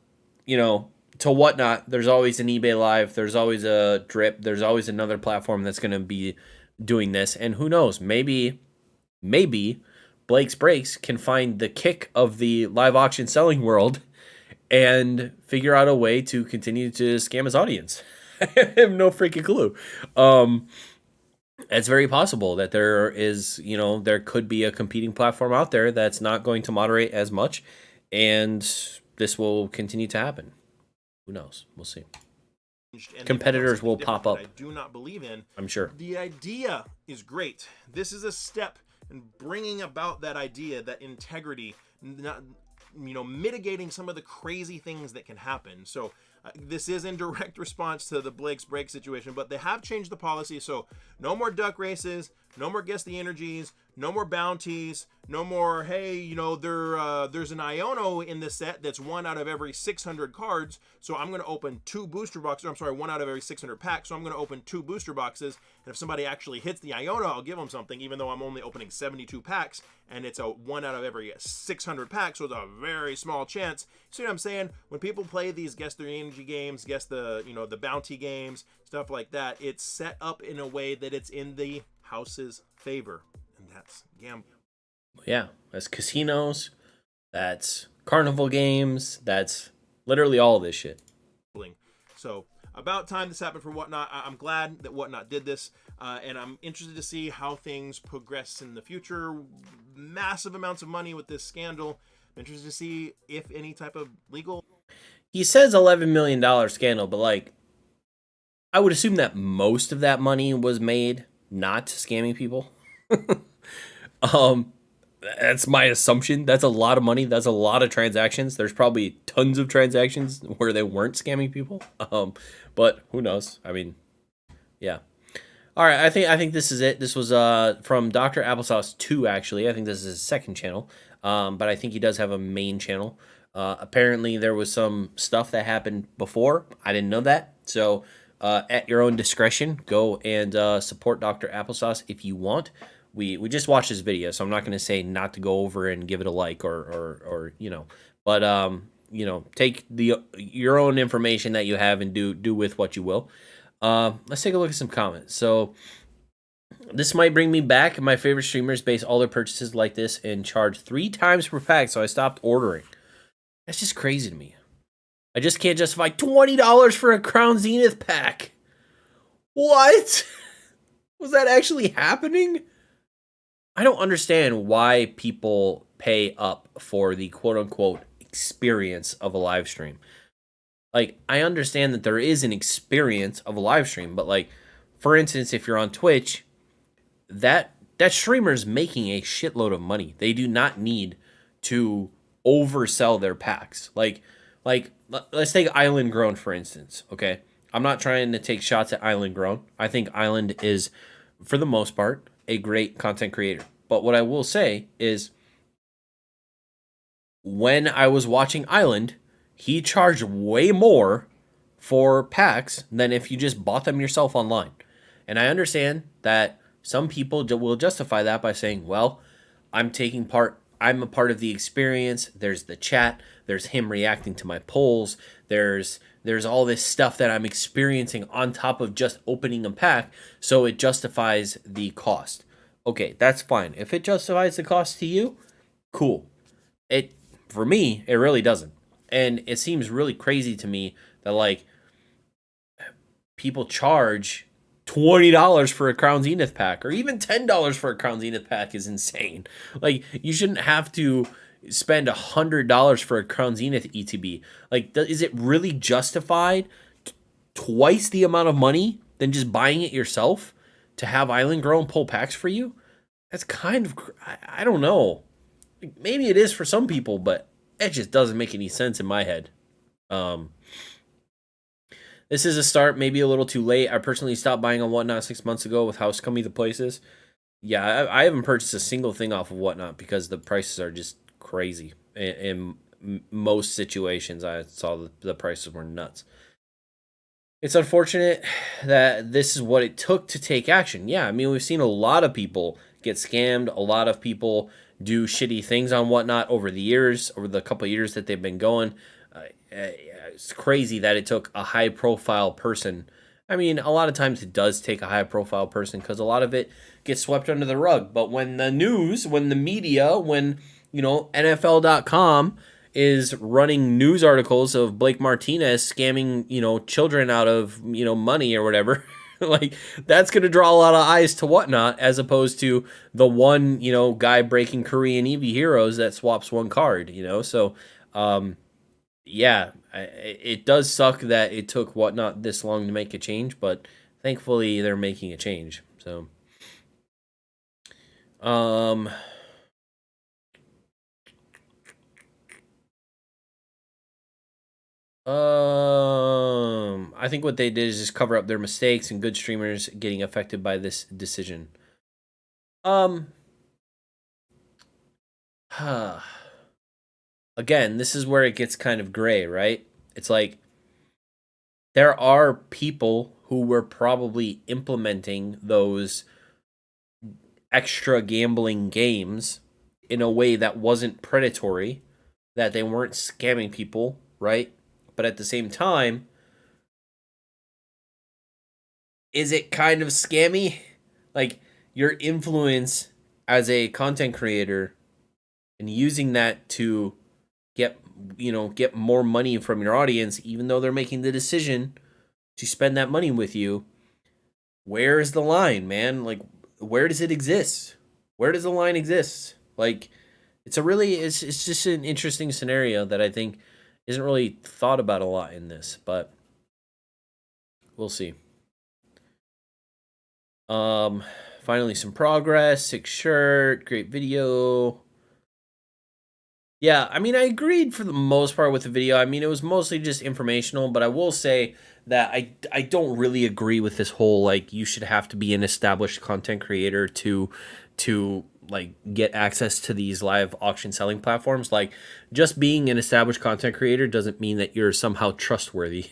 WhatNot, there's always an eBay Live, there's always a Drip, there's always another platform that's going to be doing this, and who knows, maybe Blake's Breaks can find the kick of the live auction selling world and figure out a way to continue to scam his audience. I have no freaking clue. It's very possible that there is, there could be a competing platform out there that's not going to moderate as much, and this will continue to happen. Who knows? We'll see. Competitors will pop up. I do not believe in. I'm sure. The idea is great. This is a step in bringing about that idea, that integrity, not, mitigating some of the crazy things that can happen. So this is in direct response to the Blake's Break situation, but they have changed the policy. So no more duck races, No more guess the energies. No more bounties. No more, hey, you know, there's an Iono in this set that's 1 out of every 600 cards, so I'm going to open 2 booster boxes. I'm sorry, 1 out of every 600 packs, so I'm going to open 2 booster boxes, and if somebody actually hits the Iono, I'll give them something, even though I'm only opening 72 packs, and it's a 1 out of every 600 packs, so it's a very small chance. See what I'm saying? When people play these guess the energy games, guess the, you know, the bounty games, stuff like that, it's set up in a way that it's in the house's favor, and that's gambling. Yeah, that's casinos, that's carnival games, that's literally all this shit. So about time this happened for WhatNot. I'm glad that WhatNot did this, and I'm interested to see how things progress in the future. Massive amounts of money with this scandal. I'm interested to see if any type of legal... He says $11 million scandal, but like, I would assume that most of that money was made not scamming people. That's my assumption. That's a lot of money. That's a lot of transactions. There's probably tons of transactions where they weren't scamming people. But who knows? I mean, yeah. All right, I think this is it. This was from Dr. Applesauce 2, actually. I think this is his second channel. But I think he does have a main channel. Apparently there was some stuff that happened before. I didn't know that. So at your own discretion, go and support Dr. Applesauce if you want. We just watched this video, so I'm not going to say not to go over and give it a like or you know, but you know, take your own information that you have and do with what you will. Let's take a look at some comments. So this might bring me back. My favorite streamers base all their purchases like this and charge 3 times per pack, so I stopped ordering. That's just crazy to me. I just can't justify $20 for a Crown Zenith pack. What? Was that actually happening? I don't understand why people pay up for the quote-unquote experience of a live stream. Like, I understand that there is an experience of a live stream, but like, for instance, if you're on Twitch, that streamer's making a shitload of money. They do not need to oversell their packs. Like let's take Island Grown, for instance, okay? I'm not trying to take shots at Island Grown. I think Island is, for the most part, a great content creator. But what I will say is, when I was watching Island, he charged way more for packs than if you just bought them yourself online. And I understand that some people will justify that by saying, well, I'm a part of the experience. There's the chat. There's him reacting to my polls. There's all this stuff that I'm experiencing on top of just opening a pack, so it justifies the cost. Okay, that's fine. If it justifies the cost to you, cool. For me, it really doesn't. And it seems really crazy to me that like people charge $20 for a Crown Zenith pack, or even $10 for a Crown Zenith pack is insane. Like, you shouldn't have to spend $100 for a Crown Zenith ETB. Like, is it really justified twice the amount of money than just buying it yourself to have Island Grown pull packs for you? That's kind of, I don't know. Maybe it is for some people, but it just doesn't make any sense in my head. This is a start, maybe a little too late. I personally stopped buying on WhatNot 6 months ago with how scummy the place is. Yeah, I haven't purchased a single thing off of WhatNot because the prices are just crazy. In most situations, I saw the prices were nuts. It's unfortunate that this is what it took to take action. Yeah, I mean, we've seen a lot of people get scammed. A lot of people do shitty things on WhatNot over the years, over the couple of years that they've been going. It's crazy that it took a high-profile person. I mean, a lot of times it does take a high-profile person because a lot of it gets swept under the rug. But when the news, when the media, when, you know, NFL.com is running news articles of Blake Martinez scamming, you know, children out of, you know, money or whatever, like, that's going to draw a lot of eyes to WhatNot, as opposed to the one, you know, guy breaking Korean EV Heroes that swaps one card, you know? So, yeah, it does suck that it took WhatNot this long to make a change, but thankfully they're making a change. So, I think what they did is just cover up their mistakes and good streamers getting affected by this decision. Um. Again, this is where it gets kind of gray, right? It's like there are people who were probably implementing those extra gambling games in a way that wasn't predatory, that they weren't scamming people, right? But at the same time, is it kind of scammy? Like your influence as a content creator and using that to get get more money from your audience, even though they're making the decision to spend that money with you. Where is the line, man? Like, where does it exist? Where does the line exist? Like, it's just an interesting scenario that I think isn't really thought about a lot in this, but we'll see. Finally some progress, sick shirt, great video. Yeah, I mean, I agreed for the most part with the video. I mean, it was mostly just informational, but I will say that I don't really agree with this whole like you should have to be an established content creator to like get access to these live auction selling platforms. Like just being an established content creator doesn't mean that you're somehow trustworthy.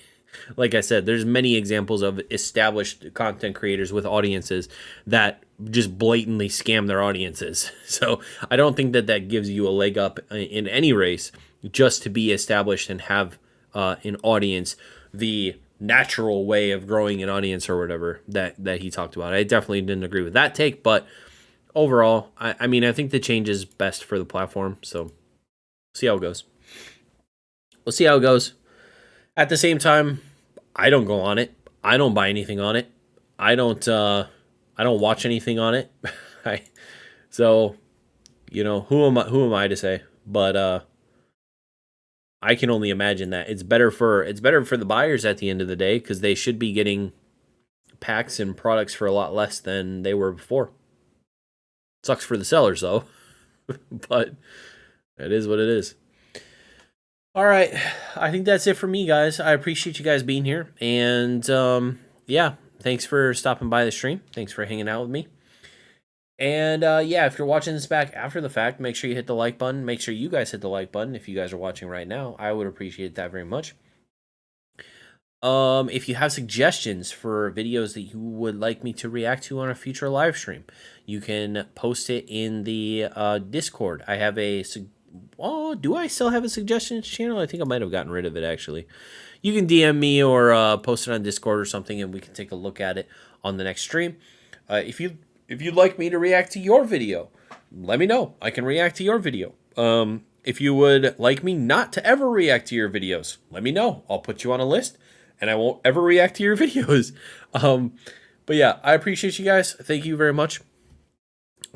Like I said, there's many examples of established content creators with audiences that just blatantly scam their audiences. So I don't think that that gives you a leg up in any race just to be established and have an audience the natural way of growing an audience or whatever that he talked about. I definitely didn't agree with that take, but overall, I mean, I think the change is best for the platform. So see how it goes. We'll see how it goes. At the same time, I don't go on it. I don't buy anything on it. I don't watch anything on it. So, who am I to say? But I can only imagine that it's better for the buyers at the end of the day because they should be getting packs and products for a lot less than they were before. Sucks for the sellers though, but it is what it is. All right, I think that's it for me, guys. I appreciate you guys being here, and yeah, thanks for stopping by the stream. Thanks for hanging out with me. And yeah, if you're watching this back after the fact, make sure you hit the like button. Make sure you guys hit the like button if you guys are watching right now. I would appreciate that very much. If you have suggestions for videos that you would like me to react to on a future live stream, you can post it in the Discord. I have a do I still have a suggestions channel? I think I might have gotten rid of it, actually. You can DM me or post it on Discord or something, and we can take a look at it on the next stream. If you'd like me to react to your video, let me know. I can react to your video. If you would like me not to ever react to your videos, let me know. I'll put you on a list, and I won't ever react to your videos. But yeah, I appreciate you guys. Thank you very much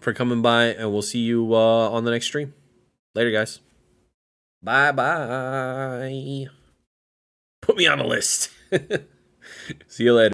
for coming by, and we'll see you on the next stream. Later, guys. Bye-bye. Put me on a list. See you later.